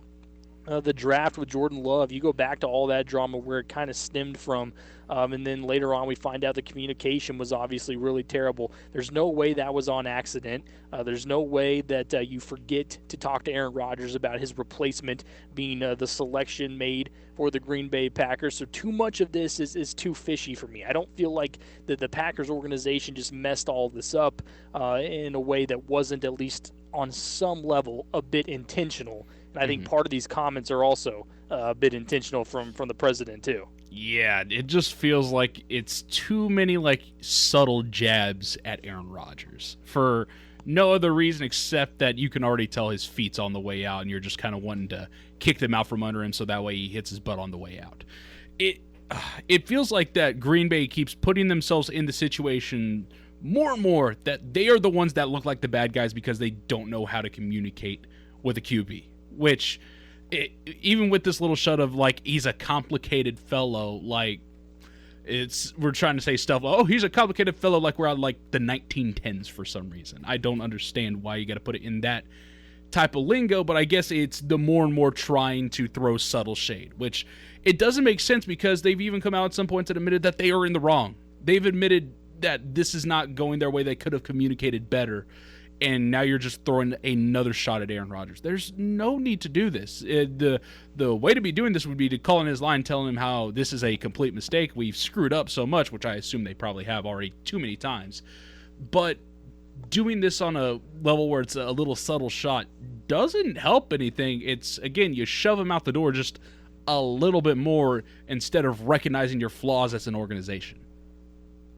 the draft with Jordan Love, you go back to all that drama where it kind of stemmed from, and then later on we find out the communication was obviously really terrible. There's no way that was on accident. There's no way that you forget to talk to Aaron Rodgers about his replacement being the selection made for the Green Bay Packers. So too much of this is too fishy for me. I don't feel like the Packers organization just messed all this up in a way that wasn't at least on some level a bit intentional. And I think part of these comments are also a bit intentional from the president too. Yeah, it just feels like it's too many subtle jabs at Aaron Rodgers for no other reason except that you can already tell his feet's on the way out, and you're just kind of wanting to kick them out from under him so that way he hits his butt on the way out. it feels like that Green Bay keeps putting themselves in the situation more and more that they are the ones that look like the bad guys because they don't know how to communicate with a QB, which even with this little shut of like he's a complicated fellow, like we're trying to say stuff like, oh, he's a complicated fellow, like we're out like the 1910s for some reason. I don't understand why you got to put it in that type of lingo, but I guess it's the more and more trying to throw subtle shade, which it doesn't make sense because they've even come out at some points and admitted that they are in the wrong. They've admitted that this is not going their way. They could have communicated better, and now you're just throwing another shot at Aaron Rodgers. There's no need to do this. The way to be doing this would be to call in his line, telling him how this is a complete mistake. We've screwed up so much, which I assume they probably have already too many times. But doing this on a level where it's a little subtle shot doesn't help anything. It's, again, you shove him out the door just a little bit more instead of recognizing your flaws as an organization.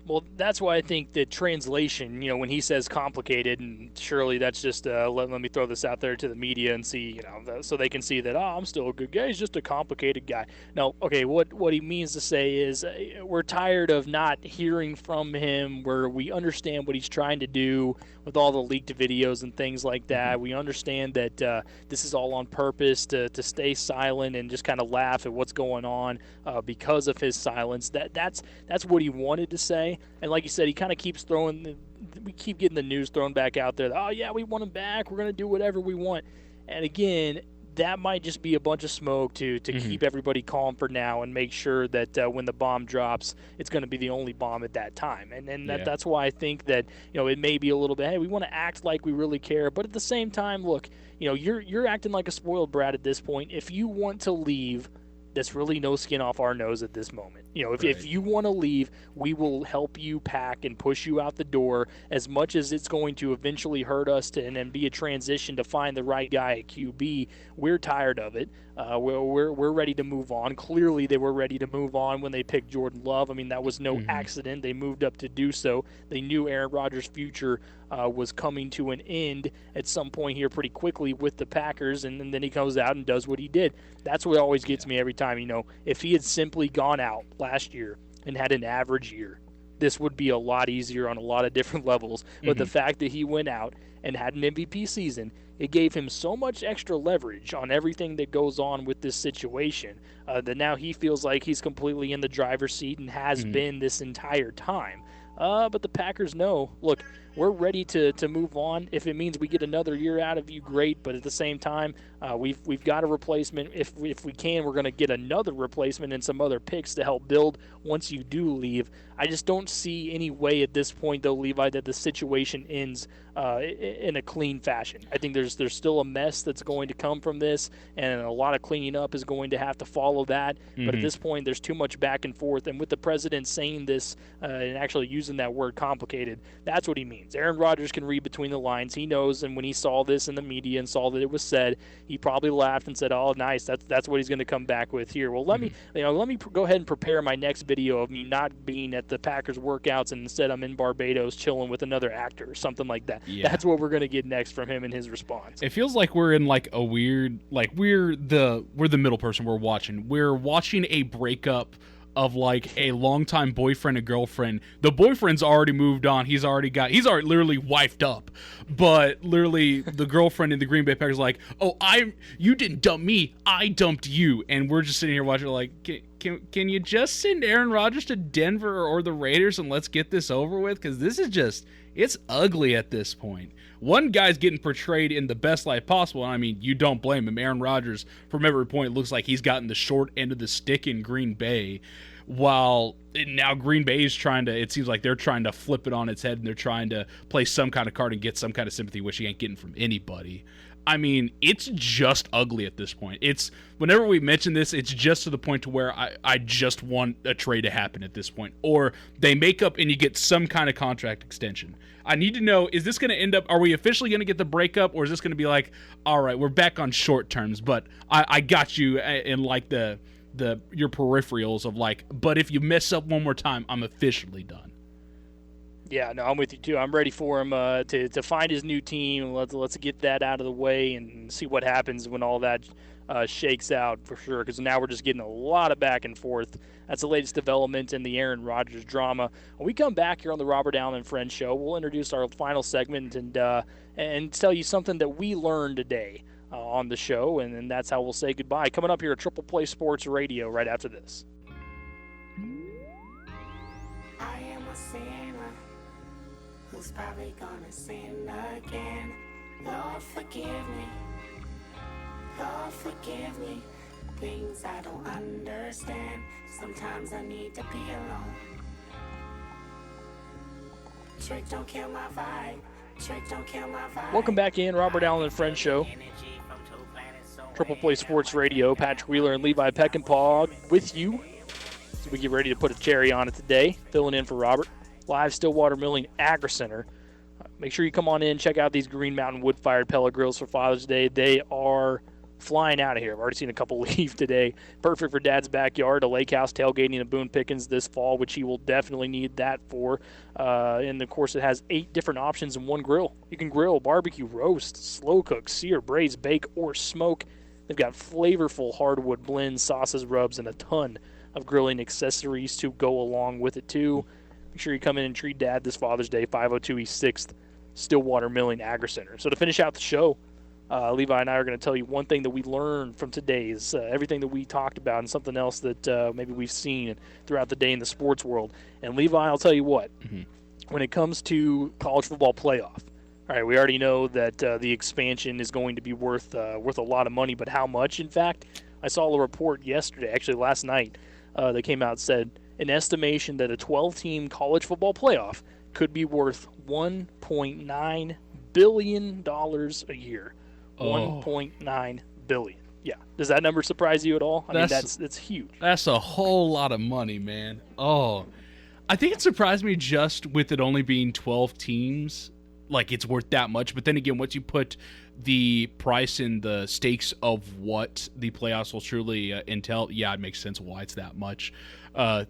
Well, that's why I think the translation, when he says complicated, and surely that's just let me throw this out there to the media and see, so they can see that, I'm still a good guy. He's just a complicated guy. No, okay, what he means to say is we're tired of not hearing from him, where we understand what he's trying to do with all the leaked videos and things like that. We understand that this is all on purpose to stay silent and just kind of laugh at what's going on because of his silence. That's what he wanted to say. And like you said, he kind of keeps we keep getting the news thrown back out there. Oh, yeah, we want him back. We're going to do whatever we want. And again, that might just be a bunch of smoke to keep everybody calm for now and make sure that when the bomb drops, it's going to be the only bomb at that time. And that's why I think that, it may be a little bit, hey, we want to act like we really care. But at the same time, look, you're acting like a spoiled brat at this point. If you want to leave, that's really no skin off our nose at this moment. If you want to leave, we will help you pack and push you out the door, as much as it's going to eventually hurt us and then be a transition to find the right guy at QB. We're tired of it. We're ready to move on. Clearly, they were ready to move on when they picked Jordan Love. I mean, that was no accident. They moved up to do so. They knew Aaron Rodgers' future was coming to an end at some point here pretty quickly with the Packers, and then he comes out and does what he did. That's what always gets me every time. If he had simply gone out last year and had an average year, this would be a lot easier on a lot of different levels. But the fact that he went out and had an MVP season, it gave him so much extra leverage on everything that goes on with this situation that now he feels like he's completely in the driver's seat and has been this entire time. But the Packers know, look, we're ready to move on. If it means we get another year out of you, great. But at the same time, we've got a replacement. If we can, we're going to get another replacement and some other picks to help build once you do leave. I just don't see any way at this point, though, Levi, that the situation ends in a clean fashion. I think there's still a mess that's going to come from this, and a lot of cleaning up is going to have to follow that. But at this point, there's too much back and forth. And with the president saying this and actually using that word complicated, that's what he means. Aaron Rodgers can read between the lines. He knows, and when he saw this in the media and saw that it was said, he probably laughed and said, "Oh, nice. That's what he's going to come back with here." Well, let me go ahead and prepare my next video of me not being at the Packers workouts, and instead I'm in Barbados chilling with another actor or something like that. Yeah. That's what we're going to get next from him and his response. It feels like we're in like a weird, like we're the middle person. We're watching a breakup of like a longtime boyfriend and girlfriend. The boyfriend's already moved on. He's already literally wifed up. But literally the girlfriend in the Green Bay Packers like, "Oh, you didn't dump me. I dumped you." And we're just sitting here watching like, can you just send Aaron Rodgers to Denver or the Raiders and let's get this over with? Because this is just, it's ugly at this point. One guy's getting portrayed in the best light possible, and I mean, you don't blame him. Aaron Rodgers, from every point, looks like he's gotten the short end of the stick in Green Bay, while now Green Bay is it seems like they're trying to flip it on its head, and they're trying to play some kind of card and get some kind of sympathy, which he ain't getting from anybody. I mean, it's just ugly at this point. It's, whenever we mention this, it's just to the point to where I just want a trade to happen at this point. Or they make up and you get some kind of contract extension. I need to know, is this going to end up, are we officially going to get the breakup, or is this going to be like, all right, we're back on short terms, but I got you in like your peripherals of like, but if you mess up one more time, I'm officially done. Yeah, no, I'm with you too. I'm ready for him to find his new team. Let's get that out of the way and see what happens when all that shakes out for sure, because now we're just getting a lot of back and forth. That's the latest development in the Aaron Rodgers drama. When we come back here on the Robert Allen and Friends Show, we'll introduce our final segment and tell you something that we learned today on the show, and then that's how we'll say goodbye. Coming up here at Triple Play Sports Radio right after this. I am a sinner who's probably gonna sin again. Lord, forgive me. Lord, forgive me. Things I don't understand. Sometimes I need to be alone. Trick don't kill my vibe. Trick don't kill my vibe. Welcome back in, Robert Allen and Friends Show. Triple Play Sports Radio. Patrick Wheeler and Levi Peckinpah with you as we get ready to put a cherry on it today. Filling in for Robert. Live Stillwater Milling Agri Center. Make sure you come on in, check out these Green Mountain wood-fired pellet grills for Father's Day. They are flying out of here. I've already seen a couple leave today. Perfect for Dad's backyard, a lake house, tailgating, and Boone Pickens this fall, which he will definitely need that for. And, of course, it has 8 different options in one grill. You can grill, barbecue, roast, slow cook, sear, braise, bake, or smoke. They've got flavorful hardwood blends, sauces, rubs, and a ton of grilling accessories to go along with it, too. Make sure you come in and treat Dad this Father's Day, 502 East 6th, Stillwater Milling Agri Center. So to finish out the show, Levi and I are going to tell you one thing that we learned from today's, everything that we talked about, and something else that maybe we've seen throughout the day in the sports world. And Levi, I'll tell you what, when it comes to college football playoff, all right, we already know that the expansion is going to be worth a lot of money, but how much? In fact, I saw a report yesterday, actually last night, that came out and said an estimation that a 12-team college football playoff could be worth $1.9 billion a year. $1.9 billion. Yeah. Does that number surprise you at all? I mean, that's huge. That's a whole lot of money, man. Oh, I think it surprised me just with it only being 12 teams. Like, it's worth that much. But then again, once you put the price and the stakes of what the playoffs will truly entail, yeah, it makes sense why it's that much. And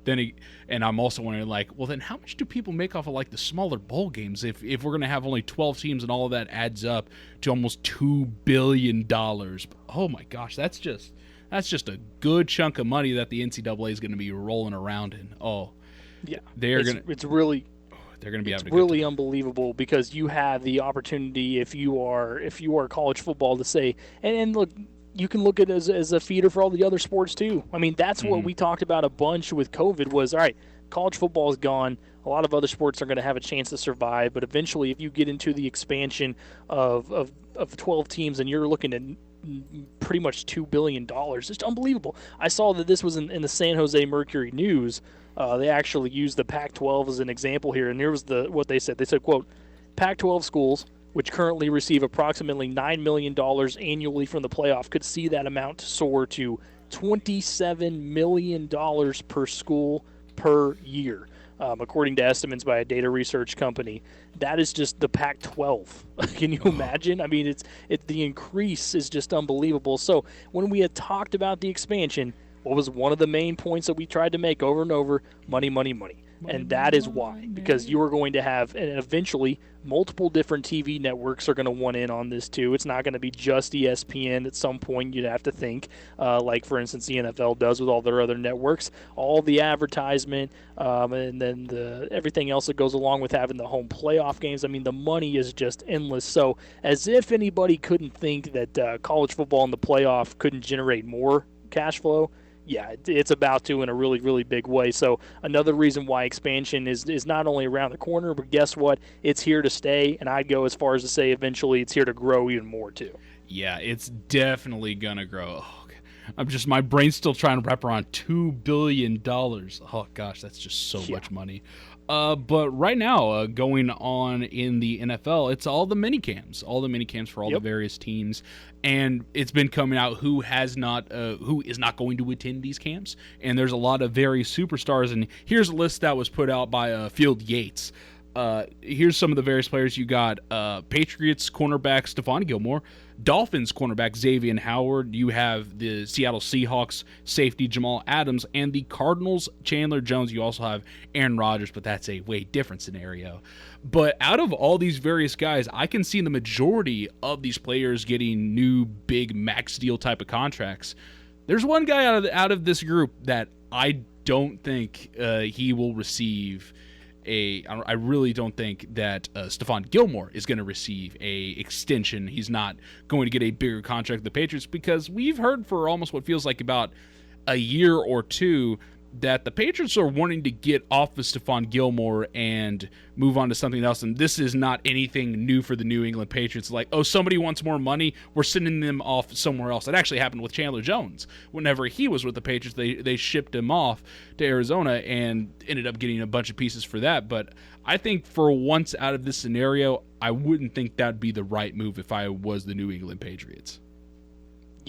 I'm also wondering, like, well, then how much do people make off of, like, the smaller bowl games if we're going to have only 12 teams and all of that adds up to almost $2 billion? Oh, my gosh, that's just a good chunk of money that the NCAA is going to be rolling around in. Oh, yeah. It's really unbelievable, because you have the opportunity, if you are college football, to say, and look, you can look at it as a feeder for all the other sports too. I mean, that's what we talked about a bunch with COVID was, all right, college football is gone. A lot of other sports are going to have a chance to survive, but eventually if you get into the expansion of 12 teams and you're looking at pretty much $2 billion, it's unbelievable. I saw that this was in the San Jose Mercury News. They actually used the Pac-12 as an example here, and here was what they said. They said, quote, Pac-12 schools, which currently receive approximately $9 million annually from the playoff, could see that amount soar to $27 million per school per year, according to estimates by a data research company. That is just the Pac-12. Can you imagine? I mean, the increase is just unbelievable. So when we had talked about the expansion, what was one of the main points that we tried to make over and over? Money, money, money. And that is why, because you are going to have, and eventually, multiple different TV networks are going to want in on this too. It's not going to be just ESPN at some point, you'd have to think, like, for instance, the NFL does with all their other networks. All the advertisement, and then everything else that goes along with having the home playoff games. I mean, the money is just endless. So as if anybody couldn't think that college football in the playoff couldn't generate more cash flow, yeah, it's about to in a really, really big way. So another reason why expansion is not only around the corner, but guess what? It's here to stay, and I'd go as far as to say eventually it's here to grow even more too. Yeah, it's definitely going to grow. Oh, my brain's still trying to wrap around $2 billion. Oh, gosh, that's just so much money. But right now, going on in the NFL, it's all the mini camps for all the various teams, and it's been coming out who is not going to attend these camps, and there's a lot of very superstars. And here's a list that was put out by Field Yates. Here's some of the various players you got: Patriots cornerback Stephon Gilmore, Dolphins cornerback Xavier Howard. You have the Seattle Seahawks safety Jamal Adams, and the Cardinals Chandler Jones. You also have Aaron Rodgers, but that's a way different scenario. But out of all these various guys, I can see the majority of these players getting new big max deal type of contracts. There's one guy out of this group that I don't think he will receive I really don't think that Stephon Gilmore is going to receive a extension. He's not going to get a bigger contract with the Patriots, because we've heard for almost what feels like about a year or two that the Patriots are wanting to get off of Stephon Gilmore and move on to something else. And this is not anything new for the New England Patriots. Like, oh, somebody wants more money, we're sending them off somewhere else. That actually happened with Chandler Jones. Whenever he was with the Patriots, they shipped him off to Arizona and ended up getting a bunch of pieces for that. But I think for once out of this scenario, I wouldn't think that'd be the right move if I was the New England Patriots.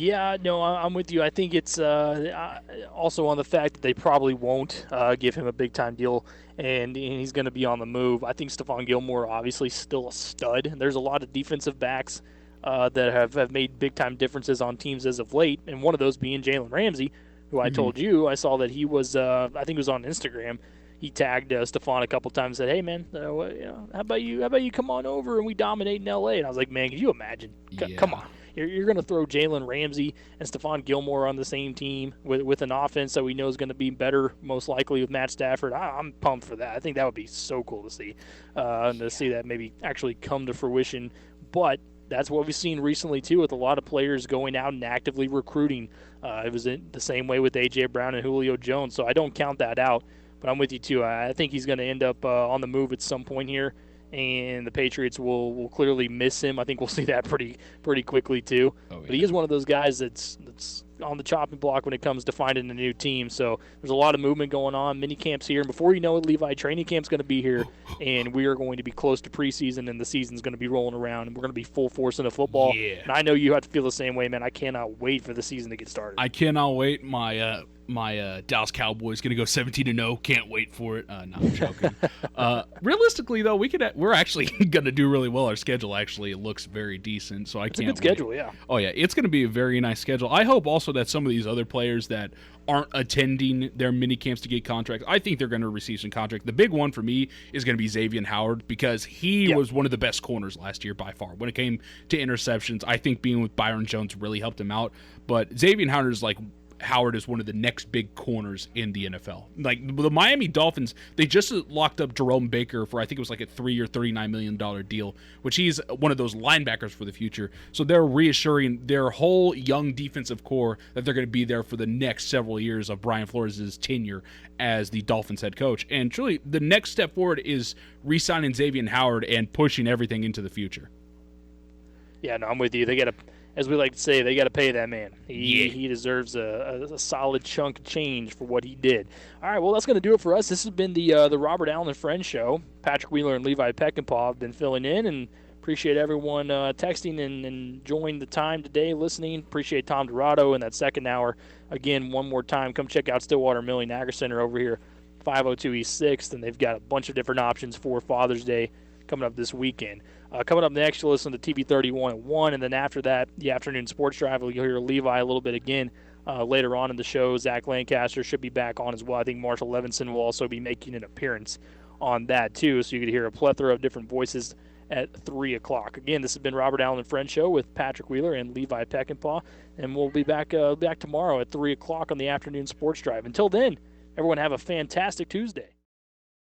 Yeah, no, I'm with you. I think it's also on the fact that they probably won't give him a big-time deal, and he's going to be on the move. I think Stephon Gilmore obviously still a stud. There's a lot of defensive backs that have made big-time differences on teams as of late, and one of those being Jalen Ramsey, who I told you, I saw that he was, I think it was on Instagram, he tagged Stephon a couple times, said, "Hey man, how about you come on over and we dominate in LA?" And I was like, man, can you imagine? Come on. You're going to throw Jalen Ramsey and Stephon Gilmore on the same team with an offense that we know is going to be better, most likely, with Matt Stafford. I'm pumped for that. I think that would be so cool to see, and to see that maybe actually come to fruition. But that's what we've seen recently, too, with a lot of players going out and actively recruiting. It was the same way with A.J. Brown and Julio Jones, so I don't count that out. But I'm with you, too. I think he's going to end up on the move at some point here, and the Patriots will clearly miss him. I think we'll see that pretty quickly too. Oh, yeah. But he is one of those guys that's on the chopping block when it comes to finding a new team. So there's a lot of movement going on. Mini camps here, and before you know it, Levi, training camp's going to be here, and we are going to be close to preseason, and the season's going to be rolling around, and we're going to be full force into football. Yeah. And I know you have to feel the same way, man. I cannot wait for the season to get started. I cannot wait. My Dallas Cowboys going to go 17-0. Can't wait for it. No, I'm joking. Realistically, though, we're actually going to do really well. Our schedule actually looks very decent, so it's can't a good schedule, yeah. Oh, yeah. It's going to be a very nice schedule. I hope also that some of these other players that aren't attending their mini camps to get contracts, I think they're going to receive some contract. The big one for me is going to be Xavier Howard, because he was one of the best corners last year by far. When it came to interceptions, I think being with Byron Jones really helped him out. But Xavier Howard is one of the next big corners in the NFL. Like the Miami Dolphins, they just locked up Jerome Baker for, I think it was like a 3-year, $39 million deal, which he's one of those linebackers for the future. So they're reassuring their whole young defensive core that they're going to be there for the next several years of Brian Flores' tenure as the Dolphins head coach. And truly, the next step forward is re-signing Xavier Howard and pushing everything into the future. Yeah, no, I'm with you. They got to, as we like to say, they got to pay that man. He deserves a solid chunk of change for what he did. All right, well, that's going to do it for us. This has been the Robert Allen and Friends Show. Patrick Wheeler and Levi Peckinpah have been filling in, and appreciate everyone texting and enjoying the time today, listening. Appreciate Tom Dorado in that second hour. Again, one more time, come check out Stillwater Milling Agri Center over here, 502 East 6th, and they've got a bunch of different options for Father's Day coming up this weekend. Coming up next, you'll listen to TV 31 at 1, and then after that, the afternoon sports drive, you'll hear Levi a little bit again later on in the show. Zach Lancaster should be back on as well. I think Marshall Levinson will also be making an appearance on that too, so you could hear a plethora of different voices at 3 o'clock. Again, this has been Robert Allen and Friends Show with Patrick Wheeler and Levi Peckinpah, and we'll be back tomorrow at 3 o'clock on the afternoon sports drive. Until then, everyone have a fantastic Tuesday.